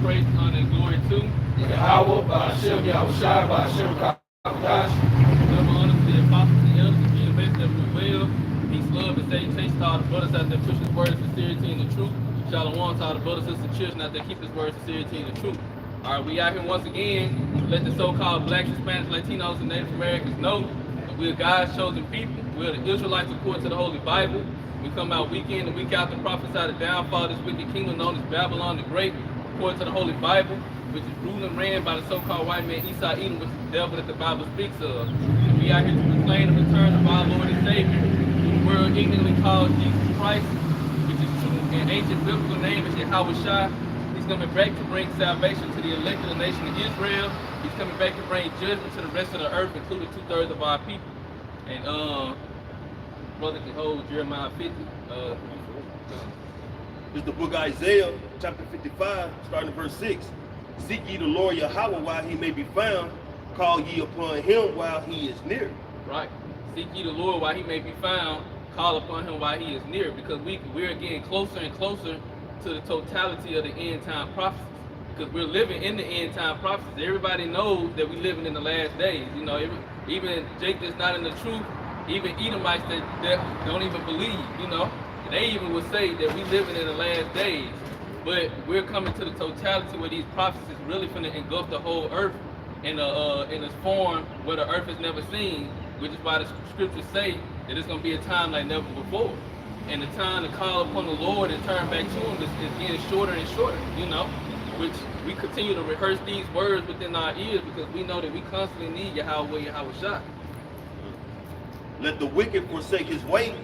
praise, honor, and glory to Yahweh, Ba'ashem, Yahushua, Ba'ashem, Kadash. Double honor to the apostles and elders of GMS that we will. Peace, love, and salutation to all the brothers out there push His word, sincerity, and the truth. Shalom to all the brothers, sisters, and children out there keep His word, sincerity, and the truth. All right, we out here once again. Let the so-called blacks, Hispanics, Latinos, and Native Americans know that we're God's chosen people. We're the Israelites according to the Holy Bible. We come out week in and week out to prophesy the downfall of this wicked kingdom known as Babylon the Great, according to the Holy Bible, which is ruled and ran by the so-called white man Esau Edom, which is the devil that the Bible speaks of. And we out here to proclaim the return of our Lord and Savior, who the world ignorantly calls Jesus Christ, which is true and ancient biblical name is Yahweh. He's coming back to bring salvation to the elect of the nation of Israel. He's coming back to bring judgment to the rest of the earth, including 2/3 of our people. And brother can hold Jeremiah 50. It's the book of Isaiah, chapter 55, starting at verse 6. Seek ye the Lord Yahweh while he may be found. Call ye upon him while he is near. Right. Seek ye the Lord while he may be found. Call upon him while he is near. Because we're getting closer and closer to the totality of the end time prophecies. Because we're living in the end time prophecies. Everybody knows that we're living in the last days. You know, even Jake that's not in the truth, even Edomites that don't even believe, you know, they even would say that we living in the last days. But we're coming to the totality where these prophecies really finna engulf the whole earth in a form where the earth has never seen, which is why the scriptures say that it's gonna be a time like never before. And the time to call upon the Lord and turn back to Him is getting shorter and shorter, you know, which we continue to rehearse these words within our ears because we know that we constantly need Yahweh, Yahushua. Let the wicked forsake his way,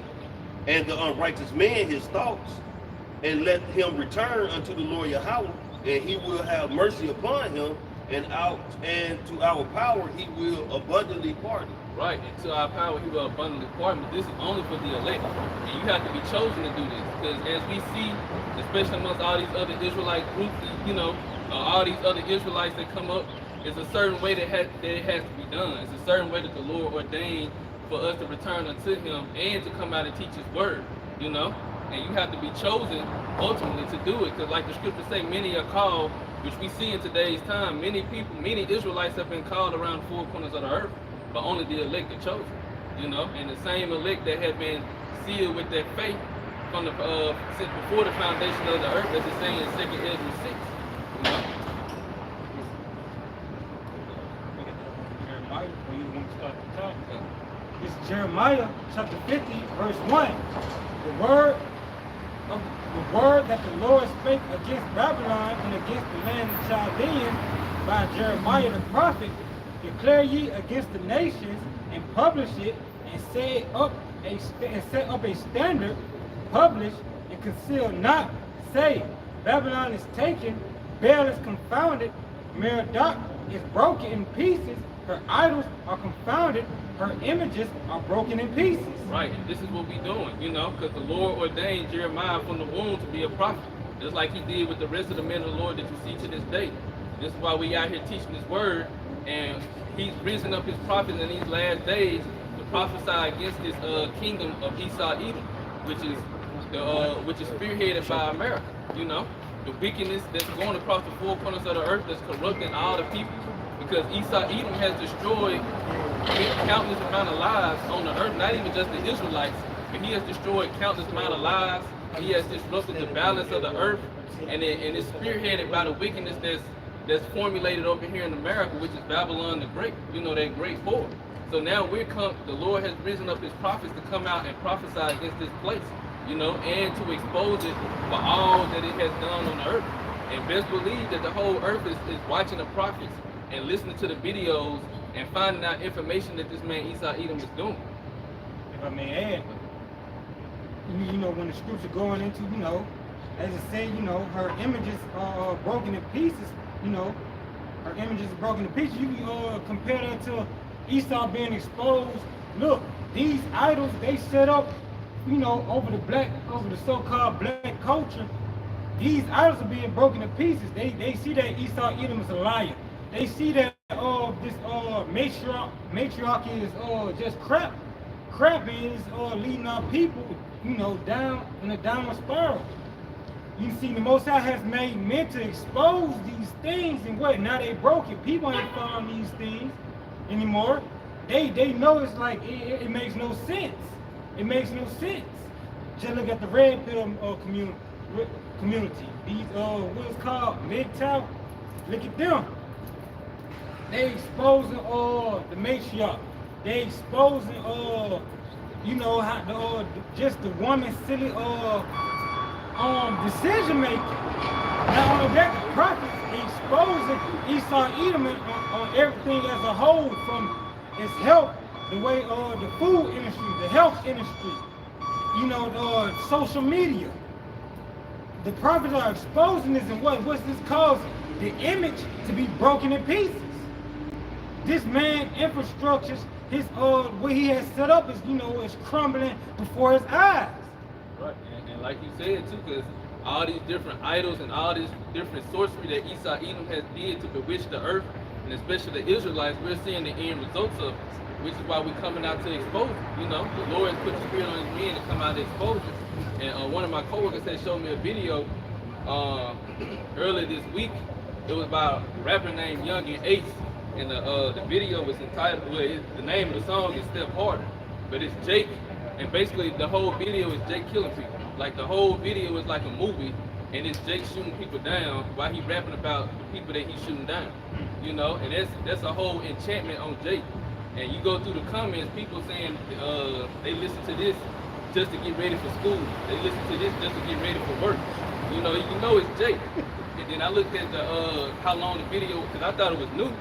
and the unrighteous man his thoughts, and let him return unto the Lord Yahweh, and he will have mercy upon him, and to our power he will abundantly pardon. Right, and to our power he will abundantly pardon. But this is only for the elect, and you have to be chosen to do this, because as we see, especially amongst all these other Israelite groups, you know, all these other Israelites that come up, it's a certain way that it has to be done. It's a certain way that the Lord ordained for us to return unto Him and to come out and teach His word, you know. And you have to be chosen ultimately to do it, because like the scriptures say, many are called, which we see in today's time. Many people, many Israelites have been called around the four corners of the earth, but only the elect are chosen, you know. And the same elect that have been sealed with that faith from the since before the foundation of the earth, as it's saying in 2 Ezra 6, you know. Jeremiah, when you want to start the talk. It's Jeremiah chapter 50, verse 1. The word that the Lord spake against Babylon and against the land of Chaldeans by Jeremiah the prophet, declare ye against the nations and publish it, and set up a standard, publish and conceal not. Say, Babylon is taken, Baal is confounded, Merodach is broken in pieces, her idols are confounded, her images are broken in pieces. Right, and this is what we're doing, you know, because the Lord ordained Jeremiah from the womb to be a prophet, just like He did with the rest of the men of the Lord that you see to this day. This is why we out here teaching His word, and He's risen up His prophets in these last days to prophesy against this kingdom of Esau Edom, which is spearheaded by America, you know, the wickedness that's going across the four corners of the earth that's corrupting all the people, because Esau Edom has destroyed countless amount of lives on the earth, not even just the Israelites, but he has destroyed countless amount of lives. He has disrupted the balance of the earth, and it's spearheaded by the wickedness that's formulated over here in America, which is Babylon the Great, you know, that great whore. So now the Lord has risen up His prophets to come out and prophesy against this place, you know, and to expose it for all that it has done on the earth. And best believe that the whole earth is watching the prophets and listening to the videos and finding out information that this man Esau Edom is doing. If I may add, you know, when the scripture going into, you know, as it say, you know, her images are broken in pieces, you know, her images are broken in pieces. You can compare that to Esau being exposed. Look, these idols they set up, you know, over the so-called black culture. These idols are being broken to pieces. They see that Esau Edom is a liar. They see that this matriarch is just crap. Crap is leading our people, you know, down in a downward spiral. You see, the Most High has made men to expose these things, and what? Now they broke it. People ain't found these things anymore. They know it's like it makes no sense. It makes no sense. Just look at the red pill community. These what is called MGTOW. Look at them. They exposing the matriarch. They exposing you know how the just the woman's silly decision making. Not only that, the prophets exposing Esau Edom on everything as a whole, from its health, the way the food industry, the health industry, you know, the social media. The prophets are exposing this, and what's this causing? The image to be broken in pieces. This man infrastructures, his what he has set up is, you know, is crumbling before his eyes. Right, and like you said too, because all these different idols and all this different sorcery that Esau Edom has did to bewitch the earth, and especially the Israelites, we're seeing the end results of it, which is why we're coming out to expose it. You know, the Lord has put the spirit on his men to come out and expose it. And one of my coworkers had showed me a video earlier this week. It was about a rapper named Young and Ace, and the video was entitled, the name of the song is Step Harder, but it's Jake, and basically the whole video is Jake killing people. Like the whole video is like a movie, and it's Jake shooting people down while he rapping about the people that he's shooting down. You know, and that's a whole enchantment on Jake. And you go through the comments, people saying they listen to this just to get ready for school. They listen to this just to get ready for work. You know it's Jake. And then I looked at the how long the video, because I thought it was new,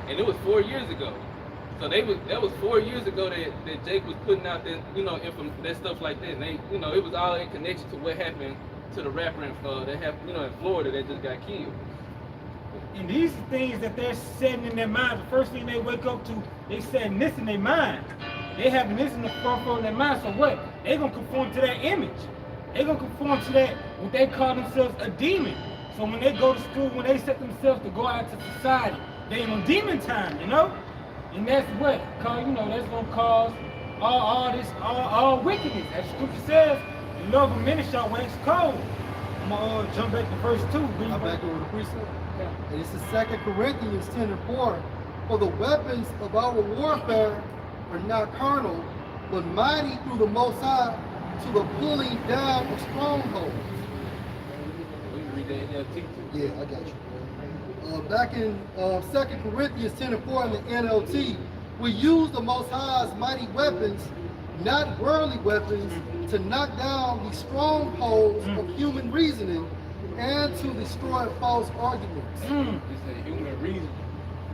and it was 4 years ago. So that was 4 years ago that Jake was putting out that, you know, that stuff like that. And they, you know, it was all in connection to what happened to the rapper that happened, you know, in Florida that just got killed. And these are things that they're setting in their mind. The first thing they wake up to, they setting this in their mind. They having this in the forefront of their mind. So what? They're gonna conform to that image. They're gonna conform to that, what they call themselves a demon. So when they go to school, when they set themselves to go out to society, they in on demon time, you know? And that's what, you know, that's gonna cause all wickedness. As Scripture says, the love of many shall wax cold. I'm gonna jump back to verse 2. I'm back over the precept. Okay. And this is 2 Corinthians 10:4. For the weapons of our warfare are not carnal, but mighty through the Most High to the pulling down of strongholds. We can read that NLT too. Yeah, I got you. Back in 2 Corinthians 10:4 in the NLT, we use the Most High's mighty weapons, not worldly weapons, to knock down the strongholds of human reasoning and to destroy false arguments. It's a human reason.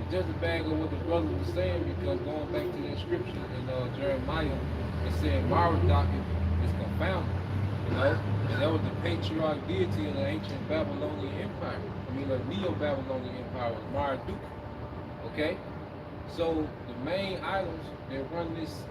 It's just a bag of what the brother was saying, because going back to that scripture in Jeremiah, it said Marduk is confounded, you know, and that was the patriarch deity of the ancient Babylonian Empire. I mean, the Neo-Babylonian Empire was Marduk. Okay, so the main items that run this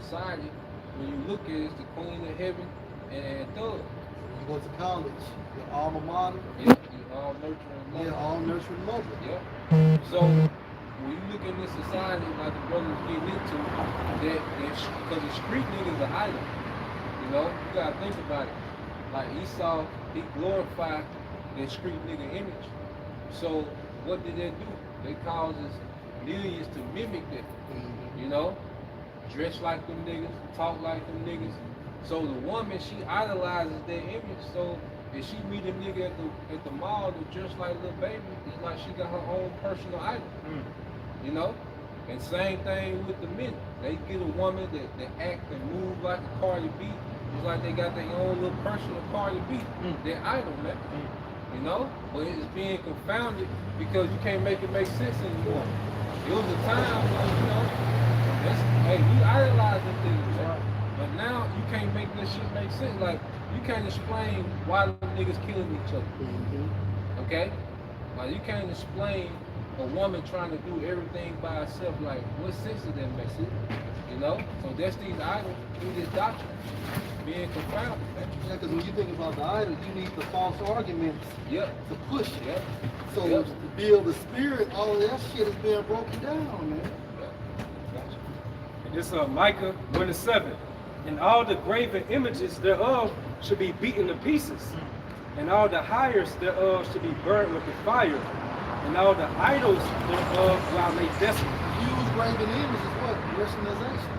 society, when you look at it, is the Queen of Heaven and Thug. You go to college, your alma mater, Yeah, all nurturing mother. yeah, all nurturing mother. Yeah. So when you look in this society, like the brothers getting into, that because the street niggas are idol. You know, you gotta think about it. Like Esau, he glorified that street nigga image. So what did that do? They causes millions to mimic that. You know, dress like them niggas, talk like them niggas. So the woman, she idolizes that image. So if she meet a nigga at the mall that dressed like a little baby, it's like she got her own personal idol. You know? And same thing with the men. They get a woman that act and move like a Cardi B. It's like they got their own little personal Cardi B. Their idol, man. You know? But it's being confounded because you can't make it make sense anymore. It was a time when, you know, hey, you idolize them things, man. But now you can't make this shit make sense. Like, you can't explain why the niggas killing each other. Okay? Like, you can't explain a woman trying to do everything by herself. Like, what sense does that make sense? You know? So that's these idols through this doctrine being confounded. Yeah, because when you think about the idol, you need the false arguments Yep. to push it. Yep. So Yep. to build the spirit, all of that shit is being broken down, man. Gotcha. And this Micah 1:7. And all the graven images thereof should be beaten to pieces. and all the hires thereof should be burned with the fire, and all the idols thereof while they desolate. Use graven image is what? Westernization.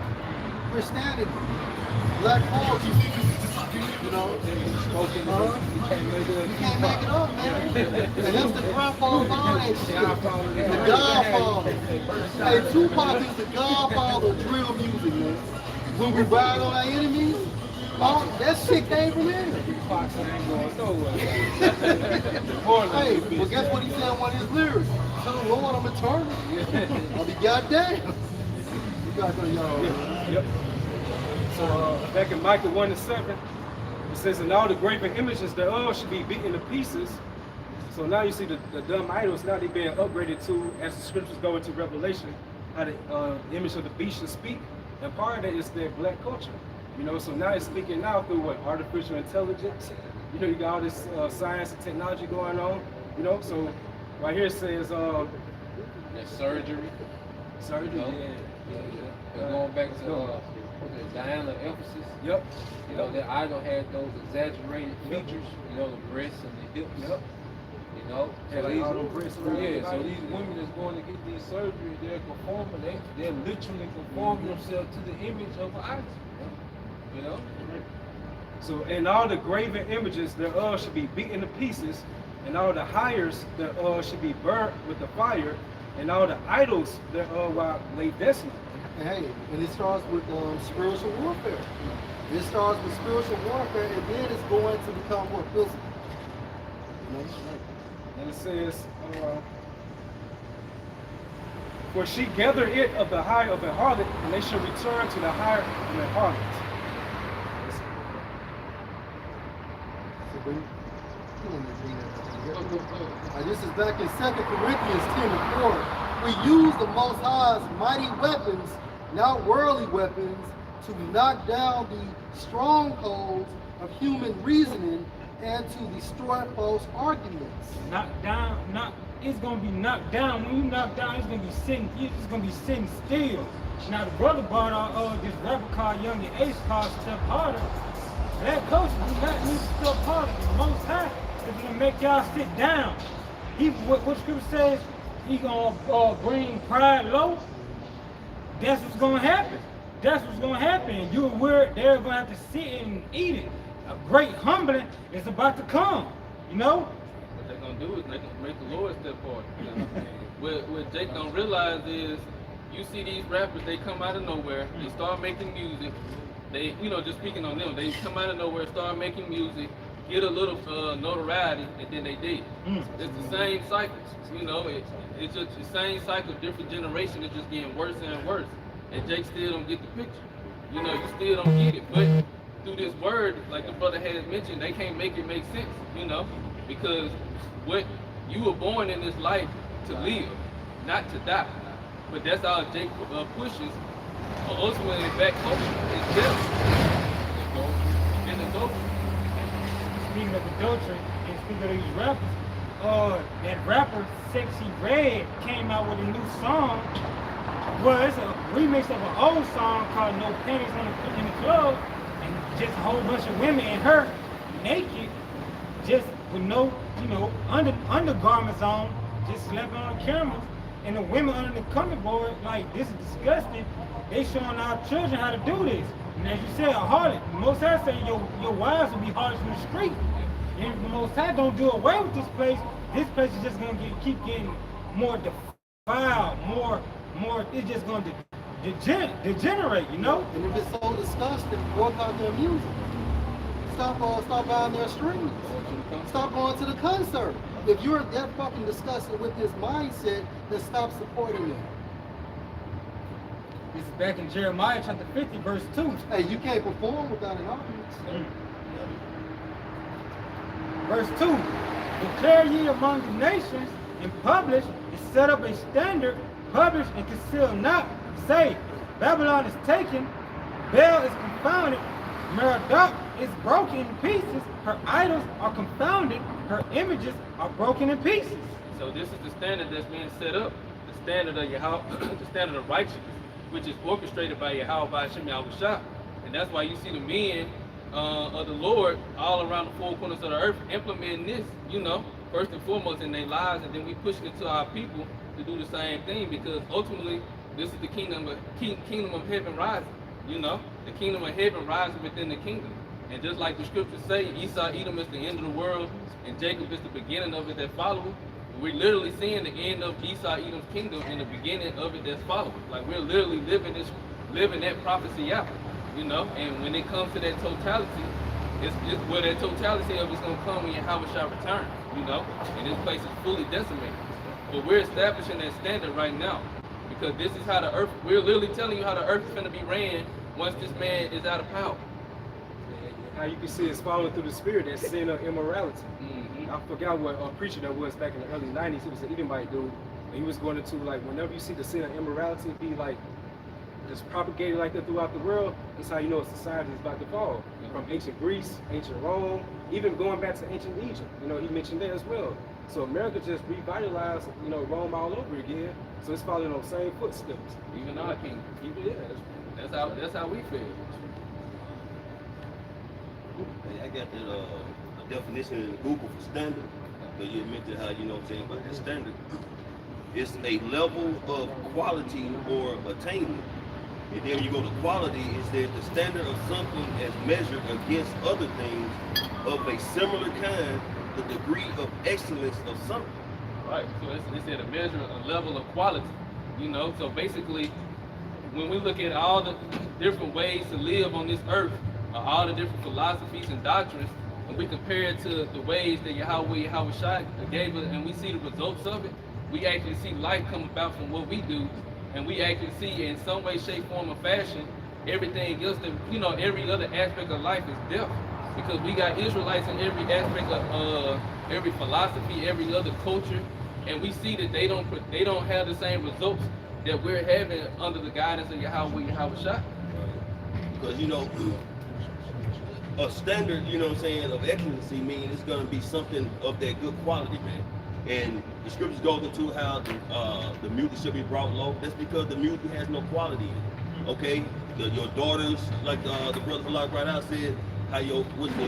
Christianity. Black culture. You know? Spoken, you can't make it up. You can't make it up, man. And that's the grandfather of all that shit. Godfather. The godfather. Hey, Tupac is the godfather of drill music, man. When we ride on our enemies, all that shit came from him. Fox ain't going nowhere. Hey, well, guess what he said in one of his lyrics? Tell the Lord I'm eternal. I'll be goddamn. You guys know y'all. Yep. So back in Micah 1:7, it says, and all the graven images thereof should be beaten to pieces. So now you see the dumb idols, now they being upgraded to, as the scriptures go into Revelation, how the image of the beast should speak. And part of that is their black culture. You know, so now it's speaking now through what? Artificial intelligence. You know, you got all this science and technology going on. You know, so right here it says That surgery. surgery. No. Yeah. And going back to Diana Ephesus. Yep. You know, that idol had those exaggerated features, you know, the breasts and the hips. Yep. You know, Yeah, like all them breasts around yeah, the so body. these women that's going to get these surgery, they're conforming, they're literally conforming themselves to the image of an idol. You know? So, and all the graven images thereof should be beaten to pieces, and all the hires thereof should be burnt with the fire, and all the idols thereof while lay desolate. Hey, and it starts with spiritual warfare. It starts with spiritual warfare, and then it's going to become what? Physical. You know? And it says, for she gathered it of the hire of a harlot, and they shall return to the hire of a harlot. This is back in 2 Corinthians 10:4. We use the Most High's mighty weapons, not worldly weapons, to knock down the strongholds of human reasoning and to destroy false arguments. Knocked down, it's gonna be knocked down. When you knock down, it's gonna be sitting still. Now the brother bought this rapper called Young and Ace called Step Harder. That coach do not need to Step Harder. The Most High is gonna make y'all sit down. What scripture says, he gonna bring pride low. That's what's gonna happen. That's what's gonna happen. You're aware they're gonna have to sit and eat it. A great humbling is about to come. You know? What they're gonna do is make the Lord step forward. You know? What Jake don't realize is, you see these rappers, they come out of nowhere, they start making music. They, you know, just speaking on them, they come out of nowhere, start making music, get a little notoriety, and then they did. It's the same cycle. You know, it's just the same cycle, different generation. It's just getting worse and worse. And Jake still don't get the picture. You know, you still don't get it. But through this word, like the brother had mentioned, they can't make it make sense. You know, because what you were born in this life to live, not to die. But that's how Jake pushes. Ultimately, back home is death and adultery. Speaking of adultery and speaking of these rappers, that rapper Sexy Red came out with a new song. Well, it's a remix of an old song called No Panties in the Club, and just a whole bunch of women and her naked, just with no, you know, undergarments on, just slapping on the cameras. And the women under the comment board, like, this is disgusting. They showing our children how to do this. And as you said, a harlot. The Most High saying your wives will be harlots in the street. And if the Most High don't do away with this place is just gonna keep getting more defiled, more. It's just gonna degenerate, you know. And if it's so disgusting, boycott their music. Stop buying their streams. Stop going to the concert. If you're that fucking disgusted with this mindset, then stop supporting them. This is back in Jeremiah chapter 50, verse 2. Hey, you can't perform without an audience. Verse 2. Declare ye among the nations, and publish, and set up a standard, publish and conceal not. Say, Babylon is taken, Baal is confounded, Merodach is broken in pieces, her idols are confounded, her images are broken in pieces. So this is the standard that's being set up, the standard of the standard of righteousness, which is orchestrated by Yahweh by Hashem Yahushua. And that's why you see the men of the Lord all around the four corners of the earth, implementing this, you know, first and foremost in their lives, and then we push it to our people to do the same thing, because ultimately this is the kingdom of heaven rising. You know, the kingdom of heaven rises within the kingdom, and just like the scriptures say, Esau, Edom is the end of the world, and Jacob is the beginning of it that follows. We're literally seeing the end of Esau, Edom's kingdom, and the beginning of it that's following. Like, we're literally living that prophecy out. You know, and when it comes to that totality, it's where that totality of it's gonna come when Yahweh shall return. You know, and this place is fully decimated. But we're establishing that standard right now, because this is how the earth. We're literally telling you how the earth is gonna be ran once this man is out of power. How you can see it's following through the spirit, that sin of immorality. Mm-hmm. I forgot what preacher that was back in the early 90s. He was an Edomite dude. And he was going into, like, whenever you see the sin of immorality be like just propagated like that throughout the world, that's how you know a society is about to fall. From ancient Greece, ancient Rome, even going back to ancient Egypt. You know, he mentioned that as well. So America just revitalized, you know, Rome all over again. So it's following those same footsteps. Even our kingdom. Yeah. That's how we feel. Hey, I got that a definition in Google for standard. Because you mentioned how, you know what I'm saying, about that standard. It's a level of quality or attainment. And then you go to quality, it says the standard of something as measured against other things of a similar kind, the degree of excellence of something. Right. So it's at a measure, a level of quality. You know, so basically, when we look at all the different ways to live on this earth, all the different philosophies and doctrines, and we compare it to the ways that Yahweh Shai gave us, and we see the results of it, we actually see life come about from what we do, and we actually see in some way, shape, form, or fashion, everything else that, you know, every other aspect of life is death. Because we got Israelites in every aspect of every philosophy, every other culture, and we see that they don't have the same results that we're having under the guidance of Yahweh Shai. Because, you know, a standard, you know what I'm saying, of excellency means it's going to be something of that good quality, man. And the scriptures goes into how the music should be brought low. That's because the music has no quality in it. Okay? Your daughters, like the brother Balak right out said, how your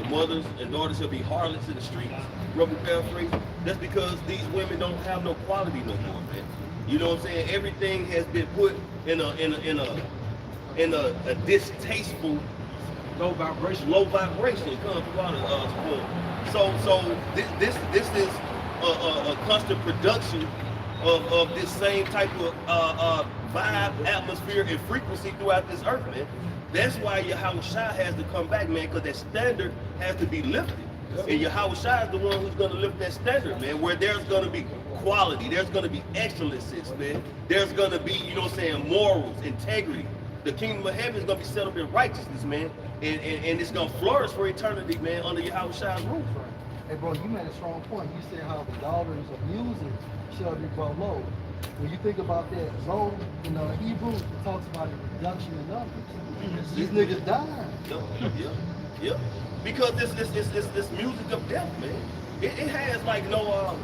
mothers and daughters shall be harlots in the streets, roughly paraphrase. That's because these women don't have no quality no more, man. You know what I'm saying? Everything has been put in a distasteful Low vibration. Comes from out so this is a constant production of this same type of vibe, atmosphere, and frequency throughout this earth, man. That's why Yahweh Shai has to come back, man, because that standard has to be lifted. And Yahweh Shai is the one who's going to lift that standard, man, where there's going to be quality, there's going to be excellences, man. There's going to be, you know what I'm saying, morals, integrity. The kingdom of heaven is going to be set up in righteousness, man. And it's going to flourish for eternity, man, under Yahweh Shai's rule. Hey, bro, you made a strong point. You said how the daughters of music shall be brought low. When you think about that, low in Hebrew, it talks about a reduction in numbers. These niggas dying. Yep. Because this music of death, man. It has like no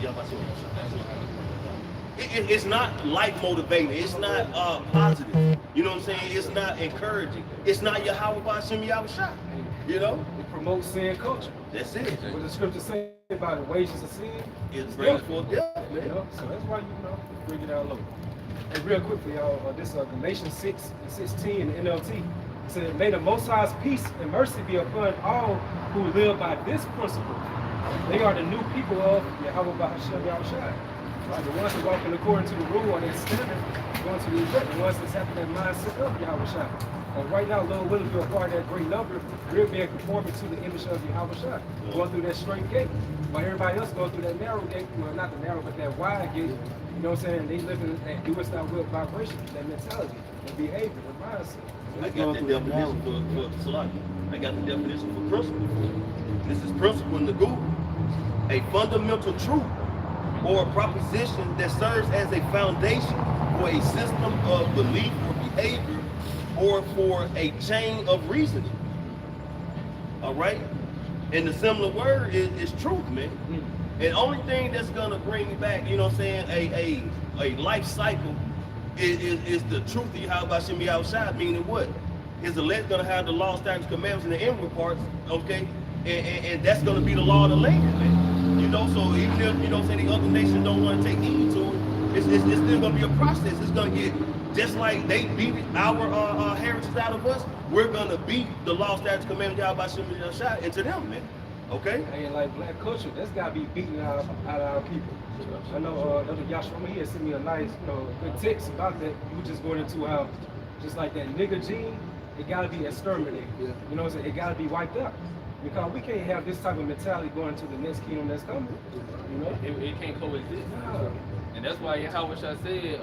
it's not life motivating. It's not positive. You know what I'm saying? It's not encouraging. It's not Yahweh B'Shem Yahweh Shai. You know? It promotes sin culture. That's it. What the scripture say about the wages of sin? It's brings forth death, man. You know? So that's why bring it out low. And real quickly, y'all, this Galatians 6 and 16 in the NLT. It said, may the Most High's peace and mercy be upon all who live by this principle. They are the new people of Yahweh B'Shem Yahweh Shai. Right? The ones that walking according to the rule or their standard, going to the effect, the ones that's having that mindset of Yahweh Shai. And right now, Lord willing, you're a part of that great number. We're being conforming to the image of Yahweh Shai, going through that straight gate. While everybody else going through that narrow gate, well, not the narrow, but that wide gate. You know what I'm saying? They live in that do it not will vibration, that mentality, that behavior, that mindset. I got the definition for Salaki. I got the definition for principle. This is principle in the Google. A fundamental truth or a proposition that serves as a foundation for a system of belief or behavior or for a chain of reasoning. All right? And the similar word is truth, man. And only thing that's gonna bring back, you know what I'm saying, a life cycle is the truth of Yahweh B'Shem Yahweh Shai, meaning what? His elect gonna have the law, statutes, commandments, and the inward parts, okay? And that's gonna be the law of the land, man. You know, so even if, you know, say the other nations don't want to take heed to it, it's still gonna be a process. It's gonna get, just like they beat our heritage out of us, we're gonna beat the law, statutes, commandments, Yahweh Shem Yahshua into them, man. Okay? And like black culture, that's gotta be beaten out of our people. I know Elder Yashua, he had sent me a nice, you know, good text about that. You just going into how, just like that nigga gene, it gotta be exterminated. Yeah. You know what I'm saying? It gotta be wiped out. Because we can't have this type of mentality going to the next kingdom that's coming. You know? It can't coexist. No. And that's why Yahweh Shah said,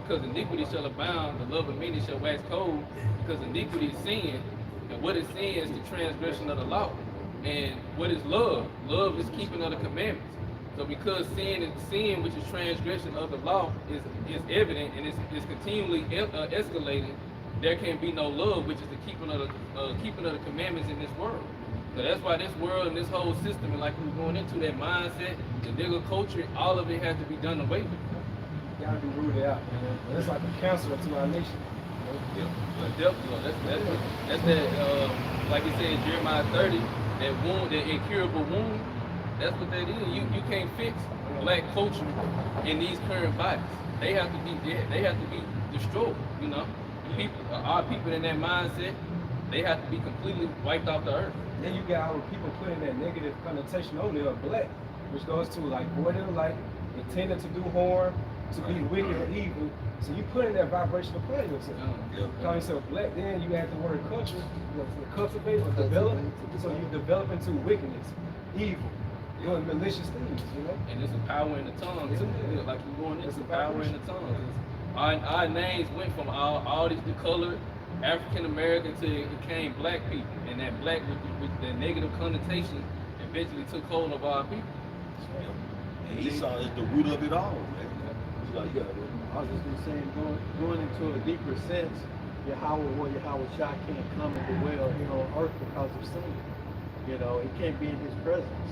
because iniquity shall abound, the love of many shall wax cold, because iniquity is sin, and what is sin is the transgression of the law. And what is love? Love is keeping of the commandments. So because sin, which is transgression of the law, is evident and is continually escalating, there can be no love, which is the keeping of the commandments in this world. So that's why this world and this whole system, and like we were going into that mindset, the nigger culture, all of it has to be done away with. Gotta be rooted out, man. And it's like a cancer to our nation. Yeah, but definitely, that's that. Like it said, Jeremiah 30, that wound, that incurable wound. That's what that is. You can't fix black culture in these current bodies. They have to be dead. They have to be destroyed. You know, our people in that mindset, they have to be completely wiped off the earth. Then you got our people putting that negative connotation on there of black, which goes to like void of light, intended to do harm, to be wicked or evil. So you put in that vibration upon yourself. Call yourself black, then you add the word culture, you know, to cultivate or develop. So you develop into wickedness, evil, doing malicious things, you know? And it's a power in the tongue too. Yeah, like we're going into power in the tongue. Our names went from all these colored African American to it became black people, and that black with the negative connotation eventually took hold of our people. And Esau is the root of it all, man. So, yeah. I was just gonna say, going into a deeper sense, Yahweh Shah can't come and dwell here on earth because of sin. You know, he can't be in his presence.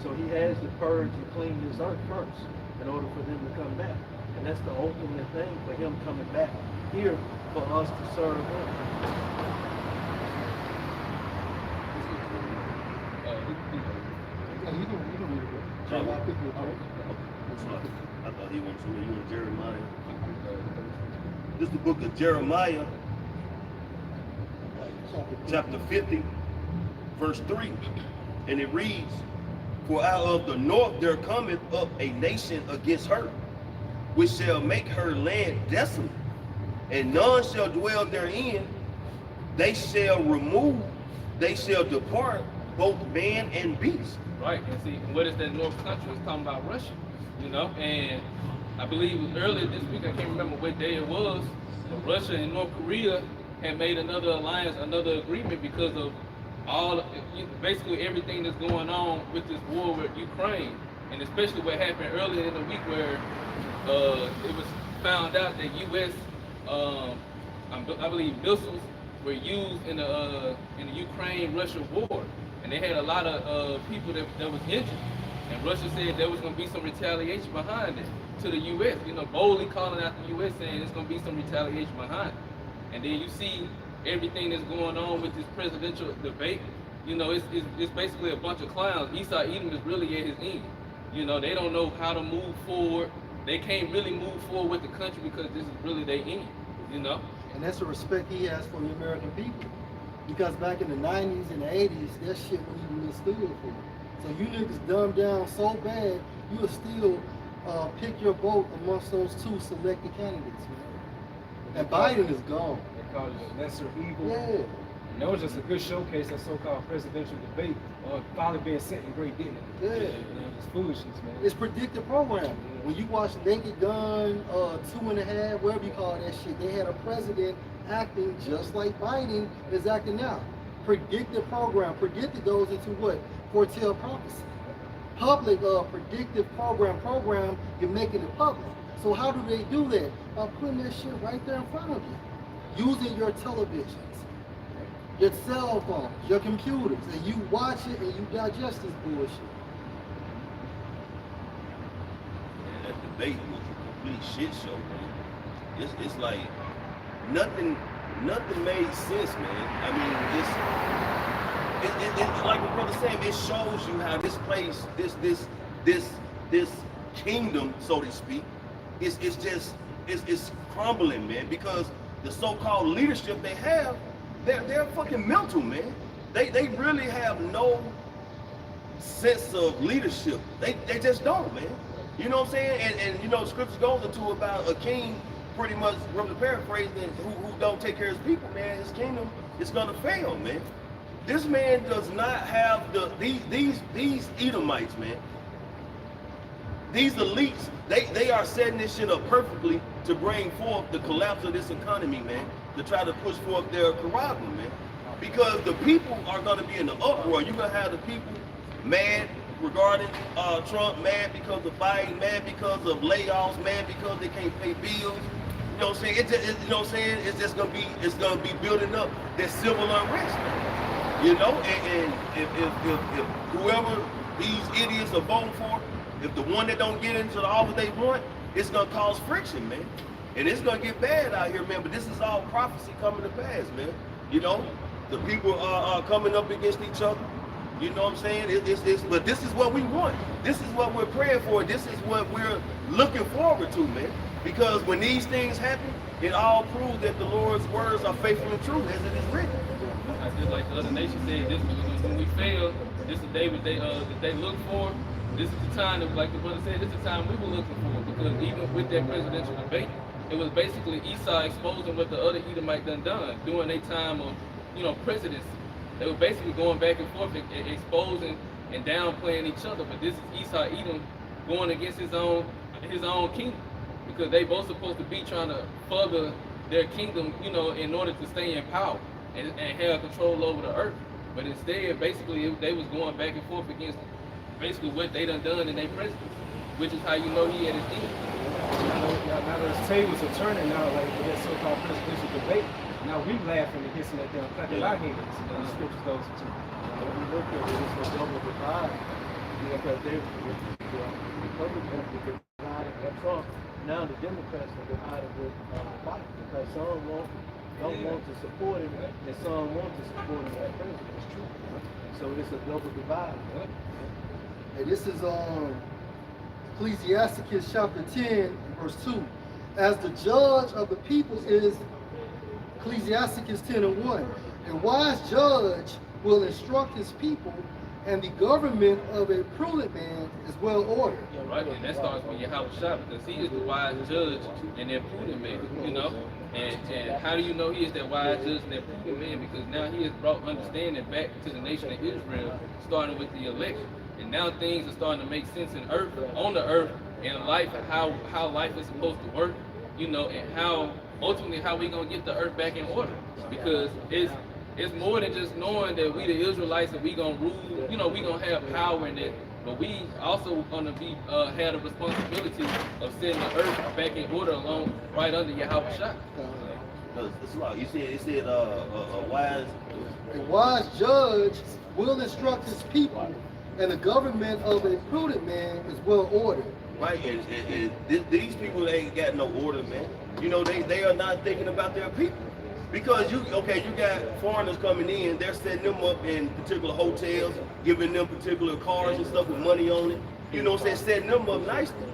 So he has to purge and clean this earth first in order for them to come back. And that's the ultimate thing for him coming back here for us to serve him. I thought he wanted to read you in Jeremiah. This is the book of Jeremiah, chapter 50, verse 3. And it reads, "For out of the north there cometh up a nation against her, which shall make her land desolate, and none shall dwell therein. They shall remove, they shall depart, both man and beast." Right, and see, what is that North country? It's talking about Russia, you know, and I believe earlier this week, I can't remember what day it was, but Russia and North Korea had made another alliance, another agreement because of basically everything that's going on with this war with Ukraine, and especially what happened earlier in the week where it was found out that U.S. I believe missiles were used in the Ukraine-Russia war, and they had a lot of people that was injured, and Russia said there was going to be some retaliation behind it to the U.S. You know, boldly calling out the U.S. saying there's going to be some retaliation behind it, and then you see everything that's going on with this presidential debate. You know, it's basically a bunch of clowns. Esau Edom is really at his end. You know, they don't know how to move forward. They can't really move forward with the country because this is really their end. You know. And that's the respect he has for the American people. Because back in the 90s and the 80s, that shit wasn't even stood for. So you niggas dumbed down so bad, you would still pick your vote amongst those two selected candidates, man. And Biden is gone. They call it a lesser evil. Yeah. And that was just a good showcase of so-called presidential debate, finally being set in great dignity. Yeah. You know, it's foolishness, man. It's predictive programming. When you watch Naked Gun, 2.5, whatever you call that shit, they had a president acting just like Biden is acting now. Predictive program. Predictive goes into what? Foretell prophecy. Public predictive program, you're making it public. So how do they do that? By putting that shit right there in front of you. Using your televisions, your cell phones, your computers, and you watch it and you digest this bullshit. And that debate was a complete shit show, man. It's like nothing nothing made sense, man. I mean, it's like what brother saying. It shows you how this place, this kingdom, so to speak, it's crumbling, man. Because the so-called leadership they have, they're fucking mental, man. They really have no sense of leadership. They just don't, man. You know what I'm saying? And you know, scripture goes into about a king, pretty much from the paraphrase, who don't take care of his people, man. His kingdom is gonna fail, man. This man does not have these Edomites, man. These elites, they are setting this shit up perfectly to bring forth the collapse of this economy, man. To try to push forth their corruption, man. Because the people are gonna be in the uproar. You're gonna have the people mad regarding Trump, mad because of Biden, mad because of layoffs, mad because they can't pay bills. You know what I'm saying? You know what I'm saying? It's just gonna be building up that civil unrest, man. You know, and if whoever these idiots are voting for, if the one that don't get into the office they want, it's gonna cause friction, man. And it's gonna get bad out here, man. But this is all prophecy coming to pass, man. You know, the people are coming up against each other. You know what I'm saying? But this is what we want. This is what we're praying for. This is what we're looking forward to, man. Because when these things happen, it all proves that the Lord's words are faithful and true, as it is written. I just like the other nation said, this when we fail, this is the day that they look for. This is the time that, like the brother said, this is the time we were looking for. Because even with that presidential debate, it was basically Esau exposing what the other Edomite done during their time of, you know, presidency. They were basically going back and forth and exposing and downplaying each other. But this is Esau Edom going against his own kingdom, because they both supposed to be trying to further their kingdom, you know, in order to stay in power and have control over the earth. But instead, basically, they was going back and forth against basically what they done in their presidency, which is how you know he had his kingdom. Now those tables are turning now, like with that so-called presidential debate. Now we laughing and hissing at them, clapping our hands. The scriptures goes to. When we look at it, it's a double divide. Because the Republicans are divided with Trump. Now the Democrats are divided with Biden. Because some don't want to support him, and some want to support him as president. It's true. So it's a double divide. Hey, this is Ecclesiasticus chapter 10, verse 2. As the judge of the people is Ecclesiasticus 10:1. A wise judge will instruct his people, and the government of a prudent man is well ordered. Yeah, right. And that starts with Yahweh Shah, because he is the wise judge and that prudent man, you know. And how do you know he is that wise judge and that prudent man? Because now he has brought understanding back to the nation of Israel, starting with the election. And now things are starting to make sense on the earth, and life, how life is supposed to work, you know, and how ultimately how we gonna get the earth back in order. Because it's more than just knowing that we the Israelites and we gonna rule, you know, we gonna have power in it, but we also gonna be have the responsibility of setting the earth back in order along right under Yahweh Shah. Because it's like you said, it said a wise judge will instruct his people, and the government of a prudent man is well ordered. Right, and these people ain't got no order, man. You know, they are not thinking about their people. Because you got foreigners coming in, they're setting them up in particular hotels, giving them particular cars and stuff with money on it. You know what I'm saying? Setting them up nicely.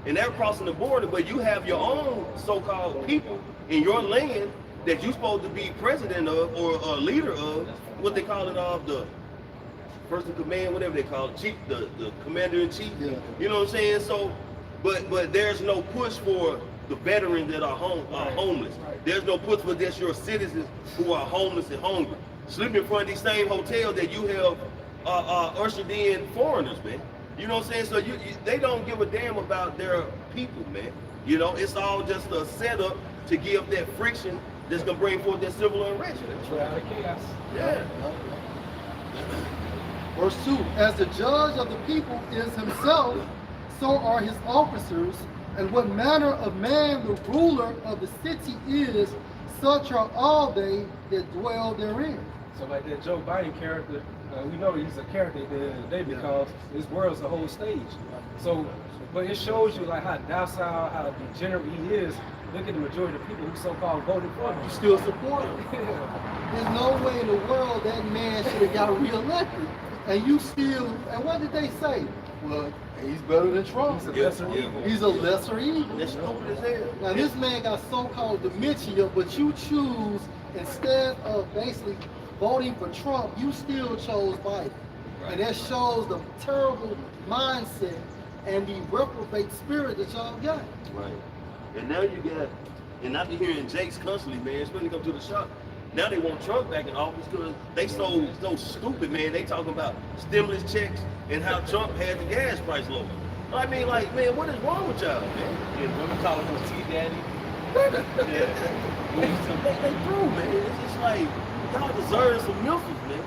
And they're crossing the border, but you have your own so-called people in your land that you're supposed to be president of or a leader of, what they call it, the first in command, whatever they call it, chief, the commander-in-chief. Yeah. You know what I'm saying? So, but there's no push for the veterans that are homeless. There's no push for just your citizens who are homeless and hungry, sleeping in front of these same hotels that you have ushered in foreigners, man. You know what I'm saying? So they don't give a damn about their people, man. You know, it's all just a setup to give that friction that's gonna bring forth that civil unrest. Out of chaos. Yeah. Verse 2, as the judge of the people is himself, so are his officers, and what manner of man the ruler of the city is, such are all they that dwell therein. So like that Joe Biden character, we know he's a character at the end of the day because this world's a whole stage. So, but it shows you like how docile, how degenerate he is look at the majority of people who so-called voted for him. You still support him. There's no way in the world that man should have got reelected. And you still, and what did they say? Well, he's better than Trump. He's a lesser evil. He's a lesser evil. That's stupid as hell. Now this man got so-called dementia, but you choose, instead of basically voting for Trump, you still chose Biden. And that shows the terrible mindset and the reprobate spirit that y'all got. Right. And now you got, and after hearing Jake's constantly, man, especially come to the shop, now they want Trump back in office because they so stupid, man. They talking about stimulus checks and how Trump had the gas price low. I mean, like, man, what is wrong with y'all, man? Yeah, what we call him T-Daddy. They through, man. It's just like, y'all deserve some milkers, man.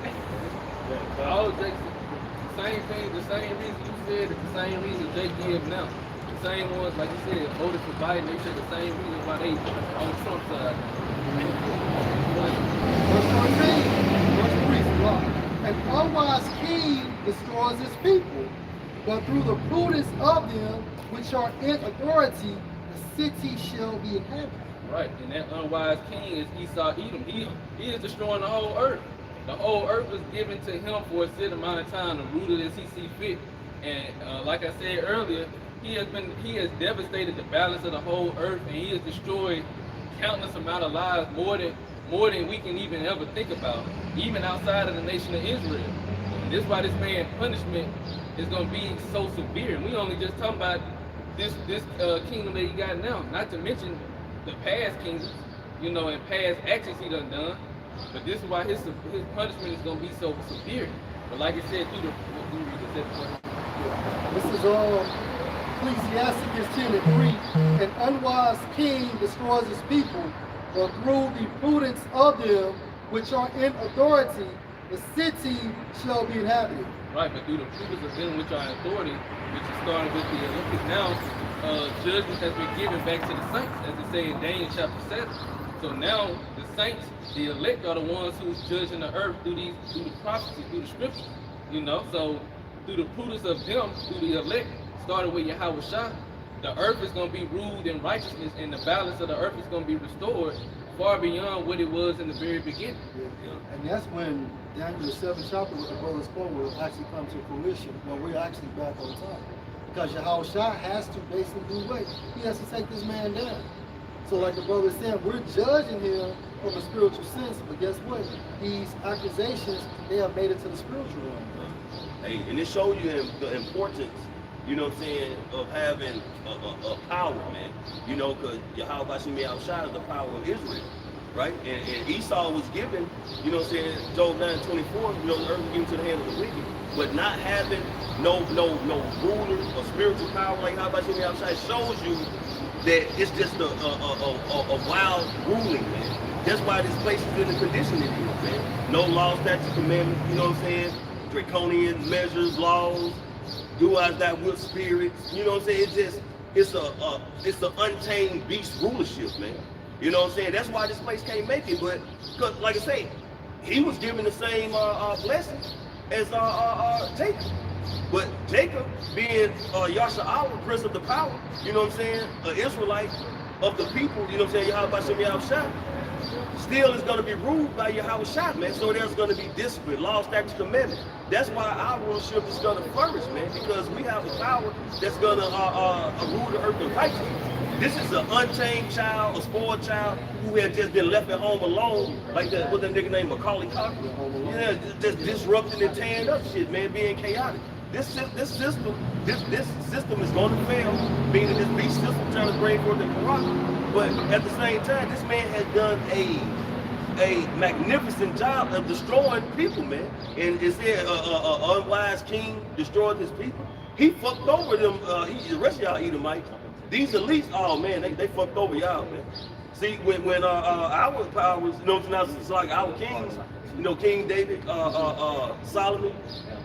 All Jake, the same thing, the same reason you said, the same reason Jake gives now. The same ones, like you said, voted for Biden, they said the same reason why they on Trump's side. Verse 14, verse 3, an unwise king destroys his people, but through the prudence of them which are in authority, the city shall be inhabited. Right, and that unwise king is Esau Edom. He is destroying the whole earth. The whole earth was given to him for a set amount of time to rule it as he see fit. And like I said earlier, he has devastated the balance of the whole earth, and he has destroyed countless amount of lives, more than we can even ever think about, even outside of the nation of Israel. And this is why this man's punishment is going to be so severe. And we only just talking about this kingdom that he got now, not to mention the past kingdoms, you know, and past actions he done. But this is why his punishment is going to be so severe. But like I said, This is Ecclesiastes 10:3. An unwise king destroys his people, but through the prudence of them which are in authority, the city shall be inhabited. Right, but through the prudence of them which are in authority, which is starting with the Olympics now, judgment has been given back to the saints, as it says in Daniel chapter 7. So now the saints, the elect, are the ones who's judging the earth through the prophecies, through the scriptures. You know, so through the prudence of them, through the elect, starting with Yahweh Shah, the earth is going to be ruled in righteousness, and the balance of the earth is going to be restored far beyond what it was in the very beginning. And that's when Daniel the 7th chapter with the brothers quote will actually come to fruition, when we're actually back on top. Because Yahweh Shah has to basically do what? He has to take this man down. So like the brother said, we're judging him from a spiritual sense, but guess what? These accusations, they have made it to the spiritual realm. Hey, and it shows you the importance, you know what I'm saying, of having a power, man. You know, because Yahweh Bashim Yahushua is the power of Israel, right? And Esau was given, you know what I'm saying, Job 9:24, you know, the earth was given to the hand of the wicked. But not having no ruler or spiritual power like Yahweh Bashim Yahushua shows you that it's just a wild ruling, man. That's why this place is in the condition it is, man. No law, statutes, commandments, you know what I'm saying? Draconian measures, laws, do as that with spirits, you know what I'm saying? It's an untamed beast rulership, man. You know what I'm saying? That's why this place can't make it. But cause, like I say, he was given the same blessing as Jacob. But Jacob, being Yasha'Allah, prince of the power, you know what I'm saying, an Israelite of the people, you know what I'm saying, Yahweh Bashim Yahushua, still is going to be ruled by Yahweh Shah, man. So there's going to be discipline, law, statutes, commandments. That's why our rulership is going to flourish, man, because we have a power that's going to rule the earth in righteousness. This is an untamed child, a spoiled child who had just been left at home alone, like that, what's that nigga named Macaulay Culkin? Yeah, just disrupting and tearing up shit, man, being chaotic. This system is going to fail, meaning this beast system trying to bring forth the Quran. But at the same time, this man has done a magnificent job of destroying people, man. And it said an unwise king destroyed his people. He fucked over them. The rest of y'all Edomites. These elites, oh man, they fucked over y'all, man. See, when our powers, you know, it's like our kings, you know, King David, Solomon,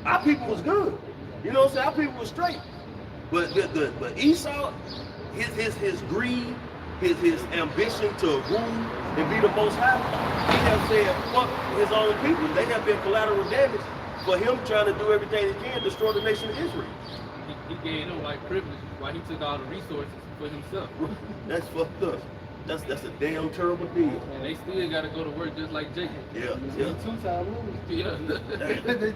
our people was good. You know what I'm saying? Our people was straight. But Esau, his greed, his ambition to rule and be the most high, he have said fuck his own people. They have been collateral damage for him trying to do everything he can to destroy the nation of Israel. He gave them like privileges while he took all the resources for himself. That's fucked up. That's a damn terrible deal. And they still got to go to work just like Jacob. Yeah, They yeah. two-time losers. Yeah.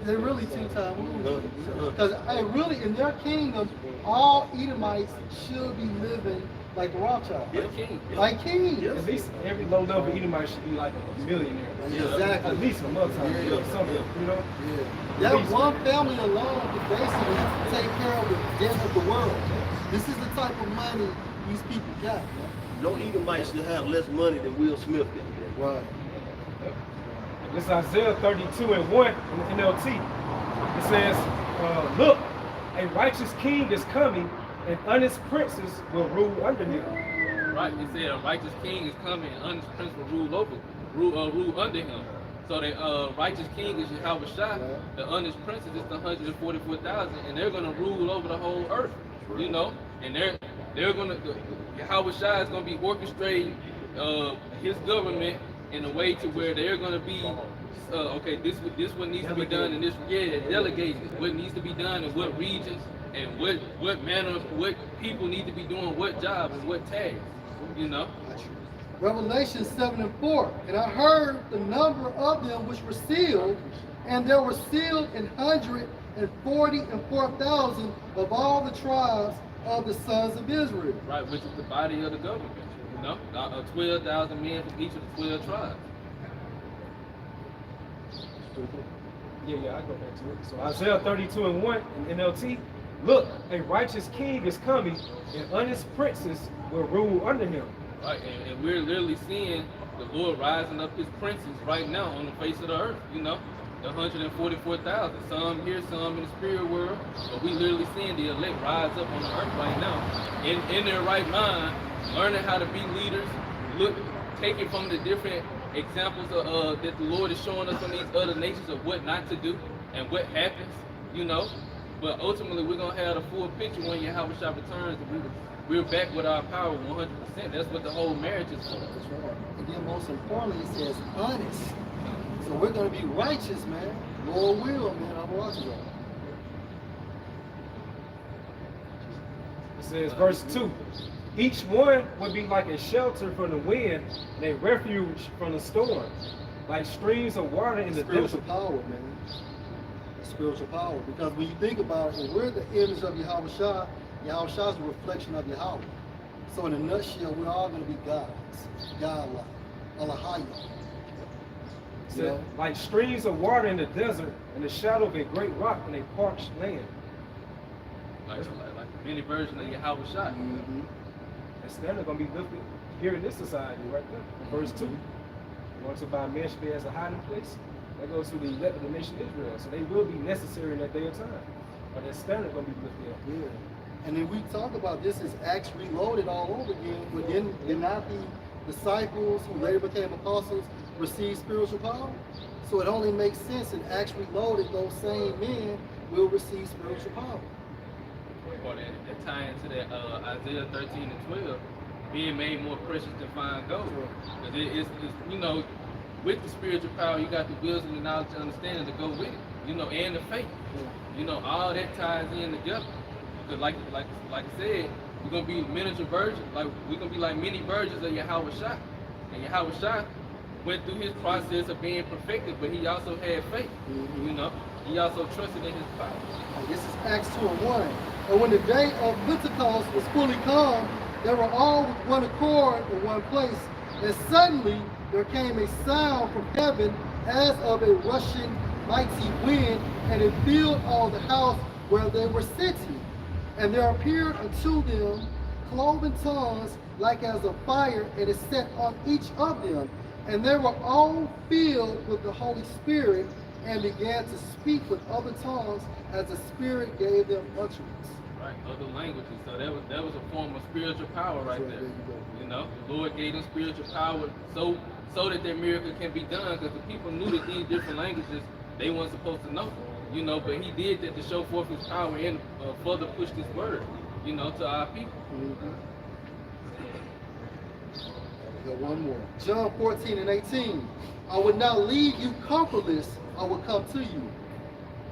They're really two-time losers. Because really, in their kingdom, all Edomites should be living like the Rothschilds. Yeah. King. Like kings. Yeah. At least every low level Edomite should be like a millionaire. Exactly. At least a multi-millionaire or something, you know? Yeah. That one family alone could basically take care of the debt of the world. This is the type of money these people got. No Edomites should have less money than Will Smith did. Right. This is Isaiah 32:1 in the NLT. It says, look, a righteous king is coming, and honest princes will rule under him. Right. It said a righteous king is coming, and honest prince will rule under him. So the righteous king is Yahweh Shai. The honest princes is the 144,000, and they're gonna rule over the whole earth. You know, and they're gonna Yahweh Shai is gonna be orchestrating his government in a way to where they're gonna be okay. This what needs to be done, and this delegating what needs to be done, and what regions, and what manner, what people need to be doing, what jobs and what tasks. You know. Revelation 7:4. And I heard the number of them which were sealed, and there were sealed 144,000 of all the tribes of the sons of Israel. Right, which is the body of the government. You know, 12,000 men from each of the 12 tribes. Yeah, I go back to it. So Isaiah 32:1 in NLT. Look, a righteous king is coming, and honest princes will rule under him. Right, and we're literally seeing the Lord rising up his princes right now on the face of the earth. You know, the 144,000. Some here, some in the spirit world, but we literally seeing the elect rise up on the earth right now, in their right mind, learning how to be leaders. Look, taking from the different examples of, that the Lord is showing us from these other nations of what not to do and what happens. You know, but ultimately we're gonna have the full picture when Yahweh Shai returns, and we're back with our power 100%. That's what the whole marriage is for. That's right. And then most importantly, it says honest. So we're going to be righteous, man. Lord will, man. I'm watching that. It says, verse 2, each one would be like a shelter from the wind and a refuge from the storm, like streams of water in the Spiritual desert. power, man. Spiritual power. Because when you think about it, we're the image of Yahweh Shai. Yahweh Shai is a reflection of Yahweh. So in a nutshell, we're all going to be gods. God-like. Allahayah. It says, like streams of water in the desert and the shadow of a great rock in a parched land. Like a mini version of Yahweh Shai. Mm-hmm. And standard going to be lifted here in this society right there. Verse 2, going to by men should be as a hiding place. That goes to the elect of the nation Israel. So they will be necessary in that day of time. But that standard going to be lifted up. Yeah. And then we talk about this as Acts reloaded all over again, but then did not the disciples who later became apostles receive spiritual power? So it only makes sense in Acts reloaded, those same men will receive spiritual power. Or that tie into that Isaiah 13 and 12, being made more precious than fine gold. Because it's, you know, with the spiritual power, you got the wisdom, the knowledge, and understanding to go with it. You know, and the faith. You know, all that ties in together. Because like I said, we're gonna be miniature versions. Like we're gonna be like mini versions of Yahweh Shai. And Yahweh Shai went through his process of being perfected, but he also had faith. You know, he also trusted in his power. This is Acts 2:1. And when the day of Pentecost was fully come, they were all with one accord in one place. And suddenly there came a sound from heaven as of a rushing mighty wind, and it filled all the house where they were sitting. And there appeared unto them cloven tongues like as of fire, and it set on each of them. And they were all filled with the Holy Spirit, and began to speak with other tongues as the Spirit gave them utterance. Right, other languages. So that was a form of spiritual power right there. You know, the Lord gave them spiritual power so that their miracle can be done. Because the people knew that these different languages they weren't supposed to know. You know, but he did that to show forth his power and further push this word, you know, to our people. Got one more. John 14 and 18. I will not leave you comfortless, I will come to you.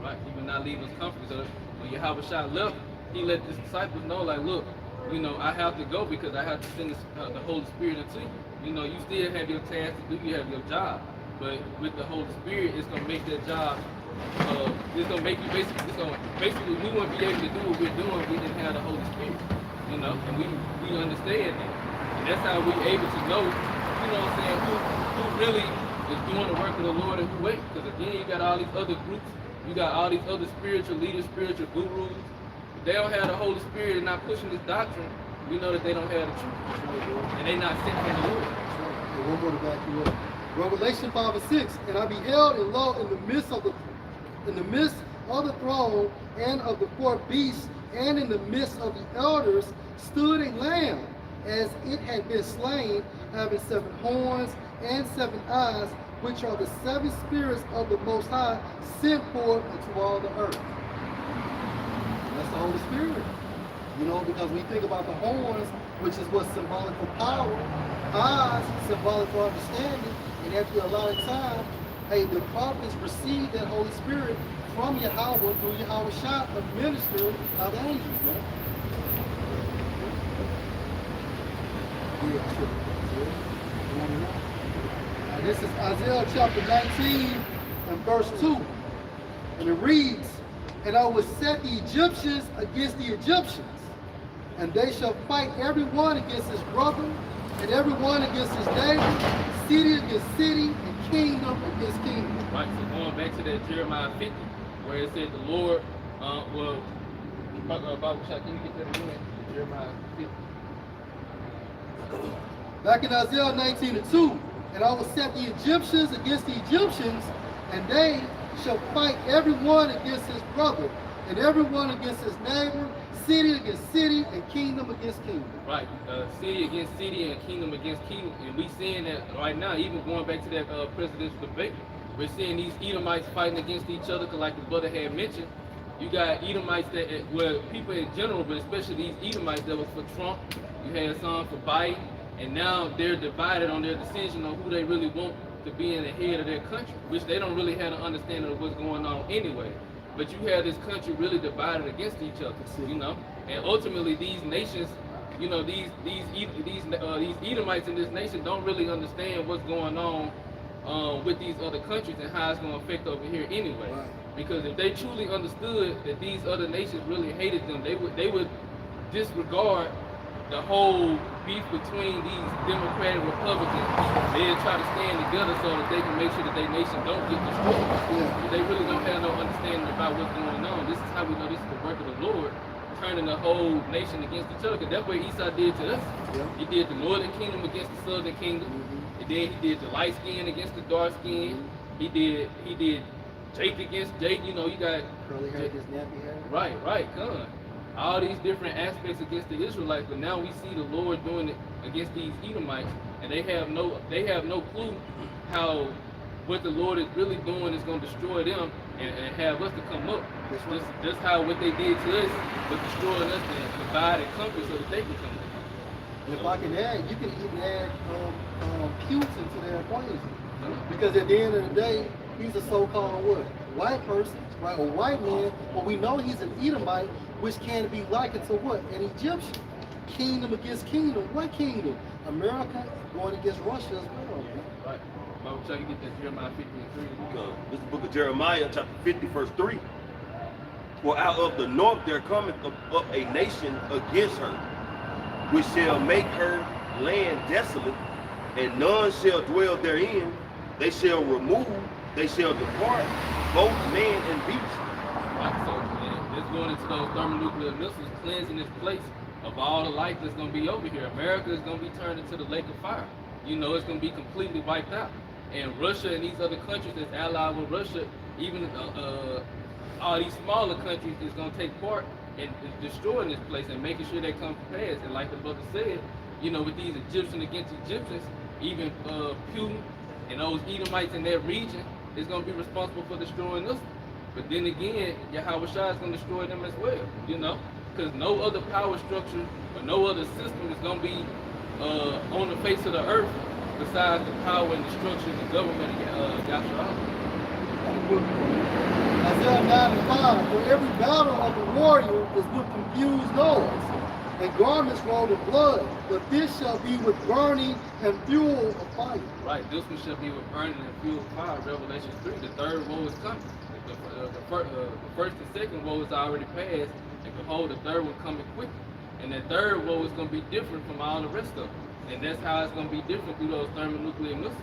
Right, he will not leave us comfortless. So when Yahweh Shai left, he let his disciples know, like, look, you know, I have to go because I have to send the Holy Spirit into you. You know, you still have your task to do, you have your job. But with the Holy Spirit, it's going to make that job, it's going to make you basically, we wouldn't be able to do what we're doing if we didn't have the Holy Spirit. You know, and we understand that. And that's how we're able to know, you know what I'm saying, who really is doing the work of the Lord and who ain't. Because again, you got all these other groups, you got all these other spiritual leaders, spiritual gurus. If they don't have the Holy Spirit and not pushing this doctrine, we know that they don't have the truth. And they not sent from the Lord. Okay, one more to back you up. Revelation 5 and 6. And I beheld, and lo, in the midst of the throne and of the four beasts, and in the midst of the elders, stood a lamb, as it had been slain, having 7 horns and 7 eyes, which are the 7 spirits of the Most High, sent forth into all the earth. That's the Holy Spirit. You know, because we think about the horns, which is what's symbolic for power, eyes, symbolic for understanding, and at the allotted time, hey, the prophets received that Holy Spirit from Yahweh through Yahweh Shah, administered by the angels, man. Now, this is Isaiah chapter 19 and verse 2. And it reads, and I will set the Egyptians against the Egyptians, and they shall fight every one against his brother, and every one against his neighbor, city against city, and kingdom against kingdom. Right, so going back to that Jeremiah 50, where it said the Lord, Bible shot, can you get that again? Jeremiah 50. Back in Isaiah 19 and 2, and I will set the Egyptians against the Egyptians, and they shall fight every one against his brother, and every one against his neighbor, city against city, and kingdom against kingdom. Right, city against city and kingdom against kingdom. And we seeing that right now, even going back to that presidential debate, we're seeing these Edomites fighting against each other, because like the brother had mentioned, you got Edomites that, well, people in general, but especially these Edomites that was for Trump, you had some for Biden, and now they're divided on their decision on who they really want to be in the head of their country, which they don't really have an understanding of what's going on anyway. But you have this country really divided against each other, you know, and ultimately these nations, you know, these Edomites in this nation don't really understand what's going on with these other countries and how it's going to affect over here anyway. Right. Because if they truly understood that these other nations really hated them, they would disregard the whole beef between these Democratic Republicans. They'll try to stand together so that they can make sure that their nation don't get destroyed. Yeah. But they really don't have no understanding about what's going on. This is how we know this is the work of the Lord, turning the whole nation against each other. Because that's what Esau did to us. Yeah. He did the northern kingdom against the southern kingdom. And then he did the light skin against the dark skin. He did Jake against Jake. You know, you got Curly hair against nappy hair. right, come. All these different aspects against the Israelites, but now we see the Lord doing it against these Edomites, and they have no clue how what the Lord is really doing is going to destroy them and have us to come up. That's how what they did to us was destroying us and divide and conquer so that they can come up. And if I can add, you can even add Putin into their equation. Because at the end of the day, he's a so-called what? White person, right? A white man, but we know he's an Edomite, which can be likened to what? An Egyptian. Kingdom against kingdom. What kingdom? America going against Russia as well, man. Right. Bible try to get that Jeremiah 50 and 3. This is the book of Jeremiah, chapter 50, verse 3. For out of the north there cometh up a nation against her, which shall make her land desolate, and none shall dwell therein. They shall remove, they shall depart, both man and beast. Right, so it's going into those thermonuclear missiles, cleansing this place of all the life that's going to be over here. America is going to be turned into the lake of fire. You know, it's going to be completely wiped out. And Russia and these other countries that's allied with Russia, even all these smaller countries is going to take part in destroying this place and making sure they come to pass. And like the brother said, you know, with these Egyptians against Egyptians, even Putin and those Edomites in that region is going to be responsible for destroying us. But then again, Yahweh Shah is going to destroy them as well, you know, because no other power structure or no other system is going to be on the face of the earth besides the power and destruction of the government of Yahweh. Isaiah 9 and 5, for every battle of the warrior is with confused noise, and garments rolled in blood, but this shall be with burning and fuel of fire. Right, this one shall be with burning and fuel of fire. Revelation 3, the third woe is coming. The first and second woe is already passed, and behold, the third one coming quickly. And that third woe is going to be different from all the rest of them. And that's how it's going to be different through those thermonuclear missiles.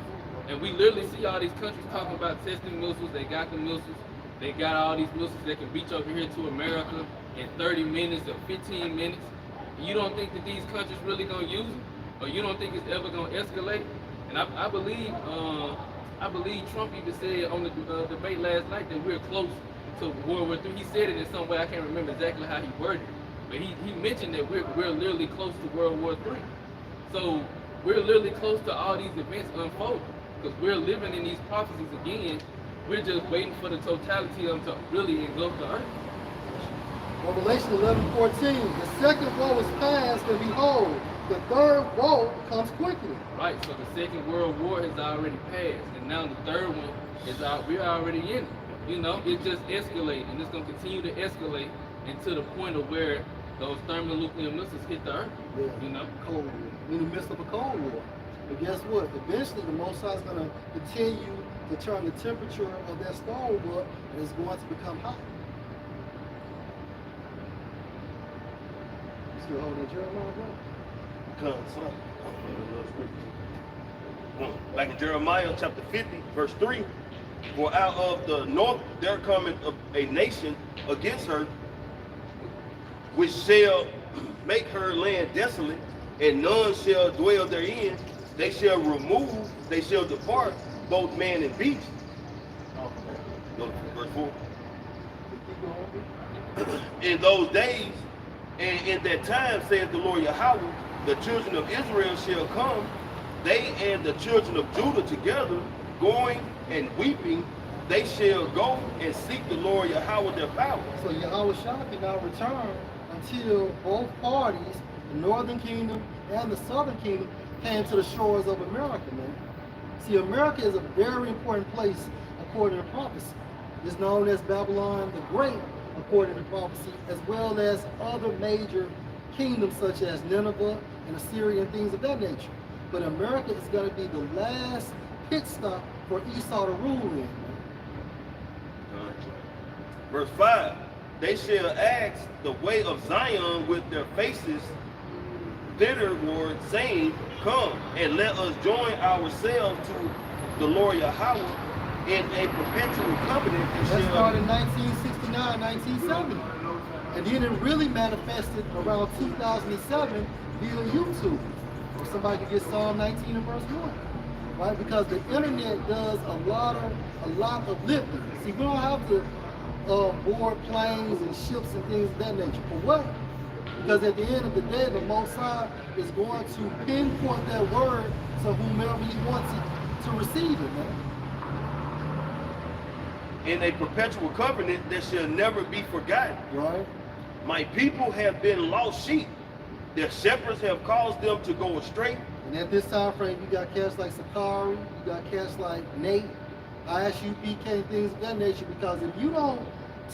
And we literally see all these countries talking about testing missiles. They got the missiles. They got all these missiles that can reach over here to America in 30 minutes or 15 minutes. You don't think that these countries really going to use it? Or you don't think it's ever going to escalate? And I believe Trump even said on the debate last night that we're close to World War III. He said it in some way, I can't remember exactly how he worded it. But he mentioned that we're literally close to World War III. So we're literally close to all these events unfolding. Because we're living in these prophecies again. We're just waiting for the totality of them to really engulf the earth. Revelation 11:14. The second woe is past, and behold, the third woe comes quickly. Right, so the Second World War has already passed, and now the third one is out. We're already in it. You know, it's just escalating, and it's going to continue to escalate until the point of where those thermonuclear missiles hit the earth. Yeah. You know, Cold War. We're in the midst of a Cold War. But guess what? Eventually, the Most High is going to continue to turn the temperature of that stone up, and it's going to become hot. Still holding Jeremiah, bro? Like in Jeremiah chapter 50, verse 3, for out of the north there cometh a nation against her, which shall make her land desolate, and none shall dwell therein. They shall remove, they shall depart, both man and beast. Go to verse 4. In those days, and in that time, saith the Lord Yahweh, the children of Israel shall come, they and the children of Judah together, going and weeping, they shall go and seek the Lord Yahweh their power. So Yahweh Shah cannot return until both parties, the northern kingdom and the southern kingdom, came to the shores of America, man. See, America is a very important place according to prophecy. It's known as Babylon the Great according to prophecy, as well as other major kingdoms such as Nineveh and Assyria and things of that nature. But America is going to be the last pit stop for Esau to rule in. Verse 5, they shall ask the way of Zion with their faces thitherward, saying, come and let us join ourselves to the Lord Yahweh in a perpetual covenant. That started in 1969, 1970. And then it really manifested around 2007 via YouTube. Where somebody could get Psalm 19 and verse 1. Right? Because the internet does a lot of lifting. See, we don't have to board planes and ships and things of that nature. For what? Because at the end of the day, the Most High is going to pinpoint that word to whomever he wants it to receive it, man. In a perpetual covenant that shall never be forgotten. Right. My people have been lost sheep. Their shepherds have caused them to go astray. And at this time frame, you got cats like Sakari, you got cats like Nate, ISU, PK, things of that nature, because if you don't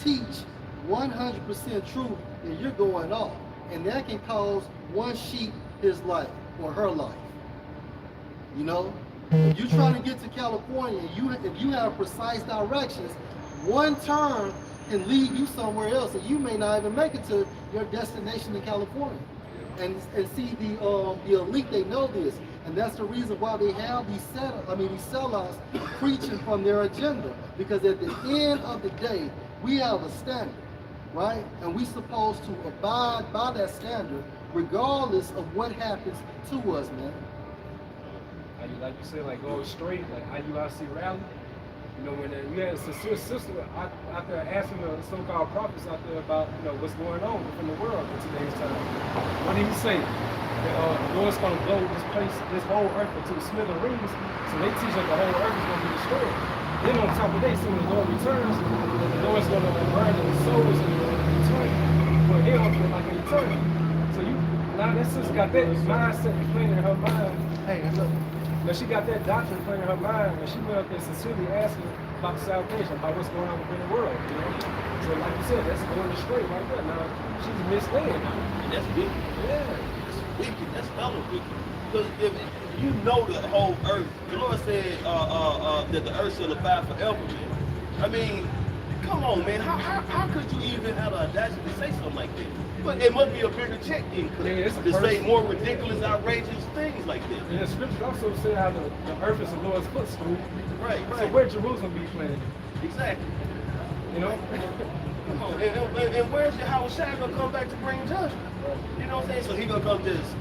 teach 100% truth, then you're going off. And that can cause one sheep his life or her life. You know? If you're trying to get to California, if you have precise directions, one turn can lead you somewhere else, and you may not even make it to your destination in California. And see, the elite, they know this, and that's the reason why they have these sellouts preaching from their agenda. Because at the end of the day, we have a standard, right? And we're supposed to abide by that standard, regardless of what happens to us, man. Like you said, like going straight, like IUIC rally. You know, when we had a sincere sister out there asking the so-called prophets out there about, you know, what's going on within the world in today's time. What did he say? That the Lord's going to blow this whole earth into smithereens. So they teach that the whole earth is going to be destroyed. Then on top of that, so when the Lord returns, the Lord's going to burn the souls and return for hell for like an eternity. So now that sister got that mindset playing in her mind. Hey, look. Now she got that doctrine playing in her mind, and she went up there sincerely asking about the salvation, about what's going on within the world, you know. So like you said, that's going astray right there. Now she's misled now. And that's wicked. Yeah. That's wicked. That's hella wicked. Because if you know the whole earth, the Lord said that the earth shall abide forever, man. I mean, come on, man. How could you even have the audacity to say something like that? But it must be a bigger check in Yeah, it's a to say person. more ridiculous, outrageous things like this. And the scriptures also say how the earth is the Lord's footstool. Right, So right. where Jerusalem be planted? Exactly. You know? Come on. And where's your Howard Shai gonna come back to bring judgment? You know what I'm saying? So he gonna come just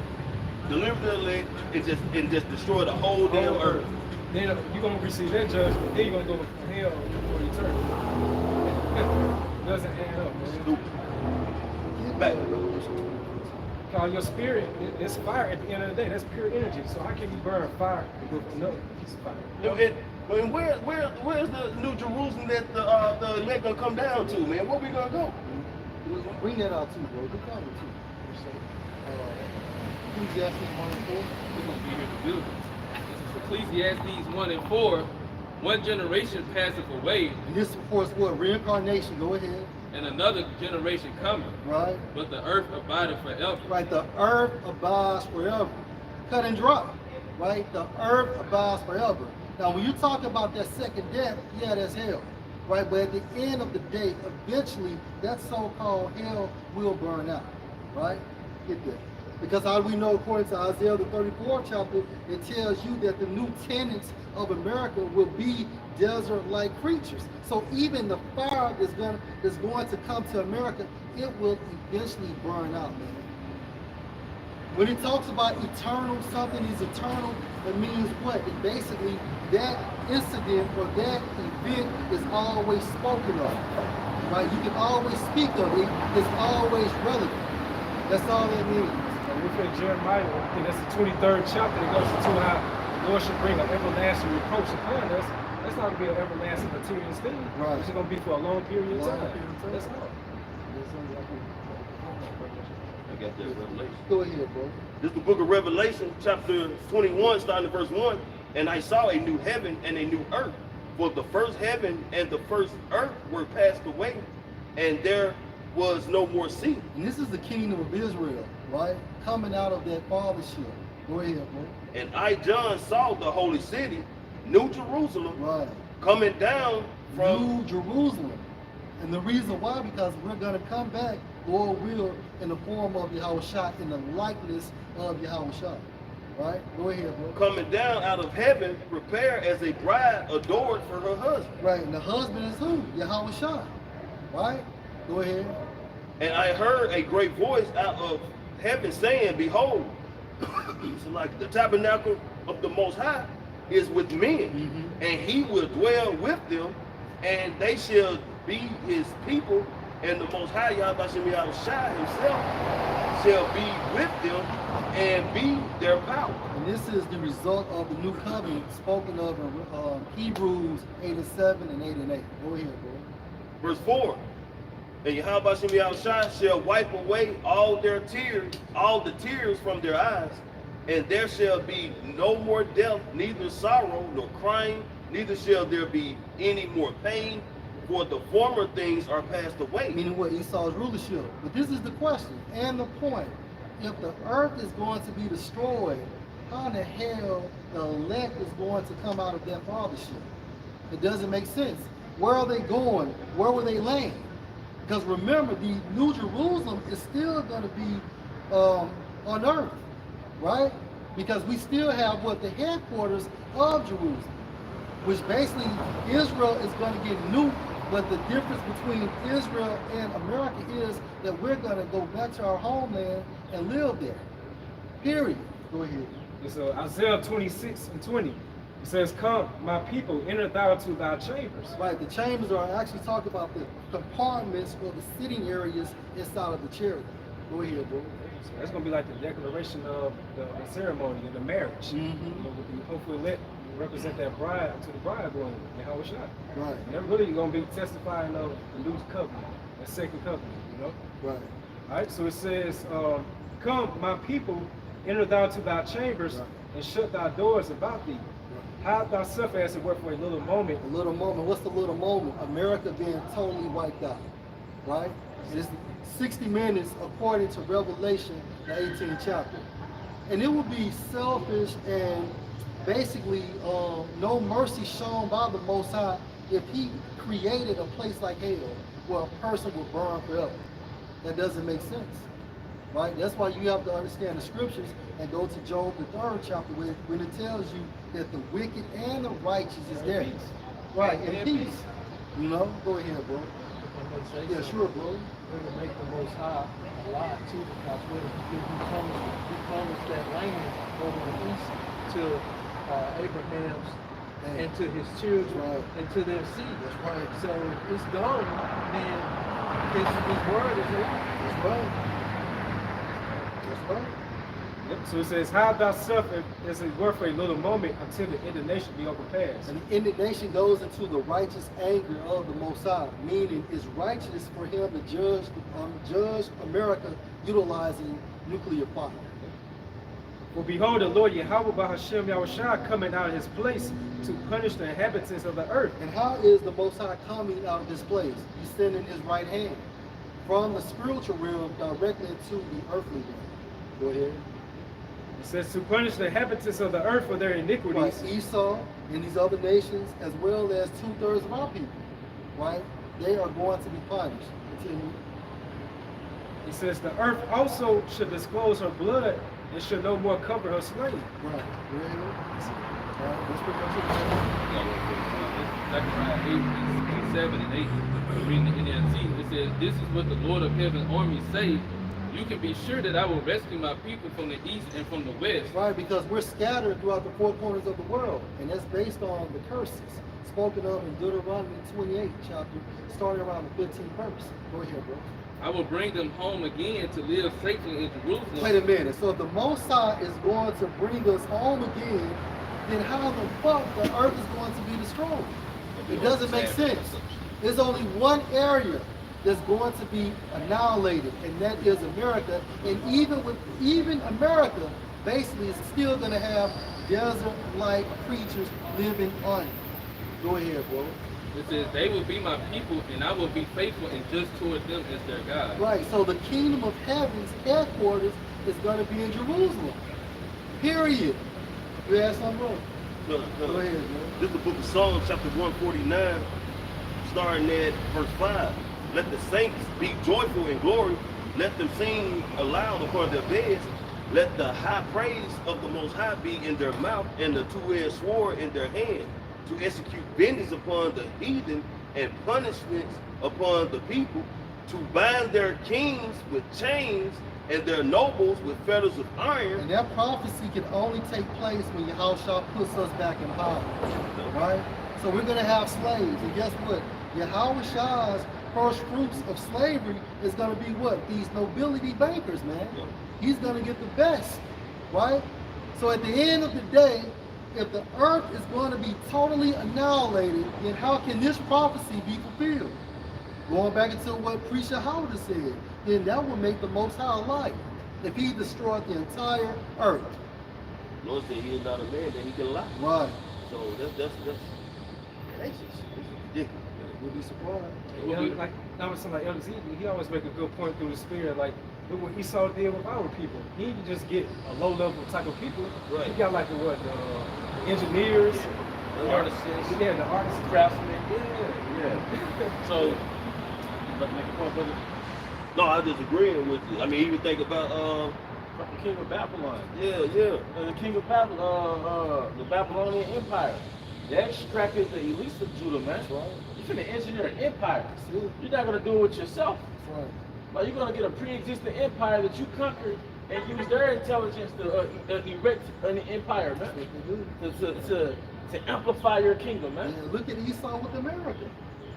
deliver the elect and just destroy the whole damn earth. Then you're gonna receive that judgment, then you're gonna go to hell for eternity. Doesn't add up, man. Stupid. Back. Cause your spirit is fire at the end of the day. That's pure energy. So how can you burn fire with another piece of fire? You know, and where's the New Jerusalem that the elect gonna come down to, man? Where we gonna go? Bring that out too, bro. Good comment too. Ecclesiastes 1 and 4. We're gonna be here to build it. Ecclesiastes 1 and 4. One generation passeth away, And this, of course, what? Reincarnation. Go ahead. and another generation cometh. Right? But the earth abideth forever. Right? The earth abides forever. Cut and dry. Right? The earth abides forever. Now, when you talk about that second death, yeah, that's hell. Right? But at the end of the day, eventually, that so-called hell will burn out. Right? Get that. Because how do we know, according to Isaiah the 34th chapter, it tells you that the new tenants of America will be desert-like creatures. So even the fire that's going to come to America, it will eventually burn out, man. When it talks about eternal, something is eternal, it means what? It basically, that incident or that event is always spoken of. Right? You can always speak of it. It's always relevant. That's all that means. And we in Jeremiah, I think that's the 23rd chapter. It goes into how the Lord should bring an everlasting reproach upon us. That's not going to be an everlasting material thing. Right. It's going to be for a long period of Long time. period of time. That's all. I got that revelation. Go ahead, bro. This is the book of Revelation, chapter 21, starting at verse 1. And I saw a new heaven and a new earth. For the first heaven and the first earth were passed away, and there was no more sea. And this is the kingdom of Israel, right? Coming out of that fathership. Go ahead, bro. And I, John, saw the holy city, New Jerusalem, Right. coming down from... New Jerusalem. And the reason why, because we're going to come back, Lord will, in the form of Yahushua, in the likeness of Yahushua. Right? Go ahead, bro. coming down out of heaven, prepared as a bride adored for her husband. Right. And the husband is who? Yahushua. Right? Go ahead. And I heard a great voice out of heaven saying, Behold, so like the tabernacle of the Most High is with men, and he will dwell with them, and they shall be his people, and the Most High, Yahweh Shai himself, shall be with them and be their power. And this is the result of the new covenant spoken of in Hebrews 8 and 7 and 8 and 8. Go ahead, bro. Verse 4. And Yahweh Shai shall wipe away all their tears, all the tears from their eyes, and there shall be no more death, neither sorrow nor crying, neither shall there be any more pain, for the former things are passed away. Meaning what? Esau's rulership. But this is the question and the point. If the earth is going to be destroyed, how in the hell the elect is going to come out of that fathership? It doesn't make sense. Where are they going? Where will they land? Because remember, the New Jerusalem is still going to be on earth, right? Because we still have what? The headquarters of Jerusalem, which basically Israel is going to get nuked. But the difference between Israel and America is that we're going to go back to our homeland and live there. Period. Go ahead. It's Isaiah 26 and 20. It says, Come, my people, enter thou to thy chambers. Right. The chambers are actually talking about the compartments or the sitting areas inside of the chariot. Go ahead, bro. So that's going to be like the declaration of the ceremony and the marriage. You know, with the hopefully let represent that bride to the bridegroom, Yahushua. Right. And they're really going to be testifying of the new covenant, the second covenant, you know? Right. All right, so it says, Come, my people, enter thou to thy chambers, Right. and shut thy doors about thee. Hide thyself as it were for a little moment. A little moment. What's the little moment? America being totally wiped out, right? And it's 60 minutes according to Revelation, the 18th chapter. And it would be selfish and basically no mercy shown by the Most High if he created a place like hell where a person would burn forever. That doesn't make sense, right? That's why you have to understand the scriptures and go to Job, the 3rd chapter, when it tells you that the wicked and the righteous is there. Right, in peace. You know? Go ahead, bro. Yeah, sure, bro. We're gonna make the Most High alive too, because he promised that land over the east to Abraham's and to his children and to their seed. That's right. So if it's gone, then his word is alive. That's right. That's right. Yep. So it says, hide thyself as it were for a little moment until the indignation be overpassed. And the indignation goes into the righteous anger of the Most High, meaning it's righteous for him to judge America utilizing nuclear fire. For behold, the Lord Yahweh by Hashem Yahushua coming out of his place to punish the inhabitants of the earth. And how is the Most High coming out of this place? He's sending his right hand from the spiritual realm directly into the earthly realm. Go ahead. It says to punish the inhabitants of the earth for their iniquities. Right, Esau and these other nations, as well as 2/3 of our people, right? They are going to be punished. Continue. It says the earth also should disclose her blood and should no more cover her slain. Right. Go ahead. All right, let's pretty much it. Zechariah 8, 7 and 8, reading the NLT, it says, "This is what the Lord of Heaven's armies say. You can be sure that I will rescue my people from the east and from the west." Right, because we're scattered throughout the 4 corners of the world, and that's based on the curses spoken of in Deuteronomy 28 chapter, starting around the 15th verse. Go ahead, bro. "I will bring them home again to live safely in Jerusalem." Wait a minute. So if the Most High is going to bring us home again, then how the fuck the earth is going to be destroyed? It doesn't make sense. There's only one area that's going to be annihilated, and that is America. And even America, basically, is still going to have desert-like creatures living on it. Go ahead, bro. It says, "They will be my people, and I will be faithful and just toward them as their God." Right. So the kingdom of heaven's headquarters is going to be in Jerusalem. Period. You have something, bro? Go ahead, bro. This is the book of Psalms, chapter 149, starting at verse 5. "Let the saints be joyful in glory. Let them sing aloud upon their beds. Let the high praise of the Most High be in their mouth, and the two-edged sword in their hand, to execute vengeance upon the heathen and punishments upon the people, to bind their kings with chains and their nobles with fetters of iron." And that prophecy can only take place when Yahushua puts us back in power, right? So we're going to have slaves, and guess what? Yahushua's first fruits of slavery is going to be what? These nobility bankers, man. He's going to get the best, right? So at the end of the day, if the earth is going to be totally annihilated, then how can this prophecy be fulfilled? Going back into what Preacher Howard said, then that would make the Most High alive if he destroyed the entire earth. Lord said he is not a man that he can lie. Right. So that's ridiculous. We'll be surprised. You know, like I was saying, like Elder Z, he always make a good point through the spirit. Like, look what Esau did with our people. He didn't just get a low level type of people. Right. He got like the engineers, The artists. yeah, the artists, Craftsmen. yeah. So, let's make a point, brother. No, I was just agreeing with you. I mean, even think about The king of Babylon. yeah. The king of Babylon, the Babylonian Empire. They extracted the elites of Judah, man. That's right. You're finna engineer an empire. That's it. You're not gonna do it yourself. That's right. But you're gonna get a pre-existing empire that you conquered and use their intelligence to erect an empire, man. That's what they do. To amplify your kingdom, man. And look at Esau with America.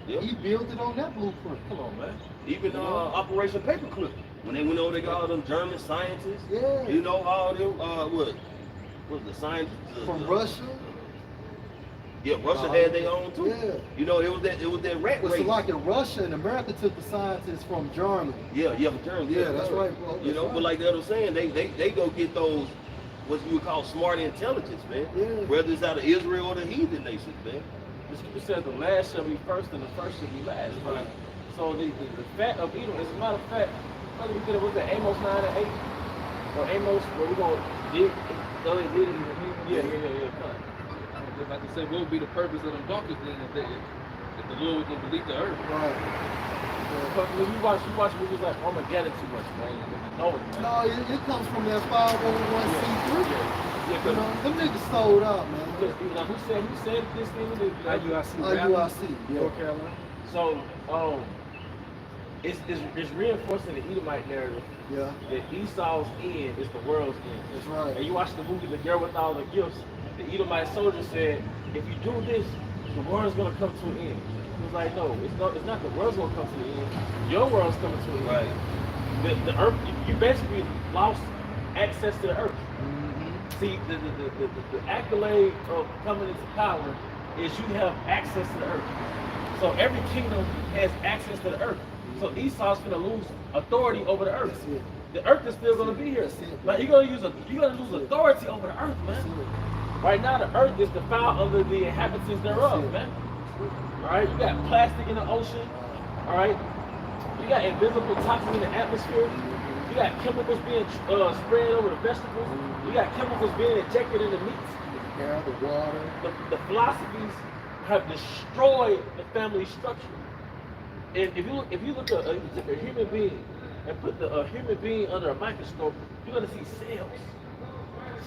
Yeah. He built it on that blueprint. Come on, man. Even Operation Paperclip. When they went over, they got all them German scientists. Yeah. You know, all them what was the scientists From Russia. Yeah, Russia had their own too. Yeah. You know, it was that rat But race. so like in Russia and America took the scientists from Germany. Yeah, from Germany. Yeah, that's right, bro. You know, That's but like the other saying, they go get those what you would call smart intelligence, man. Yeah. Whether it's out of Israel or the heathen nations, man. The scripture says the last shall be first and the first shall be last. Right? So the fact of Edom, as a matter of fact, whether we did it, was it Amos 9 and 8? Or Amos, where we're going to dig, though they did it, yeah. Like I said, what would be the purpose of them donkeys then if the Lord was going to delete the earth? Right. But when you watch movies like Armageddon too much, man. No, No, it comes from that 501c3. Yeah, You know, them niggas sold out, man. now who said this thing? IUIC. IUIC, yeah. North Carolina. So, it's reinforcing the Edomite narrative Yeah, that Esau's end is the world's end. that's right. And you watch the movie The Girl with All the Gifts, the Edomite soldier said, if you do this, the world's gonna come to an end. He was like, no, it's not the world's gonna come to an end. Your world's coming to an end. Right. The earth, you basically lost access to the earth. See, the accolade of coming into power is you have access to the earth. So every kingdom has access to the earth. So Esau's gonna lose authority over the earth. That's it. The earth is still gonna be here. That's it. Like you're gonna lose authority over the earth, That's man. it. Right now the earth is defiled under the inhabitants thereof, man. Alright, you got plastic in the ocean, alright? You got invisible toxins in the atmosphere. You got chemicals being sprayed over the vegetables. You got chemicals being injected in the meats. The air, the water. The philosophies have destroyed the family structure. And if you look at a human being and put a human being under a microscope, you're gonna see cells.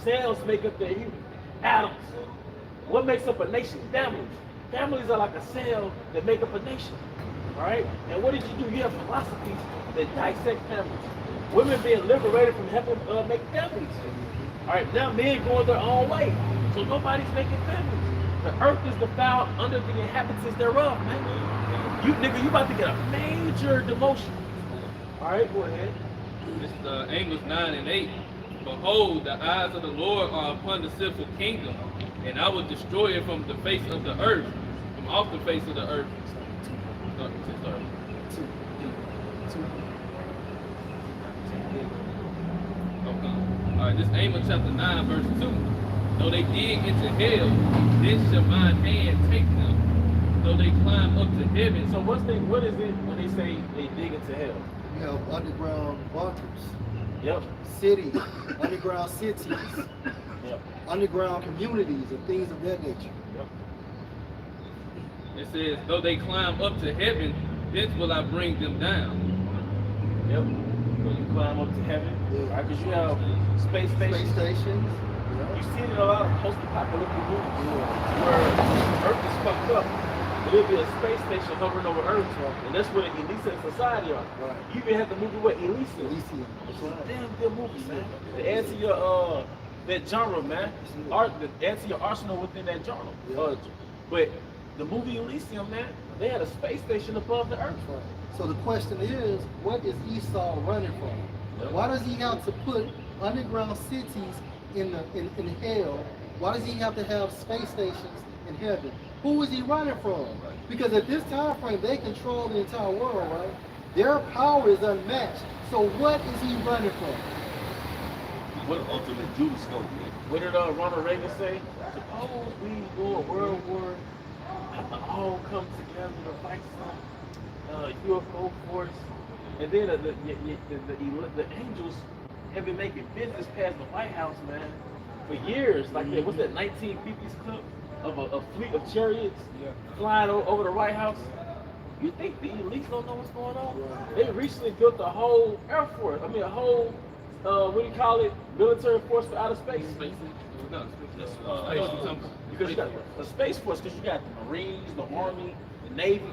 Cells make up the human. Atoms. What makes up a nation? Families. Families are like a cell that make up a nation. All right. And what did you do? You have philosophies that dissect families. Women being liberated from having make families. All right. Now men going their own way, so nobody's making families. The earth is defiled under the inhabitants thereof, man. You nigga, you about to get a major demotion. All right, go ahead. This is Amos 9 and 8. Behold, the eyes of the Lord are upon the sinful kingdom, and I will destroy it from the face of the earth, from off the face of the earth. Okay. All right, this is Amos chapter 9, verse 2. Though they dig into hell, then shall mine hand take them. Though they climb up to heaven. So what is it when they say they dig into hell? You have underground bunkers, Yep. cities, underground cities, Yep. underground communities, and things of that nature. Yep. It says, though they climb up to heaven, thence will I bring them down. Yep. When you climb up to heaven, Yeah. right? Because you have space Space stations. stations. You see it in a lot of post-apocalyptic movies where Earth is fucked up. There'll be a space station hovering over Earth, and that's where the elites in society are. Right. You even have the movie with Elysium. Elysium. It's a damn good movie, man. To add to your that genre, man. To add to your arsenal within that genre. Yeah. But the movie Elysium, man, they had a space station above the Earth. Right. So the question is, what is Esau running from? Why does he have to put underground cities in hell? Why does he have to have space stations in heaven? Who is he running from? Because at this time frame, they control the entire world, right? Their power is unmatched. So what is he running from? What an ultimate Judas scope, man. What did Ronald Reagan say? Suppose we go a world war, have to all come together to fight some UFO force, and then the angels have been making business past the White House, man, for years. Like that, what's that 1950s clip of a fleet of chariots flying over the White House? You think the elites don't know what's going on? They recently built a whole Air Force. I mean, a whole what do you call it? Military force for outer space. No, Because you got the Space Force, because you got the Marines, the Army, the Navy.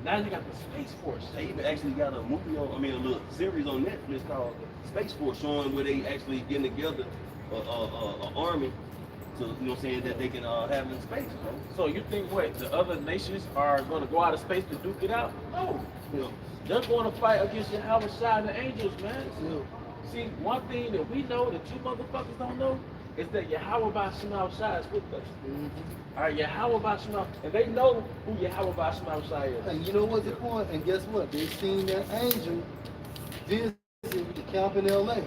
Now you got the Space Force. They even actually got a movie on, a little series on Netflix called Space Force, showing where they actually getting together an army to, you know what I'm saying, that they can have in space, bro. So you think what, the other nations are going to go out of space to duke it out? No. You know, They're going to fight against Yahweh Shai and the angels, man. Yeah. See, one thing that we know that you motherfuckers don't know is that Yahweh Ba'Shemau Shai is with us. All right, Yahweh Ba'Shemau, and they know who Yahweh Ba'Shemau Shai is. And you know what's the point? And guess what? They seen that angel visit the camp in LA.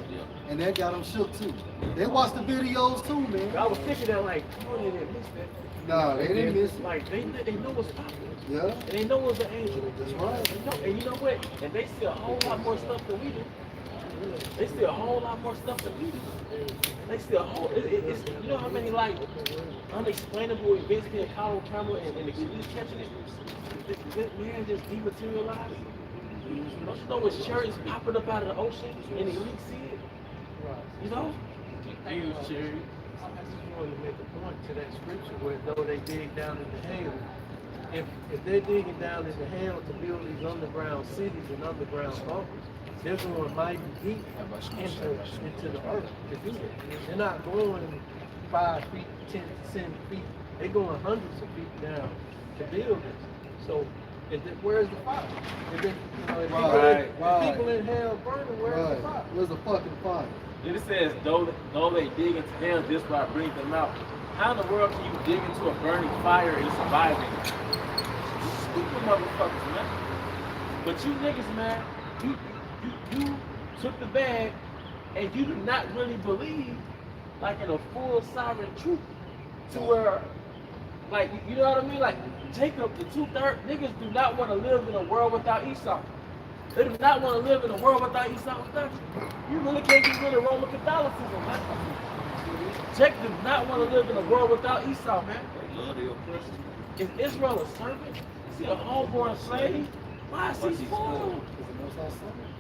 And that got them shook too. They watched the videos too, man. I was thinking that like, oh, they didn't miss that. Nah, they didn't miss it. Like they know what's popular. Yeah. And they know it's an angel. That's right. They know, and you know what? And they see a whole lot more stuff than we do. They see a whole lot more stuff than we do. They see a whole. It's you know how many like unexplainable events being caught on camera and the police catching it. This man just dematerialized. Don't you know it's chariots popping up out of the ocean and the elite see it? You know? Huge cherry. I just wanted to make a point to that scripture where though they dig down in the hell, if they're digging down in the hell to build these underground cities and underground bunkers, they're going mighty deep into the earth to do that. They're not going 5 feet, 10 feet. They're going hundreds of feet down to build this. So, where's the fire? If people in hell burning, where's the fire? Where's the fucking fire? Then it says, though they dig into hell, this why I bring them out. How in the world can you dig into a burning fire and survive it? Stupid motherfuckers, man. But you niggas, man, you took the bag and you do not really believe like in a full sovereign truth to where, like, you know what I mean? Like, Jacob, the 2/3 niggas do not want to live in a world without Esau. They do not want to live in a world without Esau without you. You really can't get rid of Roman Catholicism, man. Jacob does not want to live in a world without Esau, man. They love the oppression. Is Israel a servant? Is he a homeborn slave? Why is he spoiled?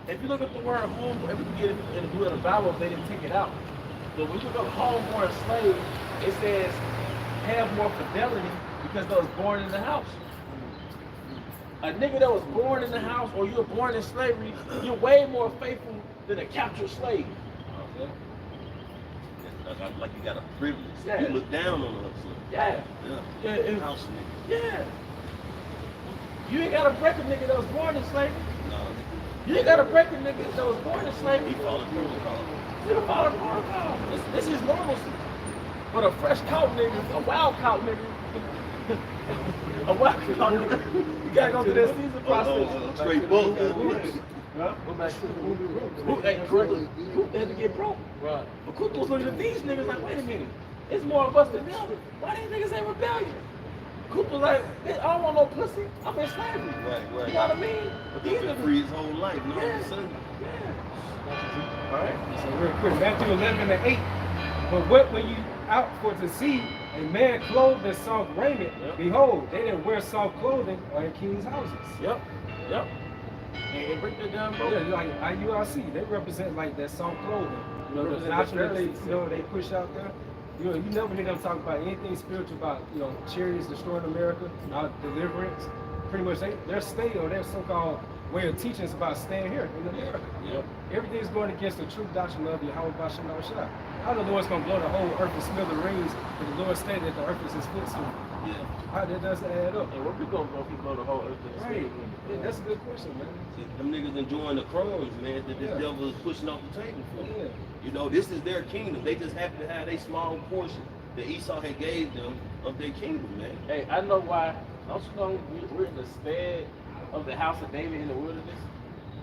If you look at the word homeborn, if you get it in the Blue of the Bible, they didn't take it out. But when you look up homeborn slave, it says have more fidelity because they was born in the house. A nigga that was born in the house or you're born in slavery, you're way more faithful than a captured slave. Okay. Like you got a privilege. Yeah. You look down on us. Yeah. Yeah. House nigga. Yeah. You ain't gotta break a nigga that was born in slavery. No. You ain't gotta break a nigga that was born in slavery. He followed protocol. You follow protocol. This is normalcy. But a fresh cow nigga, a wild cow nigga, a wild cow nigga, you gotta go through that season process. Straight book. Huh? Go back to the Who had to get broke? Right. But Cook was looking at these niggas like, wait a minute, it's more of us than them. Why these niggas ain't rebellion? Cook was like, I don't want no pussy. I'm in slavery. Right. You know what I mean? But he's been free his whole life. You know what I'm saying? Yeah. All right. So real quick, Matthew 11:8. But what were you out for to see? A man clothed in soft raiment. Yep. Behold, they that wear soft clothing are in kings' houses. Yep. And break that down, bro. Yeah, like IURC, they represent like that soft clothing. You know, the Represent doctrine that they, the they push out there. You never hear them talk about anything spiritual about, chariots destroying America, deliverance. Pretty much their stay or their so-called way of teaching is about staying here in America. Yep. Everything's going against the true doctrine of Yahweh Bashem Shah. How the Lord's going to blow the whole earth and smithereens, but the Lord stated that the earth is his footstool. Yeah. How that doesn't add up? And what we gonna go if we blow the whole earth to the Right. sky? Yeah, that's a good question, man. See, them niggas enjoying the crumbs, man, that this Yeah. devil is pushing off the table for them. Yeah. You know, this is their kingdom. They just happen to have a small portion that Esau had gave them of their kingdom, man. Hey, I know why. Don't you know we're in the stead of the house of David in the wilderness?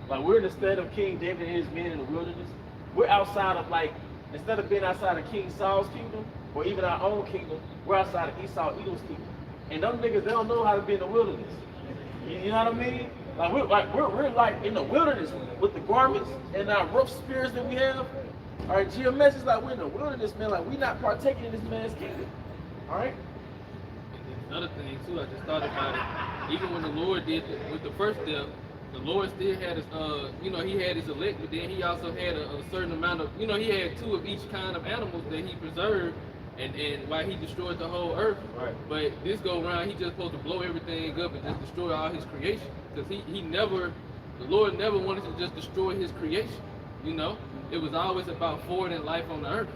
Like, we're in the stead of King David and his men in the wilderness. We're outside of, like, instead of being outside of King Saul's kingdom or even our own kingdom, we're outside of Esau, Edom's kingdom. And them niggas, they don't know how to be in the wilderness. You know what I mean? Like we're like in the wilderness with the garments and our rough spirits that we have. All right, GMS is like we're in the wilderness, man. Like we're not partaking in this man's kingdom. All right. Another thing too, I just thought about it. Even when the Lord did with the first death, the Lord still had his, he had his elect, but then he also had a certain amount of, he had 2 of each kind of animals that he preserved. And why he destroyed the whole earth. Right. But this go around, he just supposed to blow everything up and just destroy all his creation. Because the Lord never wanted to just destroy his creation. It was always about forwarding life on the earth.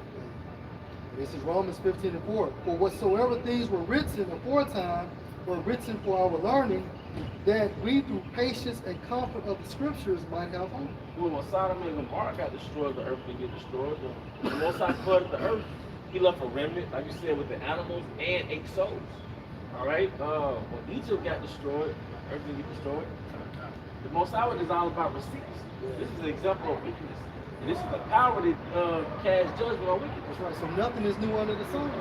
This is Romans 15:4. For whatsoever things were written aforetime were written for our learning, that we through patience and comfort of the scriptures might have hope. Well, when Sodom and Gomorrah got destroyed, the earth didn't get destroyed. The Most High flooded the earth. He left a remnant, like you said, with the animals and 8 souls. All right? When Egypt got destroyed, the earth didn't get destroyed. The Most High is all about receipts. This is an example of weakness. And this is the power that cast judgment on wickedness. That's right. So nothing is new under the sun.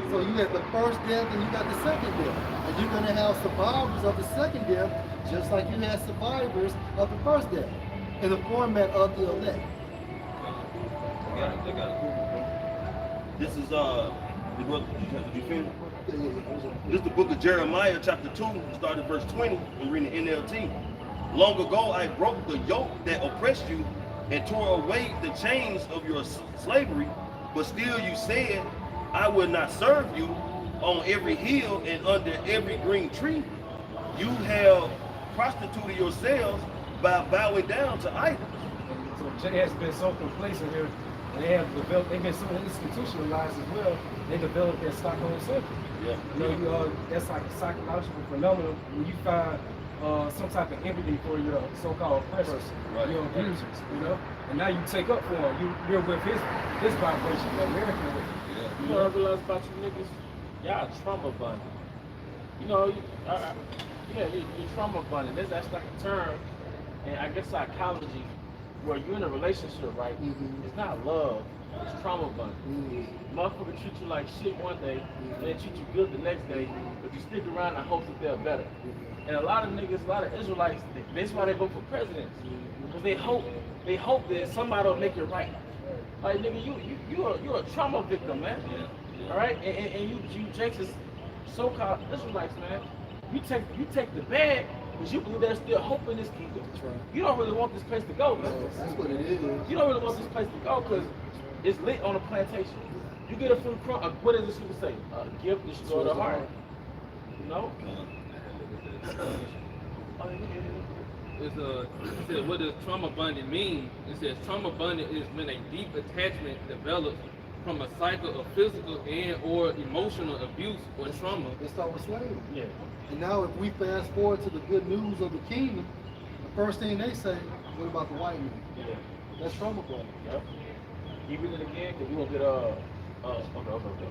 So you had the first death and you got the second death. And you're going to have survivors of the second death, just like you had survivors of the first death, in the format of the elect. They got it. This is the book. Did you finish? This is the book of Jeremiah, chapter 2, starting verse 20, and reading the NLT. Long ago I broke the yoke that oppressed you and tore away the chains of your slavery, but still you said, I will not serve you on every hill and under every green tree. You have prostituted yourselves by bowing down to idols. So J has been so complacent here, and they've been so institutionalized as well. They developed their Stockholm syndrome. Yeah. You know, that's like a psychological phenomenon when you find some type of empathy for your so-called oppressors, Right. your abusers, you know, and now you take up for him. You're with his vibration, the American way. Yeah. You know what I realize about you niggas? Y'all trauma bonded. You know, you're trauma bonded. That's like a term, and I guess psychology, where you're in a relationship, right? It's not love, it's trauma bonding. Motherfucker treat you like shit one day, and then treat you good the next day, but you stick around in hopes that they're better. And a lot of niggas, a lot of Israelites, that's why they vote for presidents, because they hope that somebody will make it right. Like nigga, you're a trauma victim, man. All right, and you Jakes is so-called Israelites, man. You take the bad because you believe there's still hope in this kingdom. Right. You don't really want this place to go, man. That's what it is. You don't really want this place to go because it's lit on a plantation. You get it from what does this people say? A gift destroy the heart. You know? It says, what does trauma bonding mean? It says trauma bonding is when a deep attachment develops from a cycle of physical and or emotional abuse or trauma. Let's start with slavery. Yeah. And now if we fast forward to the good news of the kingdom, the first thing they say, what about the white man? Yeah. That's trauma bonding. Yep. You read it again, because we're going to get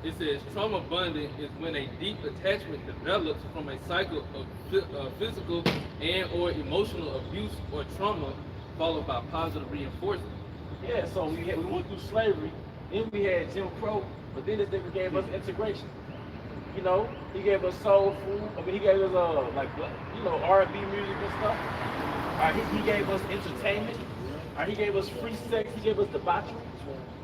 It says trauma bonding is when a deep attachment develops from a cycle of physical and or emotional abuse or trauma followed by positive reinforcement. Yeah, so we went through slavery, then we had Jim Crow, but then this nigga gave us integration. You know, he gave us soul food. I mean, he gave us R&B music and stuff. He gave us entertainment. He gave us free sex. He gave us debauchery.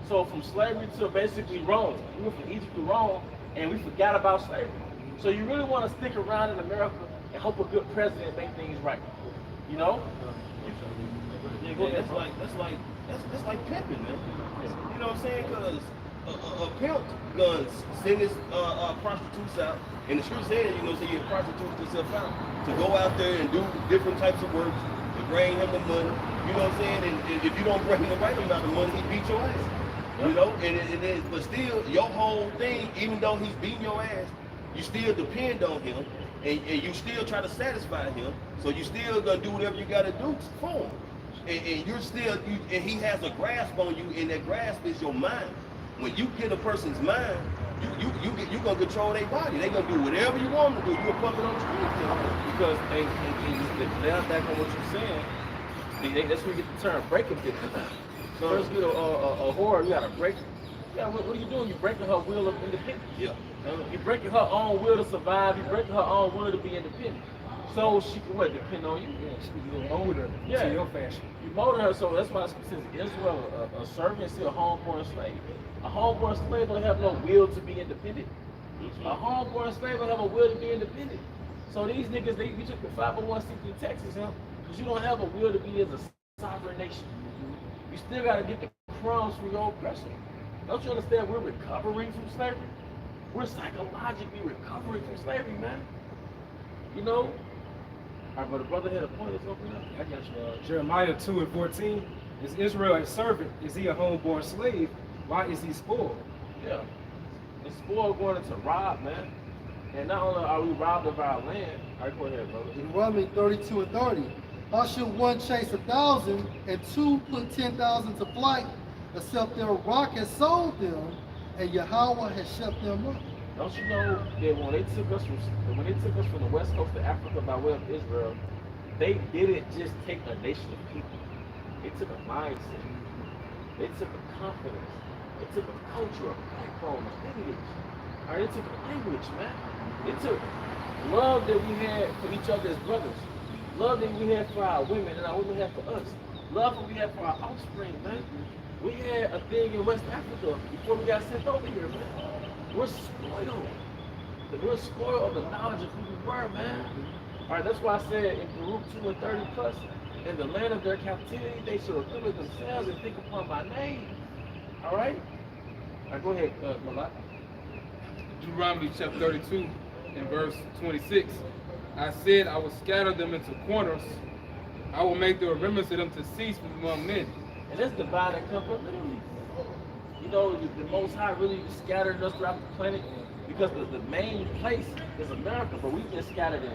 So from slavery to basically Rome, we went from Egypt to Rome, and we forgot about slavery. So you really want to stick around in America and hope a good president make things right, you know? Yeah, that's like pimping, man. You know what I'm saying? Because a pimp gonna send his prostitutes out, and the scripture says, you know, so you prostitute yourself out to go out there and do different types of work to bring him the money. You know what I'm saying? And if you don't bring the right amount of money, he beat your ass. You know, but still, your whole thing, even though he's beating your ass, you still depend on him, and you still try to satisfy him. So you still gonna do whatever you gotta do for him, and you're still, and he has a grasp on you, and that grasp is your mind. When you get a person's mind, you gonna control their body. They gonna do whatever you want them to do. You're a puppet on the street. Because down back on what you're saying, that's where you get the term breaking victim. First, get a whore, you gotta break. Yeah, what are you doing? You're breaking her will of independence. Yeah. You're breaking her own will to survive. You're breaking her own will to be independent. So she can what? Depend on you. Yeah, you mold her to your fashion. You molded her, so that's why it says Israel, a servant is still a homeborn slave. A homeborn slave don't have no will to be independent. A homeborn slave don't have a will to be independent. So these niggas, you took the 501c in Texas, huh? Because you don't have a will to be as a sovereign nation. You still got to get the crumbs from your oppressor. Don't you understand we're recovering from slavery? We're psychologically recovering from slavery, man. You know? All right, but the brother had a point or something. I got you. Jeremiah 2:14. Is Israel a servant? Is he a homeborn slave? Why is he spoiled? Yeah. It's spoiled going into rob, man. And not only are we robbed of our land, all right, go ahead, brother. Deuteronomy 32:30. How should one chase 1,000 and two put 10,000 to flight, except their rock has sold them and Yahweh has shut them up? Don't you know that when they took us from the west coast of Africa by way of Israel, they didn't just take a nation of people. They took a mindset. They took a confidence. They took a culture, a backbone, a lineage. All right, they took a language, man. They took love that we had for each other as brothers. Love that we had for our women and our women had for us. Love that we had for our offspring, man. We had a thing in West Africa before we got sent over here, man. We're spoiled. We're spoiled of the knowledge of who we were, man. All right, that's why I said in Baruch 2 and 30 plus, in the land of their captivity, they should remember themselves and think upon my name. All right? All right, go ahead, Malak. Deuteronomy chapter 32 and verse 26. I said I will scatter them into corners. I will make the remembrance of them to cease from among men. And that's divine and comfort, literally. You know, the Most High really scattered us throughout the planet because the main place is America, but we've been scattered in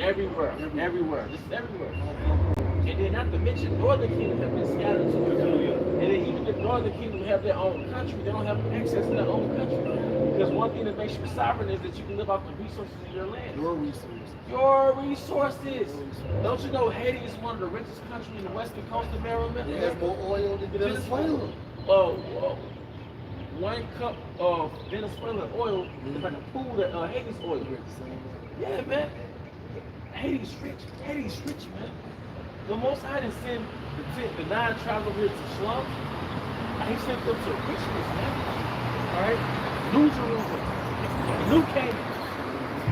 everywhere. This is everywhere. And then not to mention, Northern Kingdom have been scattered too. And then even the Northern Kingdom have their own country, they don't have access to their own country. Because one thing that makes you sovereign is that you can live off the resources in your land. Your resources. Your resources. Don't you know Haiti is one of the richest countries in the western coast of Maryland? It has more oil than Venezuela. 1 cup of Venezuelan oil is like a pool that Haiti's oil. Yeah, man. Haiti's rich. Haiti's rich, man. The Most High didn't send the 9 tribes over here to slums. He sent them to richness, man. All right? New Jerusalem. New Canaan.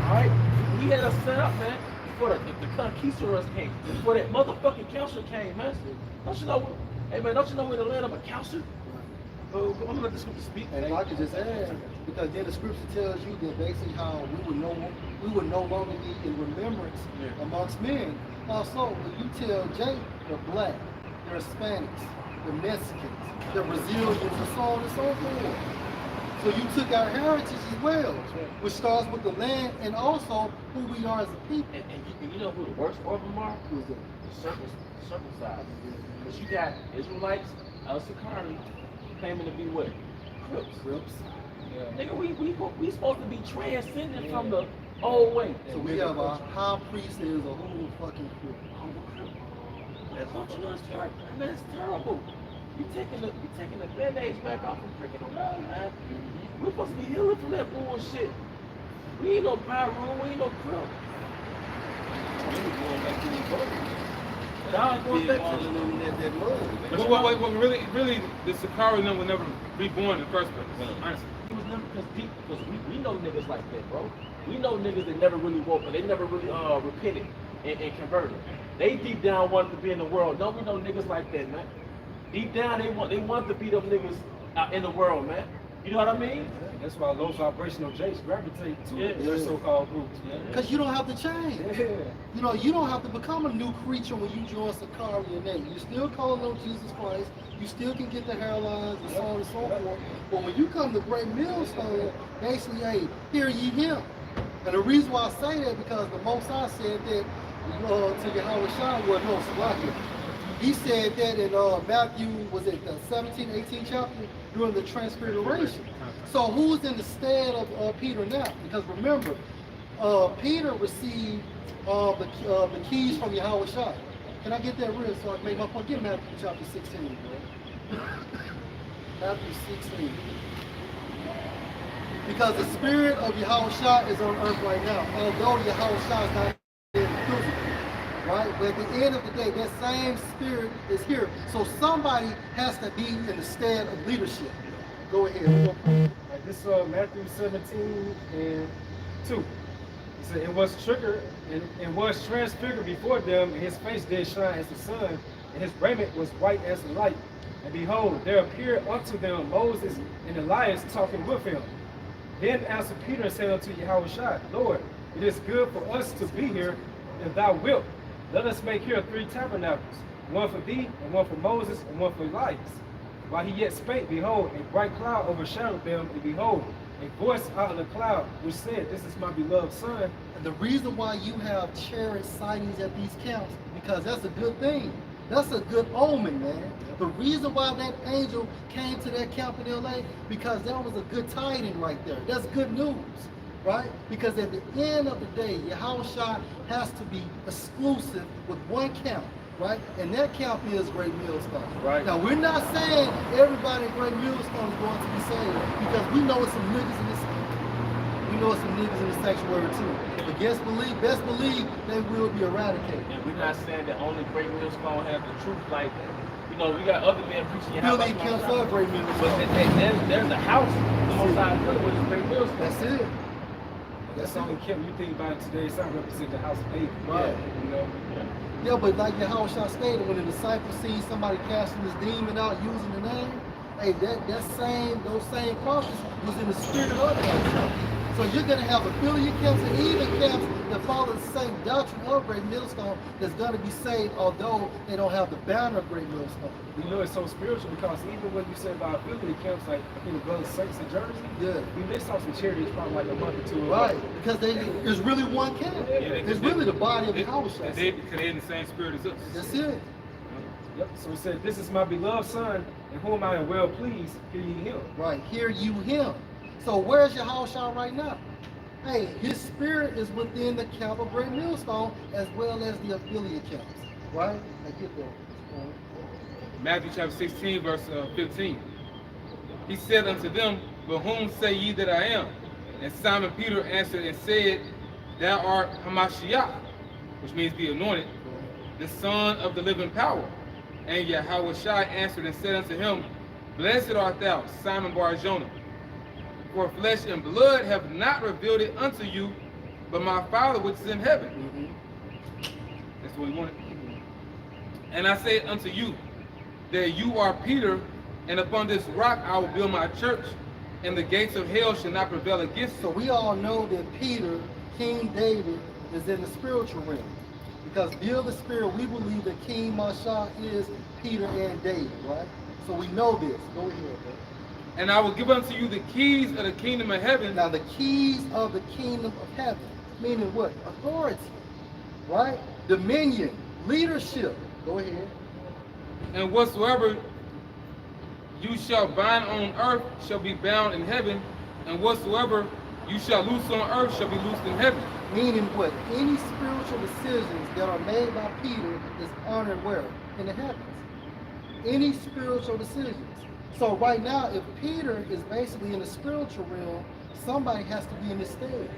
All right? He had us set up, man, before the conquistadors came. Before that motherfucking counselor came, man. Don't you know? Hey, man, don't you know we're in the land of a counselor? I'm gonna let the scripture speak. And if I could just add, because then the scripture tells you that basically how we would no longer be in remembrance amongst men. Also, when you tell Jake the black, the Hispanics, the Mexicans, the Brazilians, and so on and so forth. So you took our heritage as well, which starts with the land and also who we are as a people. And you know who the worst of them are? Who's that? The circumcised. Because you got Israelites, Al-Sakari, claiming to be what? Crips. Yeah. Nigga, we supposed to be transcended from the old way. So we have a high priest that is a whole fucking crip. Don't you know it's terrible? Man, it's terrible. You taking the band-aids back off and freaking around, man. We're supposed to be healing from that bullshit. We ain't no Pyro, we ain't no Crip. We ain't going back to the boat. Y'all going back to that mud. But what really, the Sakari will never be born in the first place. Honestly. It was never because we know niggas like that, bro. We know niggas that never really woke up, they never really repented and converted. They deep down wanted to be in the world. Don't we know niggas like that, man? Deep down they want to be them niggas out in the world, man. You know what I mean? That's why low vibrational Jakes gravitate to their so-called groups. Because you don't have to change. You know, you don't have to become a new creature when you join Sakari and that. You still calling on Jesus Christ. You still can get the hairlines and so on and so forth. But when you come to Great Millstone, basically, hey, hear ye him. And the reason why I say that because the Most High said that to Yahweh Shai, well, no, Salakia. He said that in Matthew, was it the 17th, 18th chapter, during the Transfiguration. So who's in the stead of Peter now? Because remember, Peter received the keys from Yahweh Shai. Can I get that real so I can make my point? Get Matthew chapter 16, bro. Matthew 16. Because the spirit of Yahweh Shai is on earth right now. Although Yahweh Shai is not in physical. Right? But at the end of the day, that same spirit is here. So somebody has to be in the stead of leadership. Go ahead. Like this Matthew 17 and 2. It said, it was transfigured before them, and his face did shine as the sun, and his raiment was white as the light. And behold, there appeared unto them Moses and Elias talking with him. Then answered Peter and said unto Yahweh Shai, Lord, it is good for us to be here, if thou wilt. Let us make here 3 tabernacles, one for thee, and one for Moses, and one for Elias. While he yet spake, behold, a bright cloud overshadowed them, and behold, a voice out of the cloud, which said, This is my beloved son. And the reason why you have cherished sightings at these camps, because that's a good thing. That's a good omen, man. The reason why that angel came to that camp in LA, because that was a good tiding right there. That's good news. right? Because at the end of the day, Yahushua has to be exclusive with one camp, right? And that camp is Great Millstone. Right. Now, we're not saying everybody in Great Millstone is going to be saved, because we know it's some niggas in this. We know it's some niggas in the sanctuary too. But best believe they will be eradicated. And we're not saying that only Great Millstone have the truth. Like, you know, we got other men preaching. Building camps for Great But Millstone. there's a house. The Most High built with Great Millstone. That's it. That's only camp. You think about it today, it's not represent the house of David. Right. You know. Yeah, but like Yahushua stated, when the disciples see somebody casting this demon out using the name, hey, those same prophets was in the spirit of that. So you're gonna have affiliate camps and even camps that follow the same doctrine of Great Millstone that's gonna be saved, although they don't have the banner of Great Millstone. You know, it's so spiritual because even when you say about affiliate camps, like I think the brother Saints in Jersey, Yeah. they saw some charities probably like a month or two ago. Right, because there's really one camp. It's really the body of Yahushua. Because they're in the same spirit as us. That's it. Yep. So he said, "This is my beloved son, in whom I am well pleased. Hear ye him." Right, hear you him. So where's Yahushua right now? Hey, his spirit is within the camp of Great Millstone as well as the affiliate camps. Right? I get that. Matthew chapter 16, verse 15. He said unto them, "But whom say ye that I am?" And Simon Peter answered and said, "Thou art Hamashiach," which means the anointed, the Son of the living power. And Yahushua answered and said unto him, "Blessed art thou, Simon Bar-Jonah, for flesh and blood have not revealed it unto you, but my Father which is in heaven." That's what he wanted. "And I say unto you, that you are Peter, and upon this rock I will build my church, and the gates of hell shall not prevail against it." So we all know that Peter, King David, is in the spiritual realm. Because via the spirit, we believe that King Masha is Peter and David, right? So we know this. Go ahead, bro. "And I will give unto you the keys of the kingdom of heaven." Now the keys of the kingdom of heaven, meaning what? Authority, right? Dominion, leadership. Go ahead. "And whatsoever you shall bind on earth shall be bound in heaven, and whatsoever you shall loose on earth shall be loosed in heaven." Meaning what? Any spiritual decisions that are made by Peter is honored where? In the heavens. Any spiritual decisions. So right now, if Peter is basically in the spiritual realm, somebody has to be in his stead,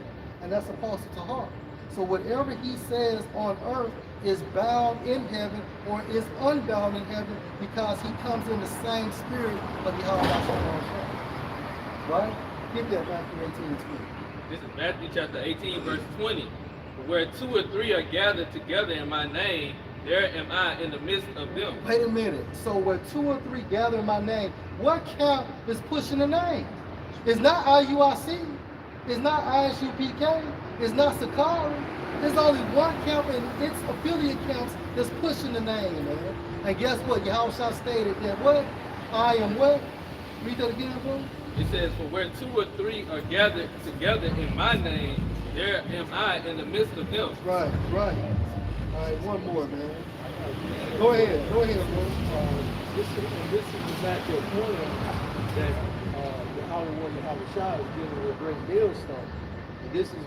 and that's Apostle Tahar. So whatever he says on earth is bound in heaven or is unbound in heaven because he comes in the same spirit of Yahweh. Right? Get that Matthew 18 and 20. This is Matthew chapter 18, verse 20. "For where 2 or 3 are gathered together in my name, there am I in the midst of them." Wait a minute. So where 2 or 3 gather in my name, what camp is pushing the name? It's not IUIC. It's not ISUPK. It's not Sakari. There's only one camp and its affiliate camps that's pushing the name, man. And guess what? Yahushua stated that what? I am what? Read that again, bro. It says, "For where 2 or 3 are gathered together in my name, there am I in the midst of them." Right, right. All right, one more, man. Go ahead, bro. This is exactly the point that Yahweh is dealing with Great Millstone. And this is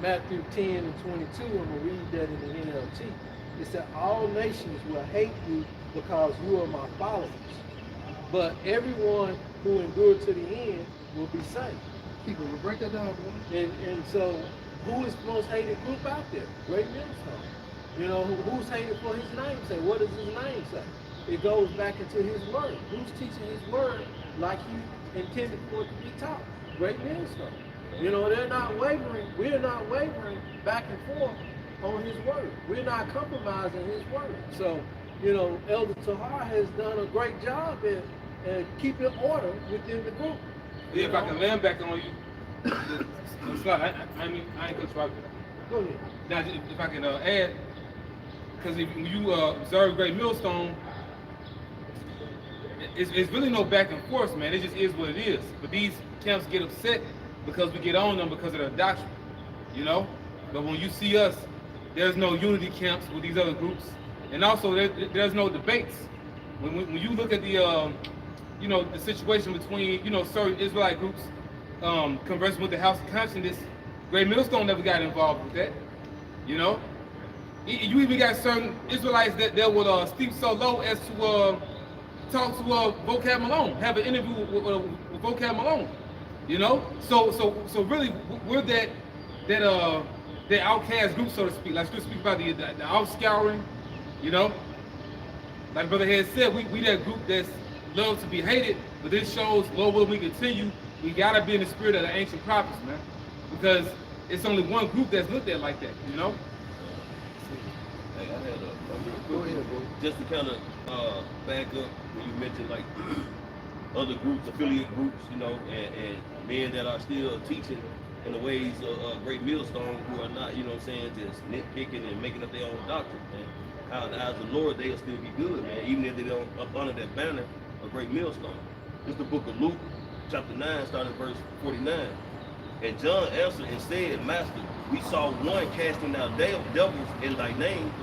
Matthew 10 and 22. I'm going to read that in the NLT. It said, "All nations will hate you because you are my followers. But everyone who endured to the end will be saved." People, we'll break that down, bro. And so, who is the most hated group out there? Great Millstone. You know, who's hated for his name say? What does his name say? It goes back into his word. Who's teaching his word like he intended for it to be taught? Great Millstone. You know, they're not wavering. We're not wavering back and forth on his word. We're not compromising his word. So, you know, Elder Tahar has done a great job in keeping order within the group. If I can land back on you, it's not, I mean, I ain't constructive. Go ahead. Now, if I can add, because if you observe Great Millstone, it's really no back and forth, man. It just is what it is. But these camps get upset because we get on them because of their doctrine, you know? But when you see us, there's no unity camps with these other groups. And also, there's no debates. When you look at the, you know, the situation between, you know, certain Israelite groups conversing with the House of Conscience, Great Millstone never got involved with that. You know, you even got certain Israelites that would stoop so low as to talk to Vocab Malone, have an interview with Vocab Malone. You know, so really we're that outcast group, so to speak. Like to speak about the outscouring. You know, like Brother Head said, we that group that's love to be hated, but this shows, Lord willing, we continue. We gotta be in the spirit of the ancient prophets, man, because it's only one group that's looked at like that, you know. Hey, I had a real quick, just to kind of back up when you mentioned like other groups, affiliate groups, you know, and men that are still teaching in the ways of Great Millstone, who are not, you know what I'm saying, just nitpicking and making up their own doctrine, man. How in the eyes of the Lord, they'll still be good, man, even if they don't up under that banner of Great Millstone. It's the book of Luke, chapter 9, starting verse 49. And John answered and said, Master, we saw one casting out devils in thy name,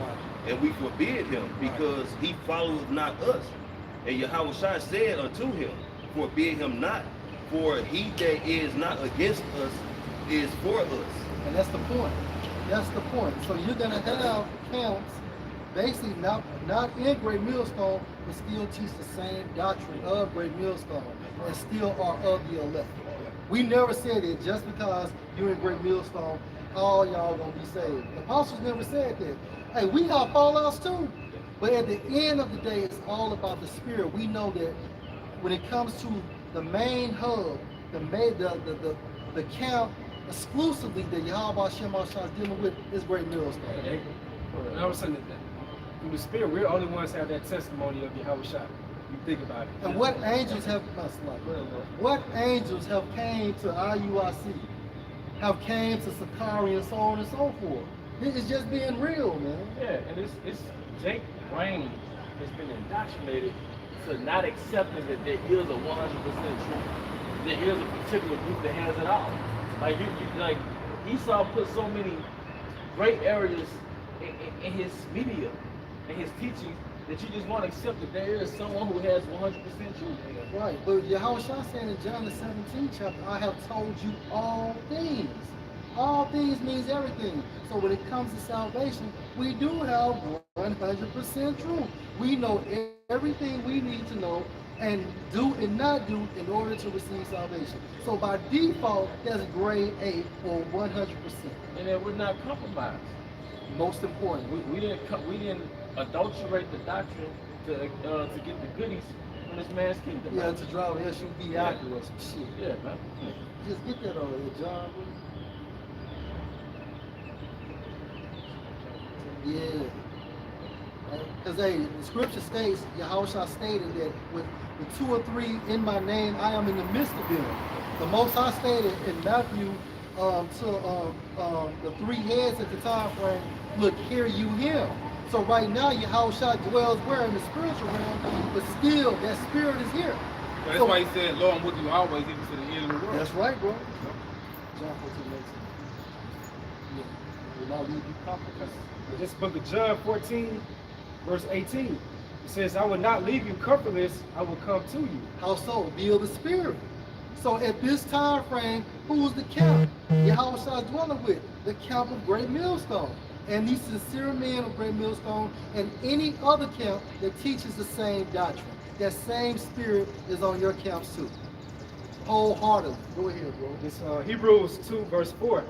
and we forbid him, because he followeth not us. And Yahushua said unto him, forbid him not, for he that is not against us is for us. And that's the point. That's the point. So you're going to have camps basically not in Great Millstone, but still teach the same doctrine of Great Millstone and still are of the elect. We never said it just because you're in Great Millstone, all y'all gonna be saved. The apostles never said that. Hey, we have fallouts too. But at the end of the day, it's all about the spirit. We know that when it comes to the main hub, the camp exclusively that Yahweh Shem is dealing with is Great Millstone. And I was saying that through the spirit, we're the only ones that have that testimony of Yahweh Shai. You think about it. And what angels have came to IUIC, have came to Sakari and so on and so forth. It's just being real, man. Yeah, and it's Jake brain has been indoctrinated to not accepting that there is a 100% truth. There is a particular group that has it all. Like like Esau put so many great areas in his media, in his teachings, that you just want to accept that there is someone who has 100% truth. Right, but Yahushua said in John the 17th chapter, I have told you all things. All things means everything. So when it comes to salvation, we do have 100% truth. We know everything we need to know and do and not do in order to receive salvation. So by default, that's grade A or 100%. And then we're not compromised. Most important, we didn't adulterate the doctrine to get the goodies from this man's kingdom. yeah, to drive an SUV out or some shit. Yeah, man. Just get that over there, John. Yeah. Because the scripture states, Yahushua stated that with 2 or 3 in my name, I am in the midst of them. The Most High stated in Matthew to the 3 heads at the time frame, look, hear you him. So right now, Yahushua dwells where? In the spiritual realm, but still, that spirit is here. So that's why he said, Lord, I'm with you always, even to the end of the world. That's right, bro. John 14:18. Yeah. Will not leave you comfortless. This book of John 14, verse 18, it says, I will not leave you comfortless, I will come to you. How so? Be of the spirit. So at this time frame, who's the camp? Yahushua is dwelling with the camp of Great Millstone. And these sincere men of Great Millstone and any other camp that teaches the same doctrine. That same spirit is on your camps too. Wholeheartedly. Go ahead, bro. It's Hebrews 2, verse 4.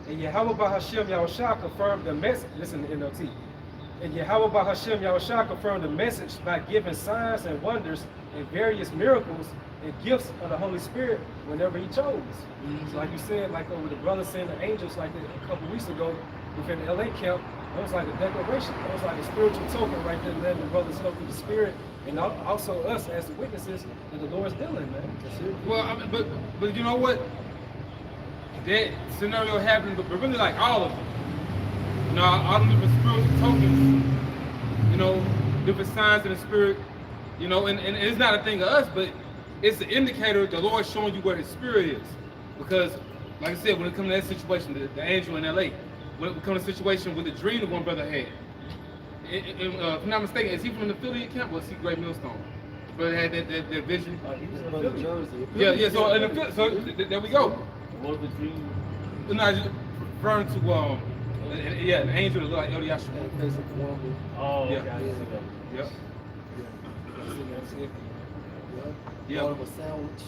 And Yahweh Hashem Yahushua confirmed the message. Listen to NLT. And Yahweh Hashem Yahushua confirmed the message by giving signs and wonders and various miracles and gifts of the Holy Spirit whenever he chose. So like you said, like over the brothers saying the angels like a couple weeks ago within the LA camp, it was like a declaration. It was like a spiritual token right there, letting the brothers know through the spirit and also us as the witnesses that the Lord's dealing, man. Well, I mean, but you know what? That scenario happened, but really like all of them. You know, all the different spiritual tokens, you know, different signs in the spirit, you know, and it's not a thing of us, but it's an indicator the Lord's showing you where his spirit is. Because, like I said, when it comes to that situation, the angel in LA, when it comes to the situation with the dream that one brother had, if I'm not mistaken, is he from the affiliate camp or is he Great Millstone? Brother had that vision. He was from Jersey. Yeah. So there we go. What was the dream? No, referring to yeah, an angel that looked like El Yashua. And face of the woman. Oh, Yeah. okay, I see that. Yep. Yeah. That's it. Yeah. Yeah. Bought him a sandwich.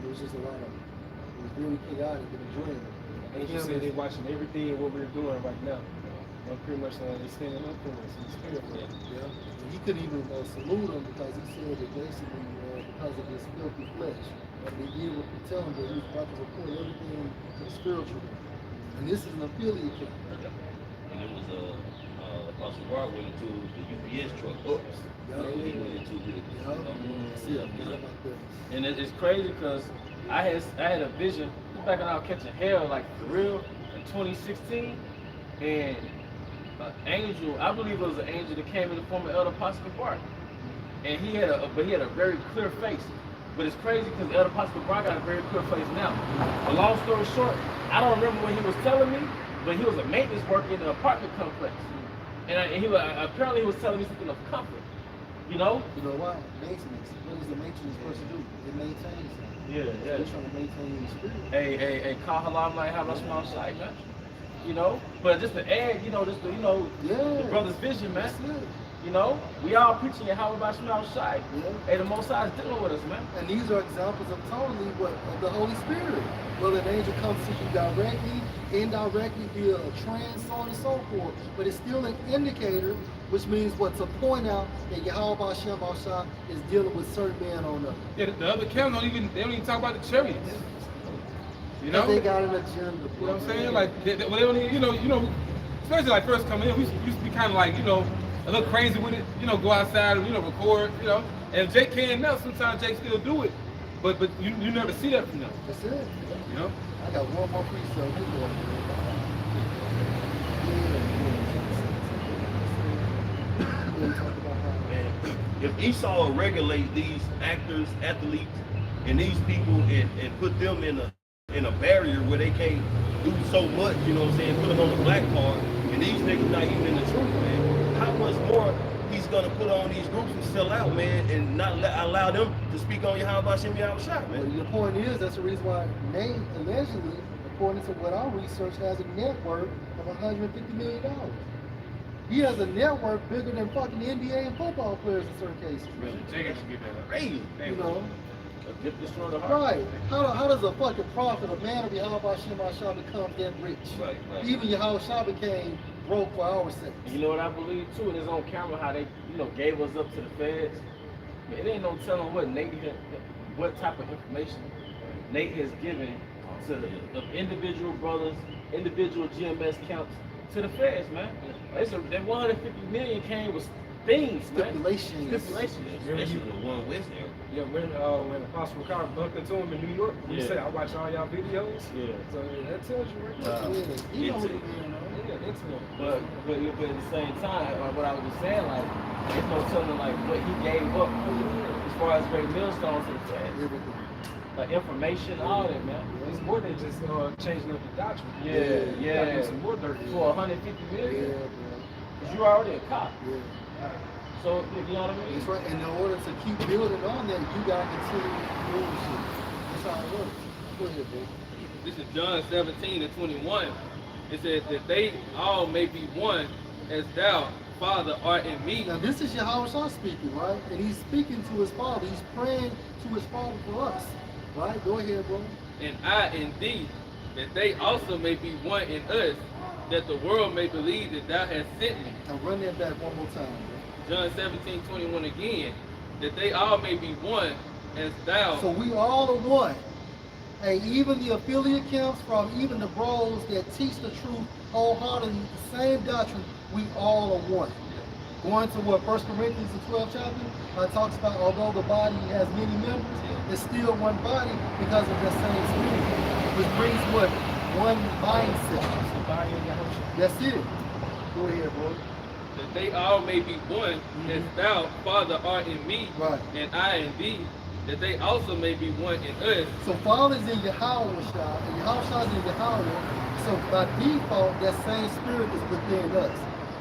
It was just a lot of. It was really chaotic in the dream. Angel said they're watching everything what we're doing right now. And pretty much they're standing up for us in the spirit realm. Yeah. And he couldn't even salute him because he said that basically because of his filthy flesh. And they did what they tell him that he was about to report everything to the spiritual realm. And this is an affiliate camp. And it was Apostle Rock went into the UPS truck. Oops. Yeah. He went into it. Yeah. Yeah. About that. And it's crazy because I had a vision back when I was catching hell, like for real, in 2016, and an angel, I believe it was an angel that came in the form of Elder Pascal Bark, and he had a very clear face. But it's crazy because Elder Pascal Bark got a very clear face now. But long story short, I don't remember what he was telling me, but he was a maintenance worker in the apartment complex, and he was, apparently he was telling me something of comfort. You know? You know why? Maintenance. What does the maintenance supposed to do? It maintains them. Yeah. They're trying to maintain the spirit. Hey, call halam like how much small side, man. You know? But just to add, you know, the brother's vision, man. That's it. You know? We all preaching how about small side. Yeah. Hey, the Most High is dealing with us, man. And these are examples of totally of the Holy Spirit. Whether an angel comes to you directly, indirectly, via a trance, so on and so forth. But it's still an indicator, which means what? To point out that Yahweh Shem Shah is dealing with certain men on earth. Yeah, the other camps don't even talk about the chariots. You know? They got an agenda. You know what I'm saying? Like they don't even, you know, especially like first coming in, we used to be kind of like, you know, a little crazy with it, you know, go outside and, you know, record, you know. And Jake can now, sometimes Jake still do it, but you never see that from them. That's it. You know? I got one more precept. And if Esau regulate these actors, athletes, and these people and put them in a barrier where they can't do so much, you know what I'm saying, put them on the black card, and these niggas not even in the truth, man, how much more he's gonna put on these groups and sell out, man, and not allow them to speak on Yahweh Shem Shah, man. Well, the point is, that's the reason why Nate allegedly, according to what our research, has a net worth of $150 million. He has a network bigger than fucking NBA and football players in certain cases. Really, Jake should get that up. Crazy. You know? A gift destroy the heart. Right. How does a fucking prophet, a man of Yahweh Shem Shah, become that rich? Right. Even Yahweh Shah became broke for our sake. You know what I believe too? It is on camera how they, you know, gave us up to the feds. It ain't no telling what type of information Nate has given to the individual brothers, individual GMS counts to the feds, man. That 150 million came with things, man. Stipulations. Especially the one West there. Yeah, when Apostle Carr bumped into him in New York, he said, I watch all y'all videos. Yeah. So that tells you right Yeah, there. he knows the man, Yeah, intimate. But at the same time, what I was just saying, like, there's no telling like what he gave up as far as great millstones to the feds. Everything. Like information, all that, man. It's more than just changing up the doctrine. Yeah. You gotta do some more dirt. For 150 Yeah, million, bro. cause you already a cop. Yeah. So you know what I mean? That's right. And in order to keep building on that, you gotta continue doing shit. That's how it works. Go ahead, baby. This is John 17:21. It says that they all may be one as thou, Father, art in me. Now this is Yahweh Shah speaking, right? And he's speaking to his Father. He's praying to his Father for us. Right? Go ahead, bro. And I in thee, that they also may be one in us, that the world may believe that thou hast sent me. Now run that back one more time, bro. John 17:21 again, that they all may be one as thou. So we all are one. Hey, even the affiliate camps from even the bros that teach the truth wholeheartedly, the same doctrine, we all are one. Going to what 1 Corinthians the 12th chapter talks about, although the body has many members, it's still one body because of the same spirit. Which brings what? One mindset. That's it. Go ahead, bro. That they all may be one, as thou, Father, art in me, Right. and I in thee, that they also may be one in us. So Father's in Yahweh Shah, and Yahweh Shah's in Yahweh. So by default, that same spirit is within us.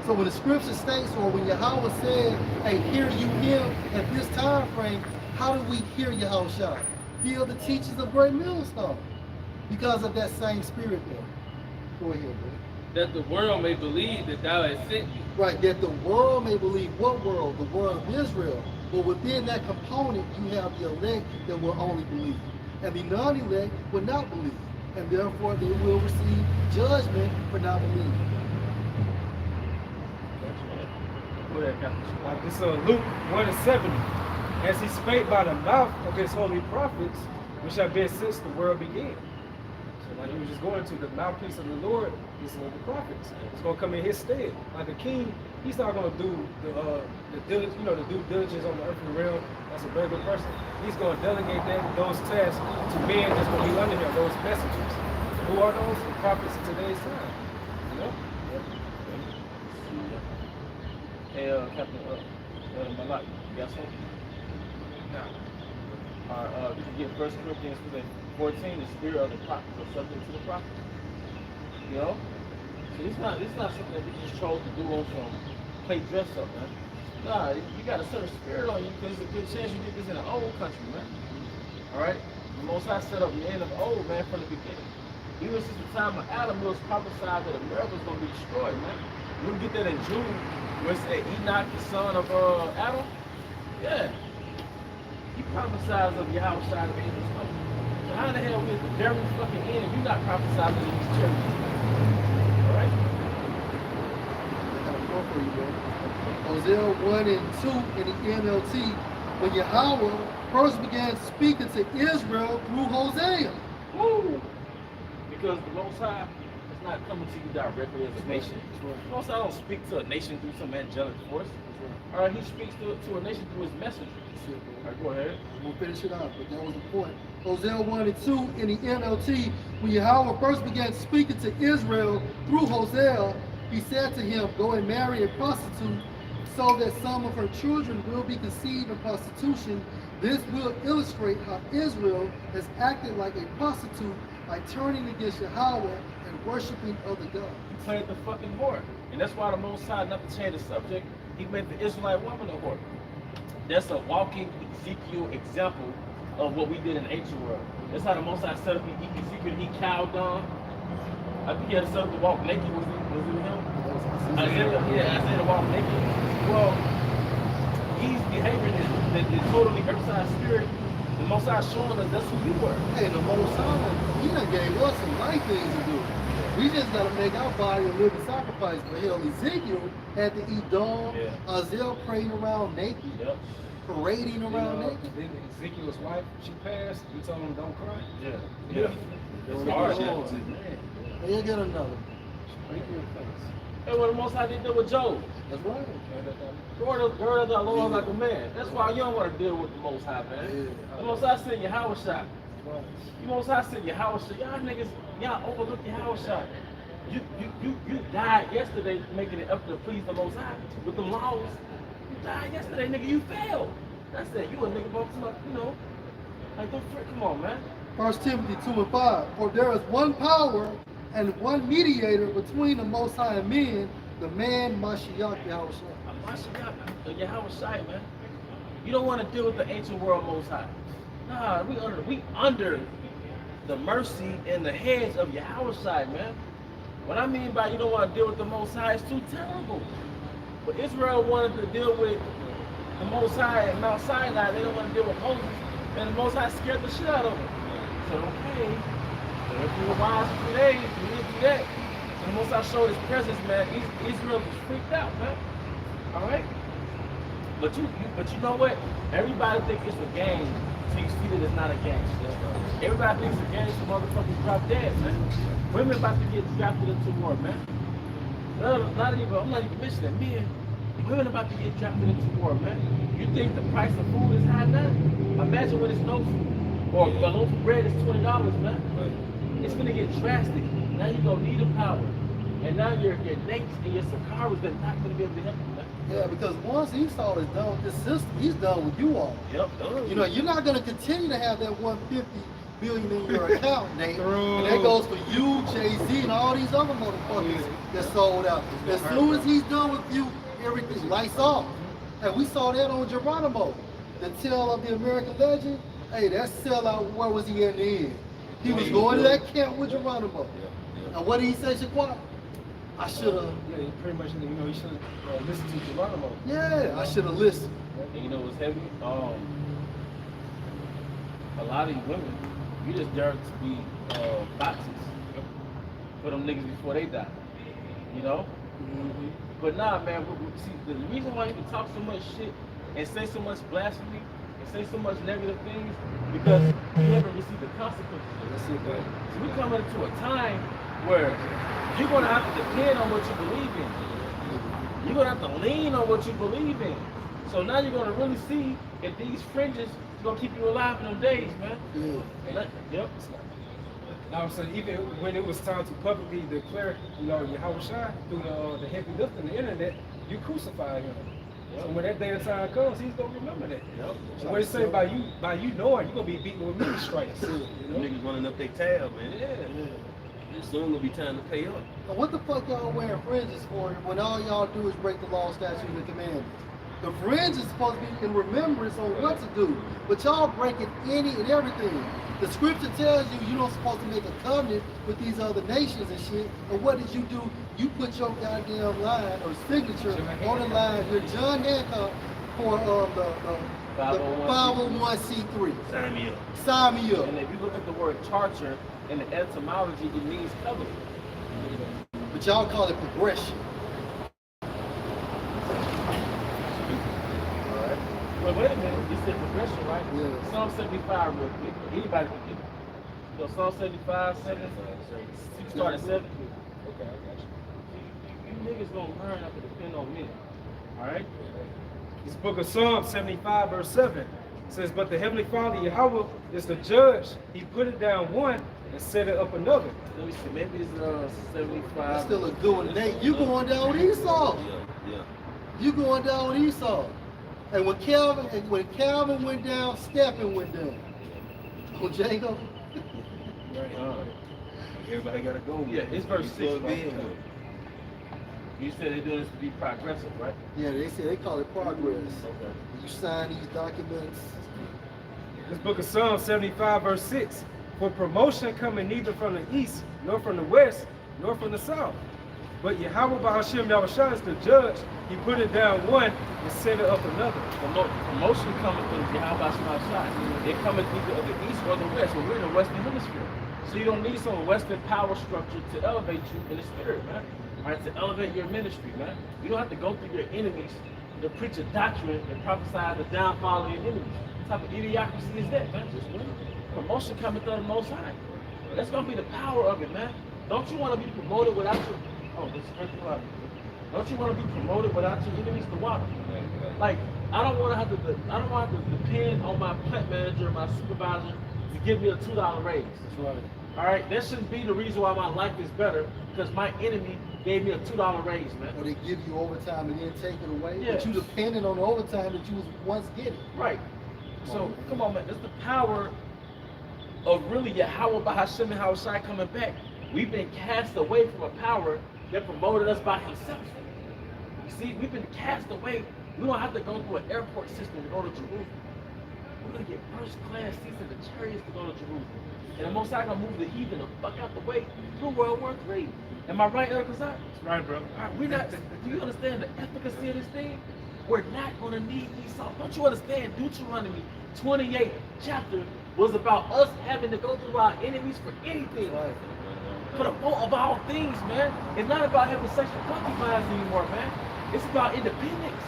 So when the scripture states, or when Yahweh said, hey, hear you him at this time frame, how do we hear Yahweh Shah? Via the teachings of Great Millstone. because of that same spirit there. Go ahead, bro. That the world may believe that thou hast sent me. Right, that the world may believe. What world? The world of Israel. But within that component, you have the elect that will only believe. And the non-elect will not believe. And therefore, they will receive judgment for not believing. Go ahead, Captain. Like this Luke 1:70. As he spake by the mouth of his holy prophets, which have been since the world began. So like he was just going to the mouthpiece of the Lord, these are the prophets. It's gonna come in his stead. Like the king, he's not gonna do the diligence, the due diligence on the earthly realm as a regular person. He's gonna delegate those tasks to men that's gonna be under him, those messengers. Who are those? The prophets of today's time. You know? Hey, Captain, Malak, you got something? You can get 1 Corinthians 14, the spirit of the prophets or subject to the prophets. You know? So it's not something that we just chose to do on some play dress up, man. Nah, you got a certain spirit on you because there's a good chance you did this in an old country, man. Alright? The Most High set up men of old, man, from the beginning. Even since the time of Adam, it was prophesied that America was going to be destroyed, man. You get that in Jude, where it said Enoch, the son of Adam. Yeah. He prophesies of Yahweh side of angels coming. So how the hell we at the very fucking end if you're not prophesying of these cherries? Alright? I got one for you, bro. Hosea 1 and 2 in the NLT, when Yahweh first began speaking to Israel through Hosea. Woo! Because the Most High is not coming to you directly as a nation. The Most High don't speak to a nation through some angelic force. Alright, he speaks to a nation through his messengers. Alright, go ahead. We'll finish it out, but that was the point. Hosea 1 and 2 in the NLT, when Yahweh first began speaking to Israel through Hosea, he said to him, go and marry a prostitute, so that some of her children will be conceived in prostitution. This will illustrate how Israel has acted like a prostitute by turning against Yahweh and worshiping other gods. He played the fucking whore. And that's why the Most High, not to change the subject, he made the Israelite woman a whore. That's a walking Ezekiel example of what we did in the ancient world. That's how the Most High set up Ezekiel. He cowed down. I think he had set up to walk naked. Was it him? Isaiah to walk naked. Well, he's behaving in totally outside spirit. The Most High showing us that's who we were. Hey, the Most High, he done gave us some right things to do. We just got to make our body a living sacrifice. But hell, Ezekiel had to eat dog. Yeah. Isaiah praying around naked, parading around naked. Then Ezekiel's wife, she passed. He told him, don't cry. Yeah. It's hard. He'll get another. And what the Most High did with Job. That's right. Gird of the Lord like a man. That's why you don't want to deal with the Most High, man. The Most High said Yahweh shot. The Most High said Yahweh shot. Y'all niggas, y'all overlook Yahweh shot. You died yesterday making it up to please the Most High with the laws. You died yesterday, nigga. You failed. That's it. You a nigga about to, like don't frick. Come on, man. 1 Timothy 2 and 5. For there is one power and one mediator between the Most High and men, the man Mashiach Yahweh Shai. Yahweh Shai, man. You don't want to deal with the ancient world Most High. Nah, we under the mercy and the hedge of Yahweh Shai, man. What I mean by you don't want to deal with the Most High is too terrible. But Israel wanted to deal with the Most High at Mount Sinai. They don't want to deal with Moses. And the Most High scared the shit out of them. So okay, so if you were wise for 3 days, you didn't do that. So the Most High showed his presence, man. Israel was freaked out, man. All right. But you know what? Everybody thinks it's a game, so you see that it's not a game. Everybody thinks it's a game, so motherfuckers drop dead, man. Women about to get drafted into war, man. I'm not even mentioning men. Women about to get drafted into war, man. You think the price of food is high now? Imagine when it's no food. Or a loaf of bread is $20, man. It's gonna get drastic. Now you're gonna need a power. And now your Nates and your Sakaras are not gonna be able to help you, man. Yeah, because once Esau is done with this system, he's done with you all. Yep, done. You're not going to continue to have that 150 billion in your account, Nate. And that goes for you, Jay-Z, and all these other motherfuckers that sold out. As soon as he's done with you, everything lights off. And we saw that on Geronimo, the tale of the American legend. Hey, that sellout, where was he in the end? He was going to that camp with Geronimo. And what did he say, Shaquan? I should have. Yeah, he pretty much, you know, he should have listened to Geronimo. Yeah, I should have listened. And you know what's heavy? A lot of these women, you just dare to be boxes for them niggas before they die. You know? Mm-hmm. But nah, man, see, the reason why you can talk so much shit and say so much blasphemy and say so much negative things because you haven't received the consequences. That's it, man. So we coming into a time where you're gonna have to depend on what you believe in. You're gonna have to lean on what you believe in. So now you're gonna really see if these fringes is gonna keep you alive in them days, man. Yeah. Yep. Now, so even when it was time to publicly declare, you know, Yahweh Shai through the heavy lift on the internet, you crucified him. So when that day and time comes, he's gonna remember that. Yep. So what it say by you knowing, you're gonna be beaten with many stripes. You know? Niggas running up their tab, man. Yeah. It's soon gonna be time to pay up. Now what the fuck y'all wearing fringes for when all y'all do is break the law, statutes, and commandments? The fringe is supposed to be in remembrance on what to do, but y'all breaking any and everything. The scripture tells you you're not supposed to make a covenant with these other nations and shit. And what did you do? You put your goddamn line or signature on the line here, John Hancock, for the 501c3. Sign me up. Sign me up. And if you look at the word charter in the etymology, it means covenant. But y'all call it progression. Well, wait a minute. You said progression, right? Yeah. Psalm 75 real quick. Anybody can get it. You know, Psalm 75, 7. You start at 7. Okay, I got you. You niggas gonna learn not to depend on men. Alright? This book of Psalms 75 verse 7 says, but the Heavenly Father, Yahweh, is the judge. He put it down one and set it up another. Let me see. Maybe it's 75. That's still a good one. Nate, you going down with Esau. Yeah. You going down with Esau. And when Calvin went down, Stephen went down. Oh, Jacob. Everybody gotta go. Yeah, it's verse 6. Plug Right? in. You said they're doing this to be progressive, right? Yeah, they call it progress. Okay. You sign these documents. This book of Psalms 75 verse 6. For promotion coming neither from the east, nor from the west, nor from the south. But Yahweh Bahashem Yahushua is the judge. He put it down one and set it up another. Promotion coming from Yahweh Shai. It coming either of the east or the west. Well, we're in the western hemisphere. So you don't need some western power structure to elevate you in the spirit, man. All right, to elevate your ministry, man. You don't have to go through your enemies to preach a doctrine and prophesy the downfall of your enemies. What type of idiocracy is that, man? Promotion coming through the Most High. That's gonna be the power of it, man. Don't you want to be promoted without your Don't you want to be promoted without your enemies to water? Like, I don't want to have to depend on my plant manager or my supervisor to give me a $2 raise. That's right. All right, that shouldn't be the reason why my life is better because my enemy gave me a $2 raise, man. Or they give you overtime and then take it away. Yeah. But you depending on the overtime that you was once getting. Right. So come on, man. It's the power of really Yahweh Bahashem and Yahushua coming back. We've been cast away from a power that promoted us by himself. You see, we've been cast away. We don't have to go through an airport system to go to Jerusalem. We're gonna get first class seats in the chariots to go to Jerusalem. And the Most High gonna move the heathen the fuck out the way through World War III. Am I right, El Kazan? That's right, bro. All right, we're not. Do you understand the efficacy of this thing? We're not gonna need Esau. Don't you understand? Deuteronomy 28 chapter was about us having to go through our enemies for anything. Right. For the vote of all things, man. It's not about having sexual concubines anymore, man. It's about independence,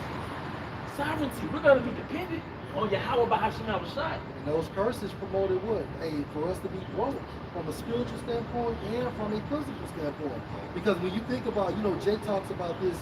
sovereignty. We're gonna be dependent on Yahweh Bahashem Yahushua. And those curses promoted what? Hey, for us to be broke from a spiritual standpoint and from a physical standpoint. Because when you think about, Jay talks about this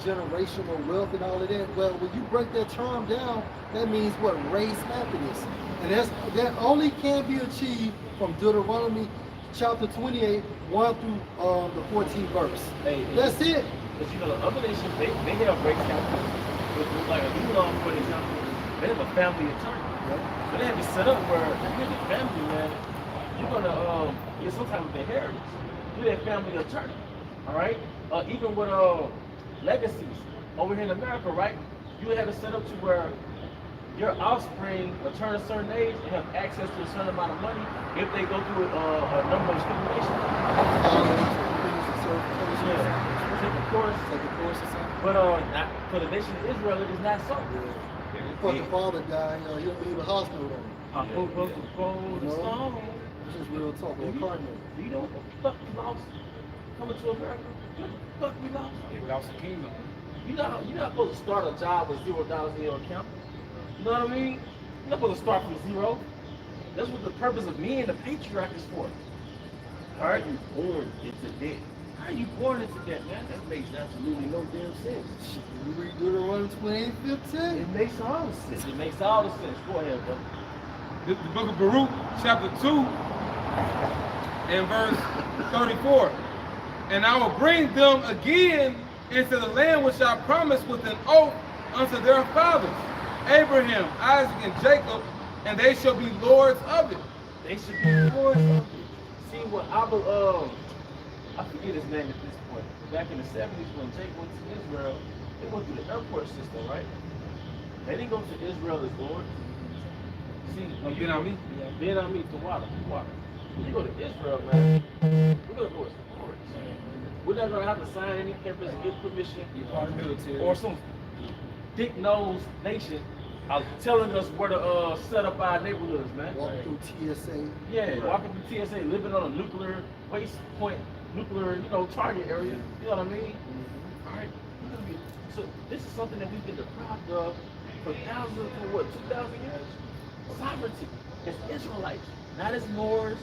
generational wealth and all of that. Well, when you break that term down, that means what? Race happiness. And that only can be achieved from Deuteronomy chapter 28, 1 through the 14th verse. Hey, that's it. But the other nations, they have race happiness. Like Islam, for example, they have a family attorney. But they have it set up where if you're the family, man, you're gonna get some type of inheritance. You're their family attorney. All right? Even with legacies over here in America, right? You have it set up to where your offspring will turn a certain age and have access to a certain amount of money if they go through a number of stimulations. Yeah, take a course. But not, for the nation of Israel, it is not so. But the father died, you don't leave a hospital on I hope the gold No. stone. This is real talk, Do on cardinal. you know what the fuck we lost coming to America? What the fuck we lost? They lost the kingdom. You're not supposed to start a job with $0 in your account. You know what I mean? You're not supposed to start from zero. That's what the purpose of me and the patriarch is for. How are you born into debt? How are you born into that, man? That makes absolutely no damn sense. You read Deuteronomy 28:15. It makes all the sense. It makes all the sense. Go ahead, brother. The book of Baruch, chapter 2, and verse 34. And I will bring them again into the land which I promised with an oath unto their fathers, Abraham, Isaac, and Jacob, and they shall be lords of it. They should be lords of it. See what I forget his name at this point. Back in the 70s when Jake went to Israel, they went through the airport system, right? They didn't go to Israel as lords. See, when you Ben Ami to water. When you go to Israel, man, we're gonna go as lords. We're not gonna have to sign any papers and get permission. You're part of the military. Or some dick-nosed nation telling us where to set up our neighborhoods, man. Walk through TSA. Yeah, walking through TSA, living on a nuclear waste point, nuclear, target area. You know what I mean? All right. So this is something that we've been deprived of for 2,000 years? Sovereignty. As Israelites, not as Moors,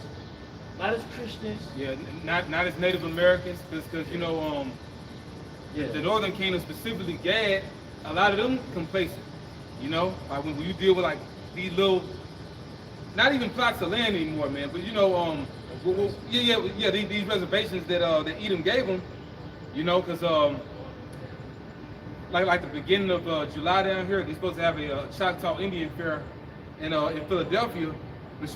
not as Christians. Yeah, not as Native Americans, because the Northern Kingdom, specifically Gad, a lot of them complacent. Like when you deal with like these little, not even plots of land anymore, man. But these reservations that Edom gave them, because like the beginning of July down here, they're supposed to have a Choctaw Indian Fair in Philadelphia. But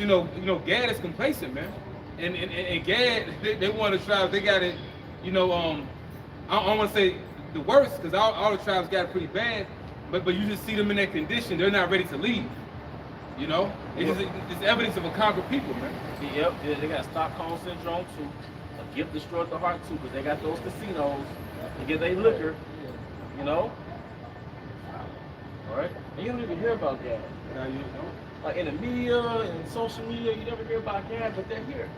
Gad is complacent, man. And Gad, they want to try. They got it. I don't want to say the worst, because all the tribes got it pretty bad. But you just see them in that condition. They're not ready to leave. It's evidence of a conquered people, man. Yep, they got Stockholm syndrome too. A gift destroyed the heart too, because they got those casinos to get their liquor. All right, and you don't even hear about that. Now you Like in the media and social media, you never hear about Gad, but they're here.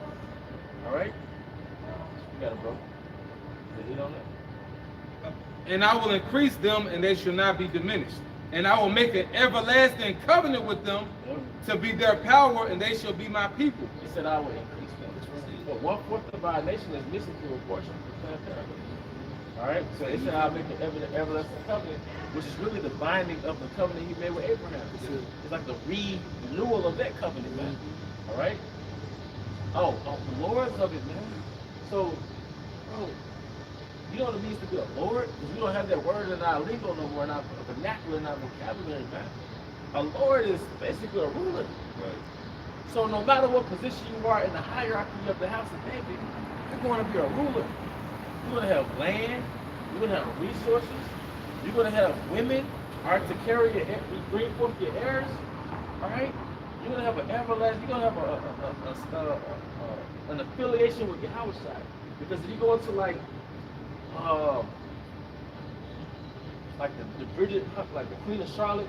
All right, you got it, bro. Hit on that. And I will increase them, and they shall not be diminished. And I will make an everlasting covenant with them to be their power, and they shall be my people. He said, I will increase them. But 1/4 of our nation is missing through a portion of the Planned Parenthood. All right, so he said, I'll make an everlasting covenant, which is really the binding of the covenant he made with Abraham. It's like the renewal of that covenant, man. All right? Oh, the lords of it, man. So, bro, you know what it means to be a lord? Because we don't have that word in our lingo no more, in our vernacular, in our vocabulary, man. A lord is basically a ruler. Right. So no matter what position you are in the hierarchy of the house of David, you're going to be a ruler. You're going to have land. You're going to have resources. You're going to have women, all right, to carry bring forth your heirs. All right. You're going to have an everlasting. You're going to have an affiliation with Yahweh side. Because if you go into like the Bridget, like the Queen of Charlotte,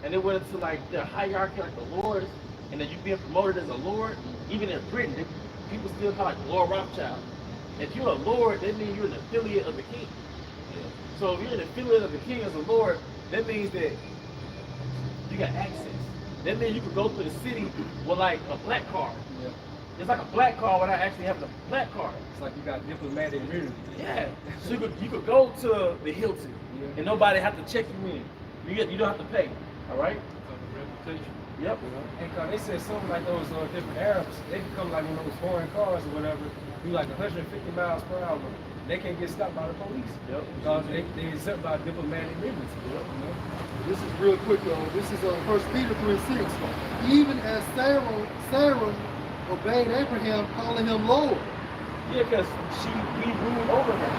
and they went into like their hierarchy, like the lords, and then you being promoted as a lord. Even in Britain, people still call like Lord Rothschild. If you're a lord, that means you're an affiliate of the king. So if you're an affiliate of the king as a lord, that means that you got access. That means you could go to the city with like a black card. Yeah. It's like a black card without actually having a black card. It's like you got diplomatic immunity. Yeah. So you could go to the Hilton and nobody have to check you in. You don't have to pay. All right. Reputation. Yep. And cause they said something like those different Arabs, they can come like in those foreign cars or whatever, do like 150 miles per hour. They can't get stopped by the police. Yep. Because they exempt by diplomatic immunity. Yep. This is real quick, though. This is 1 Peter 3:6. Even as Sarah obeyed Abraham, calling him Lord. Yeah, because we ruled over her.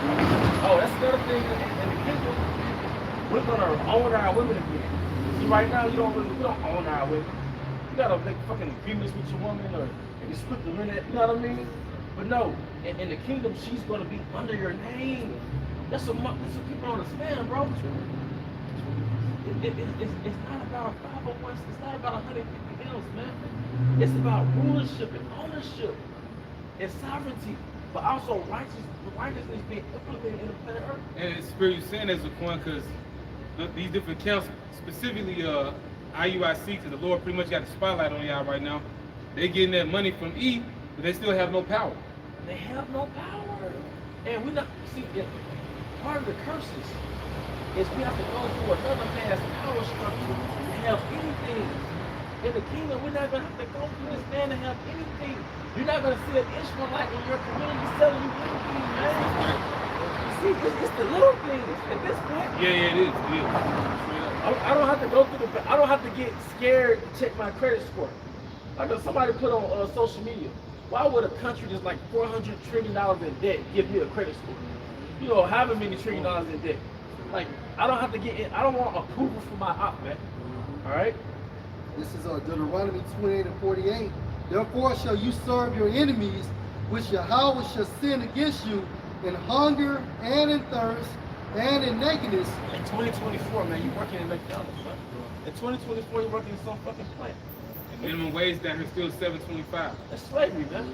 Oh, that's another thing in the kingdom. we're gonna own our women again. See, right now we don't own our women. You gotta make fucking agreements with your woman, or you split the rent. You know what I mean? But no, in the kingdom, she's gonna be under your name. That's what people don't understand, bro. It's not about 501. It's not about 150 M's, man. It's about rulership and ownership and sovereignty, but also righteousness being implemented in the planet Earth. And it's where you're saying as a coin, because these different counts, specifically IUIC, because the Lord pretty much got the spotlight on y'all right now. They getting that money from E, but they still have no power. They have no power, and we not see part of the curses is we have to go through another man's power structure to have anything. In the kingdom, we're not gonna have to go through this man to have anything. You're not gonna see an Ishmaelite in your community selling you anything, man. You see, it's the little things at this point. Yeah, it is. I don't have to go through I don't have to get scared to check my credit score. Like if somebody put on social media, why would a country that's like $400 trillion in debt give me a credit score? You know, however many $1 trillion in debt. Like, I don't have to get in, I don't want approval from my op, man. All right? This is Deuteronomy 28:48. Therefore shall you serve your enemies, which Yahweh shall send against you in hunger and in thirst and in nakedness. In 2024, man, you working in McDonald's, man. In 2024, you're working in some fucking plant. Minimum wage down here still $7.25. That's slavery, man.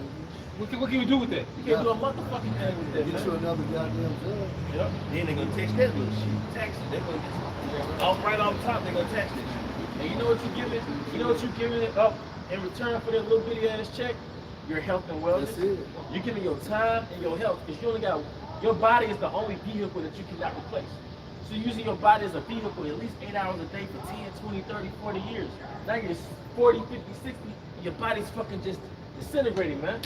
What can we do with that? You can't do a motherfucking thing with that, Get man. you another goddamn job. Yep. Then they're gonna tax that little shit. Tax it. They're gonna get right off top. They're gonna tax it. And you know what you're giving? You know what you're giving it up in return for that little bitty ass check? Your health and wellness. That's it. You're giving your time and your health, because you only got, your body is the only vehicle that you cannot replace. So you're using your body as a vehicle at least 8 hours a day for 10, 20, 30, 40 years. Now you're 40, 50, 60, and your body's fucking just disintegrating, man.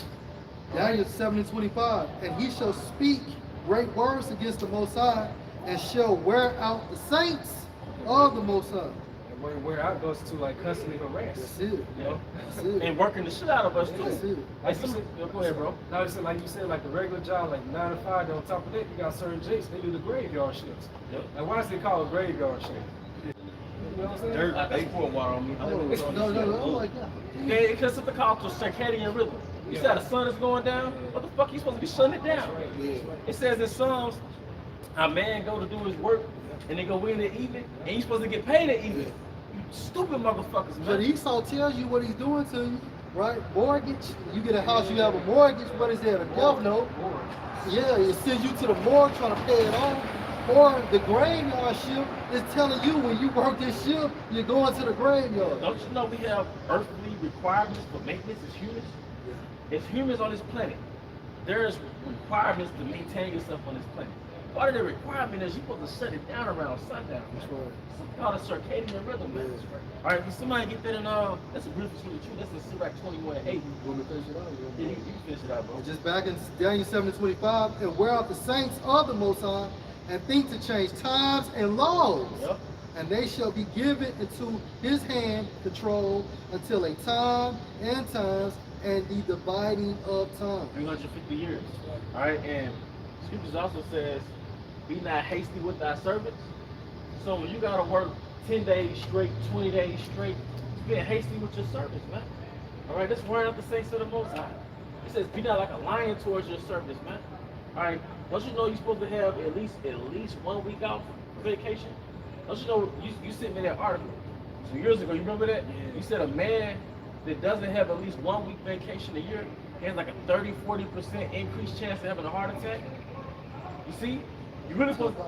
Daniel 7:25. And he shall speak great words against the Most High, and shall wear out the saints of the Most High. And where I goes to like constantly harassed. That's it. You know? That's it. And working the shit out of us That's too. it. Like some, go ahead, bro. Now it's like you said, like the regular job, like 9 to 5. Then on top of that, you got certain jakes, they do the graveyard shifts. Yep. Like why is it called a graveyard shift? You know what I'm saying? Dirt. That's pouring water on me. No, like that. Yeah, because it's the call to circadian rhythm. You see how the sun is going down? What the fuck you supposed to be shutting it down? It says in Psalms, a man go to do his work and they go in the evening and he's supposed to get paid at evening. You stupid motherfuckers, But man. Esau tells you what he's doing to you, right? Mortgage. You get a house, you have a mortgage. What is that? A death note. Yeah, it sends you to the morgue trying to pay it off. Or the graveyard shift is telling you when you work this shift, you're going to the graveyard. Don't you know we have earthly requirements for maintenance as humans? As humans on this planet, there's requirements to maintain yourself on this planet. Part of the requirement is you're supposed to shut it down around sundown. That's right. Something called a circadian rhythm, man. All right, can somebody get that in, that's a beautiful truth. That's in Sirach 21:8. Want me to finish it out? Yeah, you can finish it out, bro. Just back in Daniel 7:25, and wear out the saints of the Most High, and think to change times and laws. Yep. And they shall be given into his hand control until a time and times and the dividing of time. 350 years. All right, and scriptures also says, be not hasty with thy servants. So when you gotta work 10 days straight, 20 days straight, it's being hasty with your servants, man. All right, that's wearing out the saints of the Most High. It says, be not like a lion towards your servants, man. All right, don't you know you're supposed to have at least 1 week off for vacation? Don't you know you sent me that article some years ago? You remember that? You said a man that doesn't have at least 1 week vacation a year has like a 30-40% increased chance of having a heart attack. You see, you really supposed to,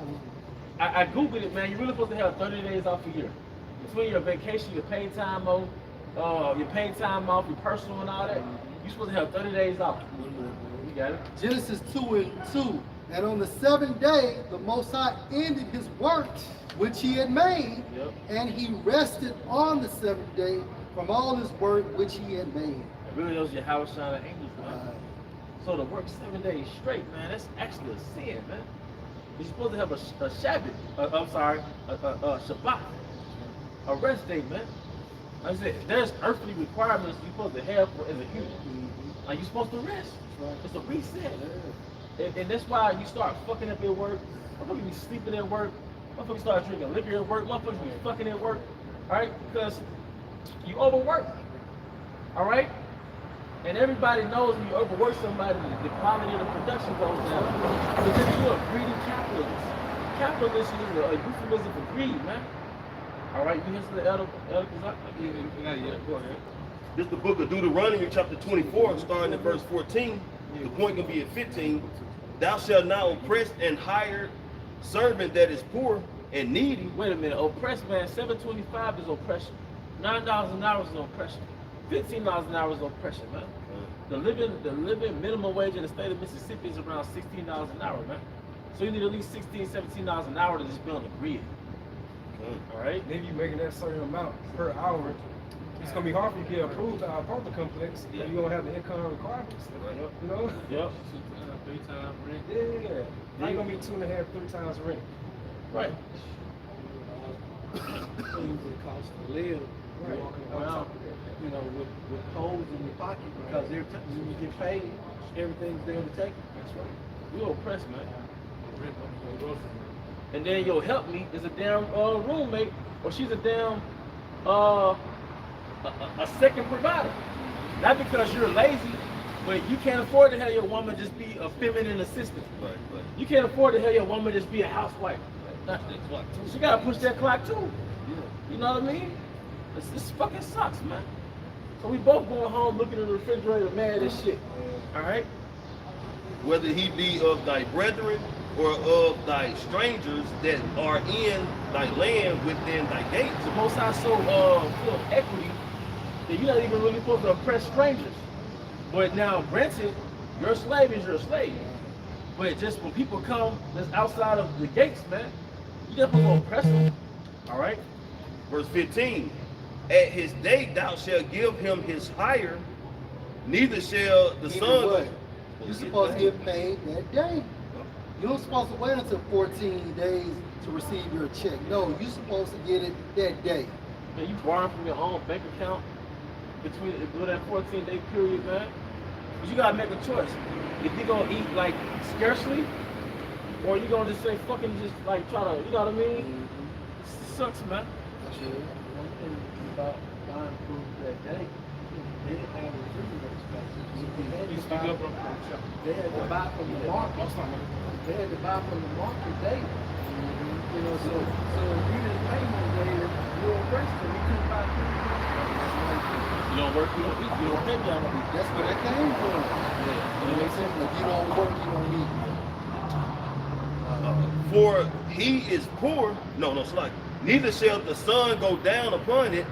I googled it, man. You're really supposed to have 30 days off a year between your vacation, your paid time off, your personal and all that. You're supposed to have 30 days off. You got it? Genesis 2:2. And on the seventh day, the Most High ended his works which he had made, Yep. and he rested on the seventh day from all his work which he had made. It really knows your house shining angels, man. So to work 7 days straight, man, that's actually a sin, man. You're supposed to have a Shabbat, a Shabbat, a rest day, man. Like I said, there's earthly requirements you're supposed to have as a human. Like you're supposed to rest. It's a reset. And that's why you start fucking up at work. I'm gonna be sleeping at work, Motherfuckers start drinking liquor at work. Motherfuckers be fucking at work. All right, because you overwork. All right, and everybody knows when you overwork somebody, the quality of the production goes down. Because you're a greedy capitalist. Capitalism is a euphemism for greed, man. All right, you listen to Elder Not yet. Go ahead. This is the book of Deuteronomy, chapter 24, starting at verse 14. The point can be at 15. Thou shalt not oppress and hire servant that is poor and needy. Wait a minute, oppressed man, $7.25 is oppression. $9 an hour is oppression. $15 an hour is oppression, man. The living minimum wage in the state of Mississippi is around $16 an hour, man. So you need at least $16, $17 an hour to just be on the grid. All right? Then you making that certain amount per hour. It's gonna be hard for you to get approved to our apartment complex. Yeah. You're gonna have the income requirements. You know? Yep. 3 times rent. Yeah. Ain't gonna be 2.5, 3 times rent. Right. Things that cost to live, Right. walking around, you know, with holes in your pocket because when you get paid, everything's there to take it. That's right. You oppressed, man. And then your helpmeet is a damn roommate, or she's a damn a second provider. Not because you're lazy, but you can't afford to have your woman just be a feminine assistant. Right. You can't afford to have your woman just be a housewife. She gotta push that clock too. You know what I mean? This fucking sucks, man. So we both going home looking in the refrigerator mad as shit. All right? Whether he be of thy brethren or of thy strangers that are in thy land within thy gates. The Most High so full of equity that you're not even really supposed to oppress strangers. But now, granted, your slave is your slave. But just when people come that's outside of the gates, man, you definitely gonna oppress them. All right? Verse 15. At his day thou shalt give him his hire, neither shall the son. You're supposed to get paid that day. You're not supposed to wait until 14 days to receive your check. No, you're supposed to get it that day. Man, you borrowing from your own bank account during that 14-day period, man. But you gotta make a choice. If you're gonna eat like scarcely, or you gonna just say fucking just like try to, you know what I mean? It sucks, man. One thing about buying food that day, they didn't have refrigerator spaces. They had to buy from the market. They had to buy from the market daily. You know, so if you didn't pay one day, you were arrested. You couldn't buy food. You don't work, you don't eat, you don't pay down. That's where that came from. It makes sense. If you don't work, you don't eat. For he is poor. No, slide. Neither shall the sun go down upon it,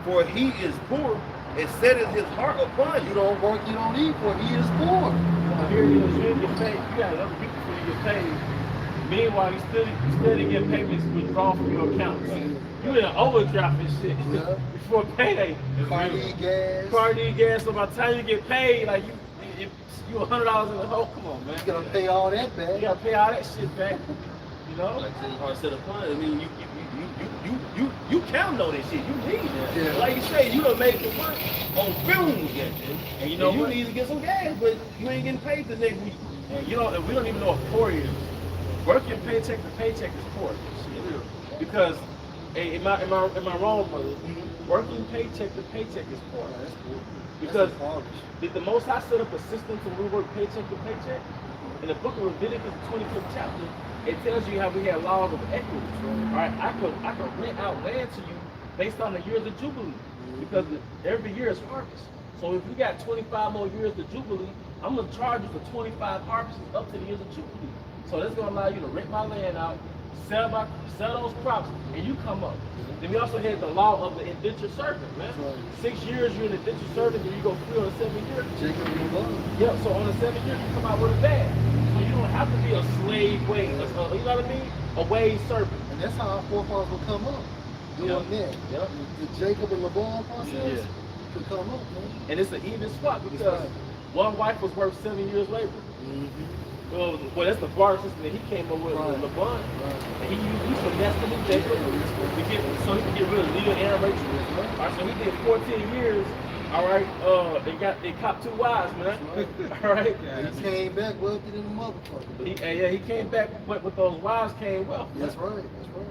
for he is poor, and setteth his heart upon You you. don't work, you don't eat, for he is poor. Here it is, you didn't get paid. You got other people who get paid. Meanwhile, you still didn't get payments withdrawn from your accounts. You in an overdraft and shit Yeah. before payday. Car need gas. Car need gas, so by the time you get paid, like you $100 in the hole. Come on, man. You gotta pay all that You back. gotta pay all that shit back. You know? Like his heart set upon it. I mean, you count on this shit. You need that. Yeah. Like you say, you done made the work on fumes, yeah. And you know You what? need to get some gas, but you ain't getting paid the next week. And you know, and we don't even know what poor is. Working paycheck to paycheck is poor. Because, hey, am I wrong, brother? Working paycheck to paycheck is poor. Because the Most High set up a system to we work paycheck to paycheck. In the book of Leviticus, the 25th chapter, it tells you how we have laws of equity. All right, I could rent out land to you based on the years of Jubilee, because every year is harvest. So if we got 25 more years of Jubilee, I'm gonna charge you for 25 harvests up to the years of Jubilee. So that's gonna allow you to rent my land out, sell those crops, and you come up. Then we also had the law of the indentured servant, man. 6 years you're an indentured servant, and you go free on the 7th year. Jacob and Love. Yeah, so on the 7th year you come out with a bag. So you don't have to be a slave wage, you know what I mean? A wage servant. And that's how our forefathers will come up. Doing that. Yep. The Jacob and Laban process to come up, man. And it's an even swap because one wife was worth 7 years labor. Well, that's the barter system that he came up with LeBron. And he finessed him with Jacob so he could get rid of Leah and Rachel. All right, so he did 14 years All right, they caught 2 wives, man. All right. He came back wealthy than a motherfucker. He came back, but with those wives came wealth. That's right. That's right.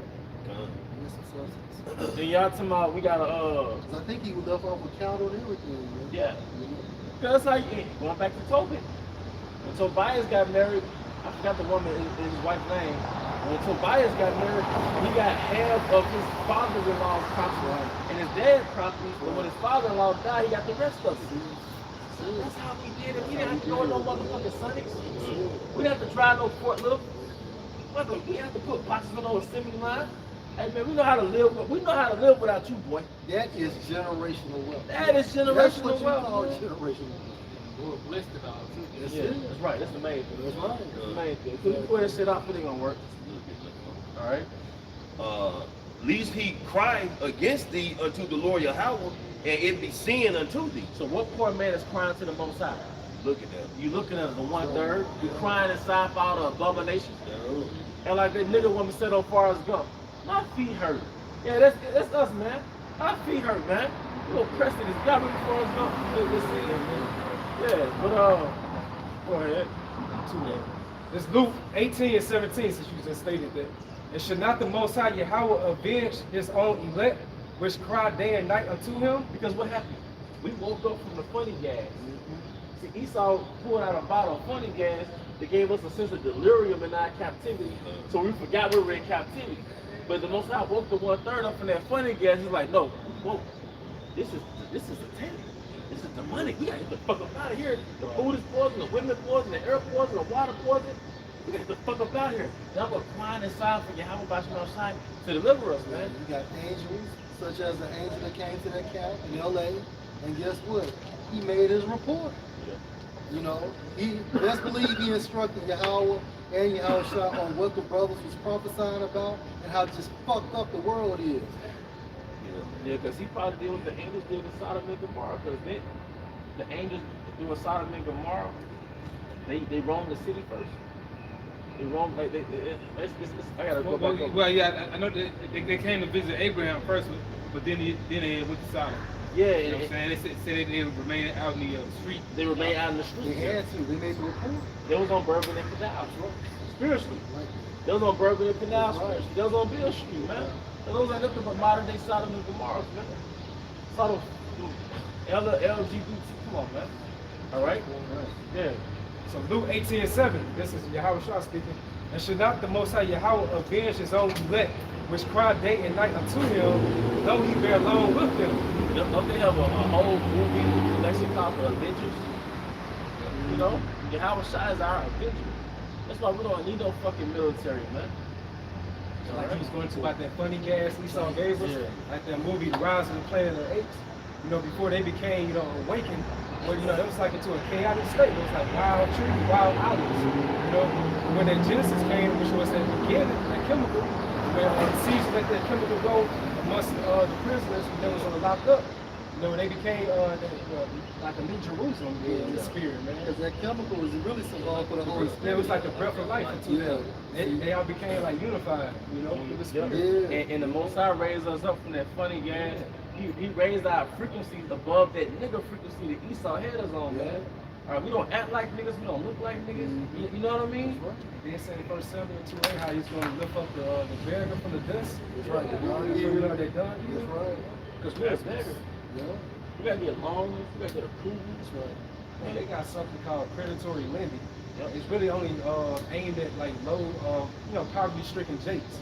Yes, substance. Then y'all talking about we gotta 'Cause I think he was left off with cattle and everything, man. yeah. You know? Cause that's how going back to Tobit. When Tobias got married, I forgot the woman his wife's name. When Tobias got married, he got half of his father-in-law's property and his dad's property. But when his father-in-law died, he got the rest of it. That's how we did it. We didn't have to go to no motherfucking Sonics. We didn't have to drive no Fort Little. We didn't have to put boxes on the assembly line. Hey man, we know how to live. We know how to live without you, boy. That is generational wealth. That is That's generational what you wealth. call man. generational wealth. We're blessed it all too. That's Yeah, it. that's right. That's the main thing. That's right. That's the main thing. So you put that shit out, it ain't gonna work. All right. Least he cry against thee unto the Lord Yahweh, and it be sin unto thee. So what poor man is crying to the Most High? Look at that. You looking at the 1/3. You crying inside for all the abomination. And like that nigga woman said on Forrest Gump, my feet hurt. Yeah, that's us, man. Our feet hurt, man. You little pressed in this. Y'all remember Forrest Gump? Yeah, but go ahead. It's Luke 18 and 17, since you just stated that. And should not the Most High Yahweh avenge his own elect, which cry day and night unto him? Because what happened? We woke up from the funny gas. See, Esau pulled out a bottle of funny gas that gave us a sense of delirium in our captivity, so we forgot we were in captivity. But the Most High woke the 1/3 up from that funny gas. He's like, no, whoa, this is the tent. This is the money. We gotta get the fuck up out of here. The food is poison, the women poison, the air poison, the water poison. We gotta get the fuck up out of here. Now we're crying inside for Yahweh Bashman Shai to deliver us, man. You got angels, such as the angel that came to that camp in LA, and guess what? He made his report. You know, he best believe he instructed Yahweh and Yahweh Shai on what the brothers was prophesying about and how just fucked up the world is. Yeah, because he probably did what the angels did in Sodom and Gomorrah. Because the angels doing Sodom and Gomorrah, they roamed the city first. They roamed like I gotta go back up. Well, yeah, I know they came to visit Abraham first, but then they went to Sodom. Yeah, You know what I'm saying? They said they remained out in the street. they remained out in the They streets. had to. They made the report. They was on Bourbon and Canal, spiritually. They was on Bourbon and Canal, spiritually. They was on Bill Street, man. And those ain't nothing but modern day Sodom and Gomorrah, man. Sodom, LGBT, come on, man. All right? Yeah. So Luke 18 and 7, this is Yahweh Shah speaking. And should not the Most High Yahweh avenge his own elect, which cry day and night unto him, though he bear along with them? Don't they have a whole movie collection called The Avengers? You know? Yahweh Shai is our Avenger. That's why we don't need no fucking military, man. Like he was going to about that funny gas Esau gave us, Yeah. like that movie The Rise of the Planet of the Apes. You know, before they became, awakened, well, it was like into a chaotic state. It was like wild trees, wild olives. You know, when that Genesis came, which was at the beginning, that chemical, when Caesar let that chemical go amongst the prisoners that was locked up. When they became like a new Jerusalem in the spirit, man. Because that chemical was really symbolic for the Holy Spirit. It was like the breath of life into them. They all became like unified, with the spirit. Yeah. And the Most High raised us up from that funny gas. He raised our frequencies above that nigga frequency that Esau had us on, man. All right, we don't act like niggas, we don't look like niggas. You know what I mean? Then said in 1 Samuel 2:8 how he's going to lift up the beggar from the dust. That's right. You know what they done? That's right. Because we're a beggar. Yeah. We gotta get loans, we gotta get approval. That's right. And they got something called predatory lending. Yep. It's really only aimed at like low, poverty-stricken jakes.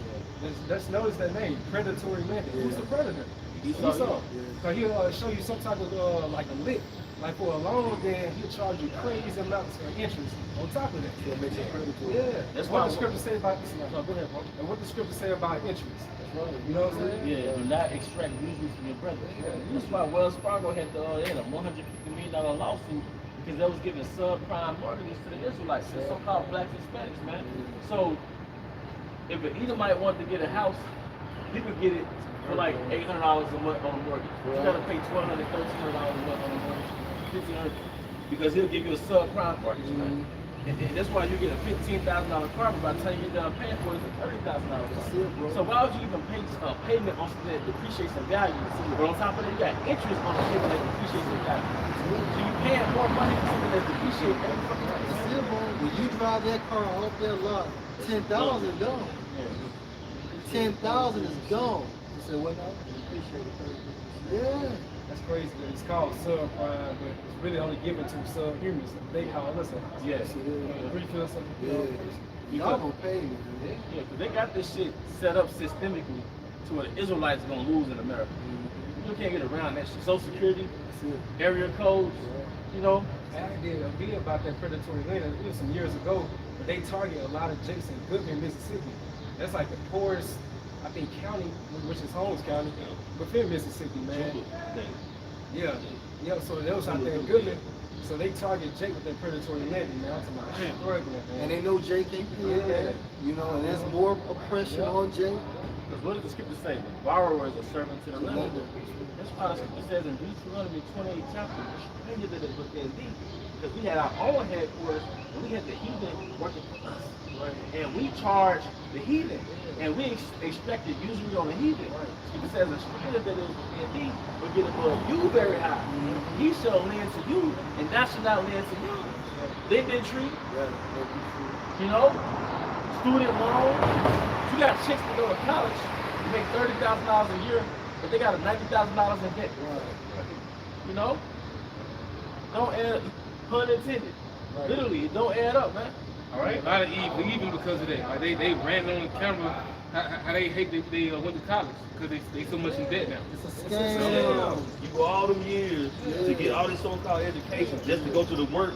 Let's notice that name, predatory lending. Who's the predator? Esau. So he'll show you some type of like a lick. Like for a loan, then he'll charge you crazy amounts of interest on top of that. That makes it predatory. Yeah, that's what the scripture say about this. No, go ahead, bro. And what the scripture say about interest. That's right. You know what I'm saying? Yeah, do not extract usually from your brother. That's why Wells Fargo had they had a $150 million lawsuit because they was giving subprime mortgages to the Israelites, the so-called blacks and Hispanics, man. So if an Edomite wanted to get a house, he could get it for like $800 a month on a mortgage. You gotta pay $1,200, $1,300 a month on a mortgage, $1,500, because he'll give you a subprime mortgage, man. And that's why you get a $15,000 car, but by the time you're done paying for it, it's a $30,000 car. So why would you even pay a payment on something that depreciates in value? But on top of that, you got interest on the payment that depreciates in value. So you're paying more money for something that depreciates every fucking month. That's it, bro. When you drive that car off that lot, 10,000 is gone. 10,000 is gone. You said what now? Yeah. That's crazy that it's called subprime, but it's really only given to subhumans. They call us a Yes. refill something. Y'all gonna pay me, man. Yeah, because they got this shit set up systemically to where the Israelites are going to lose in America. You can't get around that shit. Social Security, area codes, you know. I did a video about that predatory land. It was some years ago, but they target a lot of jakes in Goodman, Mississippi. That's like the poorest, I think, county, which is Holmes County, within Mississippi, man. Yeah, yeah. So they was out there in Goodman. So they target Jake with that predatory lending, man. I'm talking about struggling, man. And they know Jay can't pay that. You know, and there's more oppression on Jay. Because what does the scripture say? The borrower is a servant to the lender. That's why the scripture says in Deuteronomy 28 chapter, the stranger that is within thee. Because we had our own headquarters, and we had the heathen working for us. Right? And we charge the heathen. And we expected usury on the heathen. It says a stranger that is within thee will get above you very high. He shall lend to you, and thou shalt not lend to him. Lending tree, you know, student loan. You got chicks that go to college, you make $30,000 a year, but they got a $90,000 in debt. You know? Don't add, pun intended. Literally, it don't add up, man. All right, a lot of even because of that. Like they ran on camera how they hate they went to college because they so much in debt now. It's a scam. You go all them years to get all this so-called education just to go to the work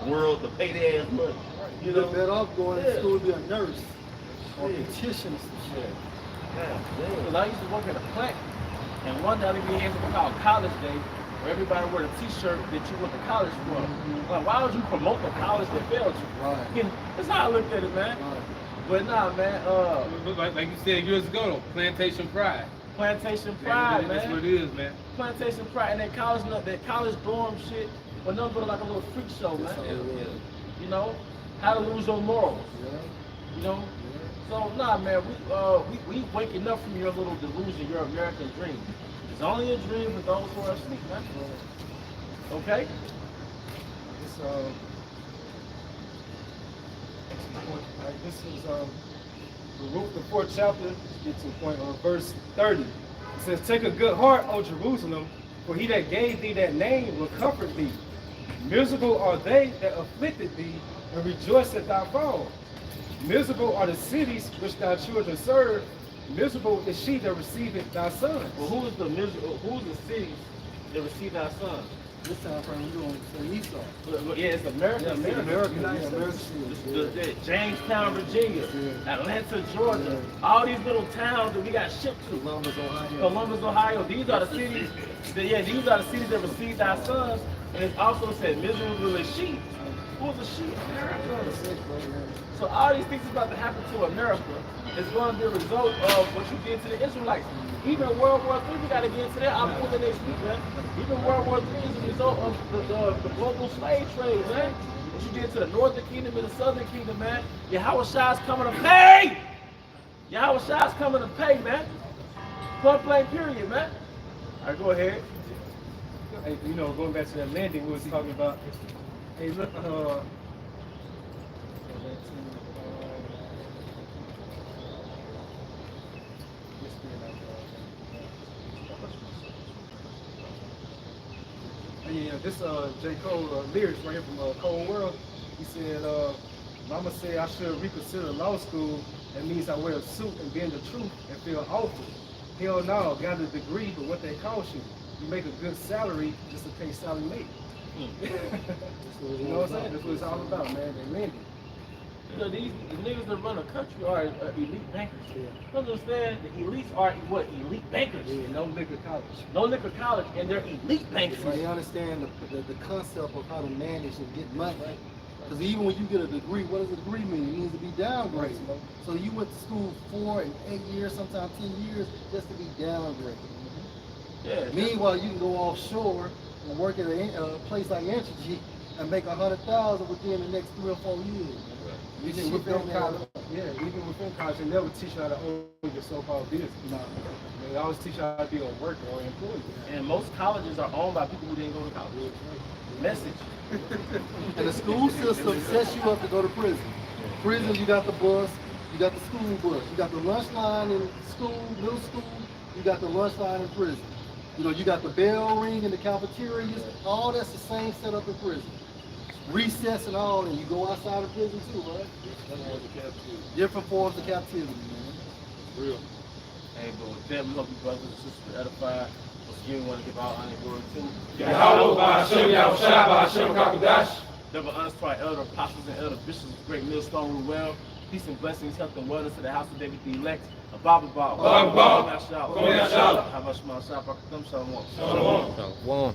world to pay their ass money. You You're know? better off going to school to be a nurse or beautician or some shit. Because I used to work at a plant, and one day we had something called College Day, where everybody wore a T-shirt that you went to college for. Like, why would you promote the college that failed you? Right. That's how I looked at it, man. Right. But nah, man. Like you said years ago, though, plantation pride. Plantation pride, That's man. what it is, man. Plantation pride, and that college dorm shit was nothing but like a little freak show, man. You know, how to lose your morals. You know. So nah, man, we waking up from your little delusion, your American dream. It's only a dream for those who are asleep, man. Okay? It's, this is Baruch, the 4th chapter. Let's get to the point on verse 30. It says, "Take a good heart, O Jerusalem, for he that gave thee that name will comfort thee. Miserable are they that afflicted thee, and rejoice at thy fall. Miserable are the cities which thy children serve. Miserable is she that receiveth thy sons." Well, who is the cities that receive thy sons? This time frame, we're going to say Esau. Yeah, it's America. Jamestown, Virginia, Atlanta, Georgia, all these little towns that we got shipped to. Columbus, Ohio. These are the cities. These are the cities that receive thy sons. And it also said, "Miserable is she." Who's the she? America. So all these things is about to happen to America. It's going to be a result of what you did to the Israelites. Even World War III, we got to get into that. I'll pull the next week, man. Even World War III is a result of the global slave trade, man. What you did to the Northern Kingdom and the Southern Kingdom, man. Yahweh Shai's coming to pay. Yahweh Shai's coming to pay, man. Point blank period, man. All right, go ahead. Hey, you know, going back to that landing we was talking about. Hey, look, this J. Cole lyrics right here from Cold World. He said, "Mama said I should reconsider law school. That means I wear a suit and bend the truth and feel awful. Hell no, got a degree, but what they cost you? You make a good salary just to pay Sally Mae." You know what I'm saying? That's what it's all about, man. They lending. You know, these niggas that run a country are elite bankers. You understand? The elites are what? Elite bankers. Yeah, no liquor college. No liquor college, and they're elite bankers. So they understand the concept of how to manage and get money. Because even when you get a degree, what does a degree mean? It means to be downgraded. So you went to school 4 and 8 years, sometimes 10 years, just to be downgraded. Yeah. Meanwhile, you can go offshore and work at a place like Entergy and make 100,000 within the next 3 or 4 years. Even within college, even within college, they never teach you how to own your so-called business. No. They always teach you how to be a worker or an employee. And most colleges are owned by people who didn't go to college. Message. And the school system sets you up to go to prison. Prison, you got the bus, you got the school bus, you got the lunch line in school, middle school, you got the lunch line in prison. You know, you got the bell ring in the cafeterias, all that's the same setup in prison. Recess and all, and you go outside of prison too, right? Different forms of captivity, man. Real. Hey, but with that, we hope you brothers and sisters were edified. Once again, we want to give all honor and glory to Yahweh, Ba'ashem, Yahushua, Ba'ashem, Kakadash. double honors to our elder apostles and elder bishops of Great Millstone rule well. Peace and blessings, health and wellness to the house of David the elect. A Baba Baba. Baba Baba. How much more? Shalom. Shalom. One.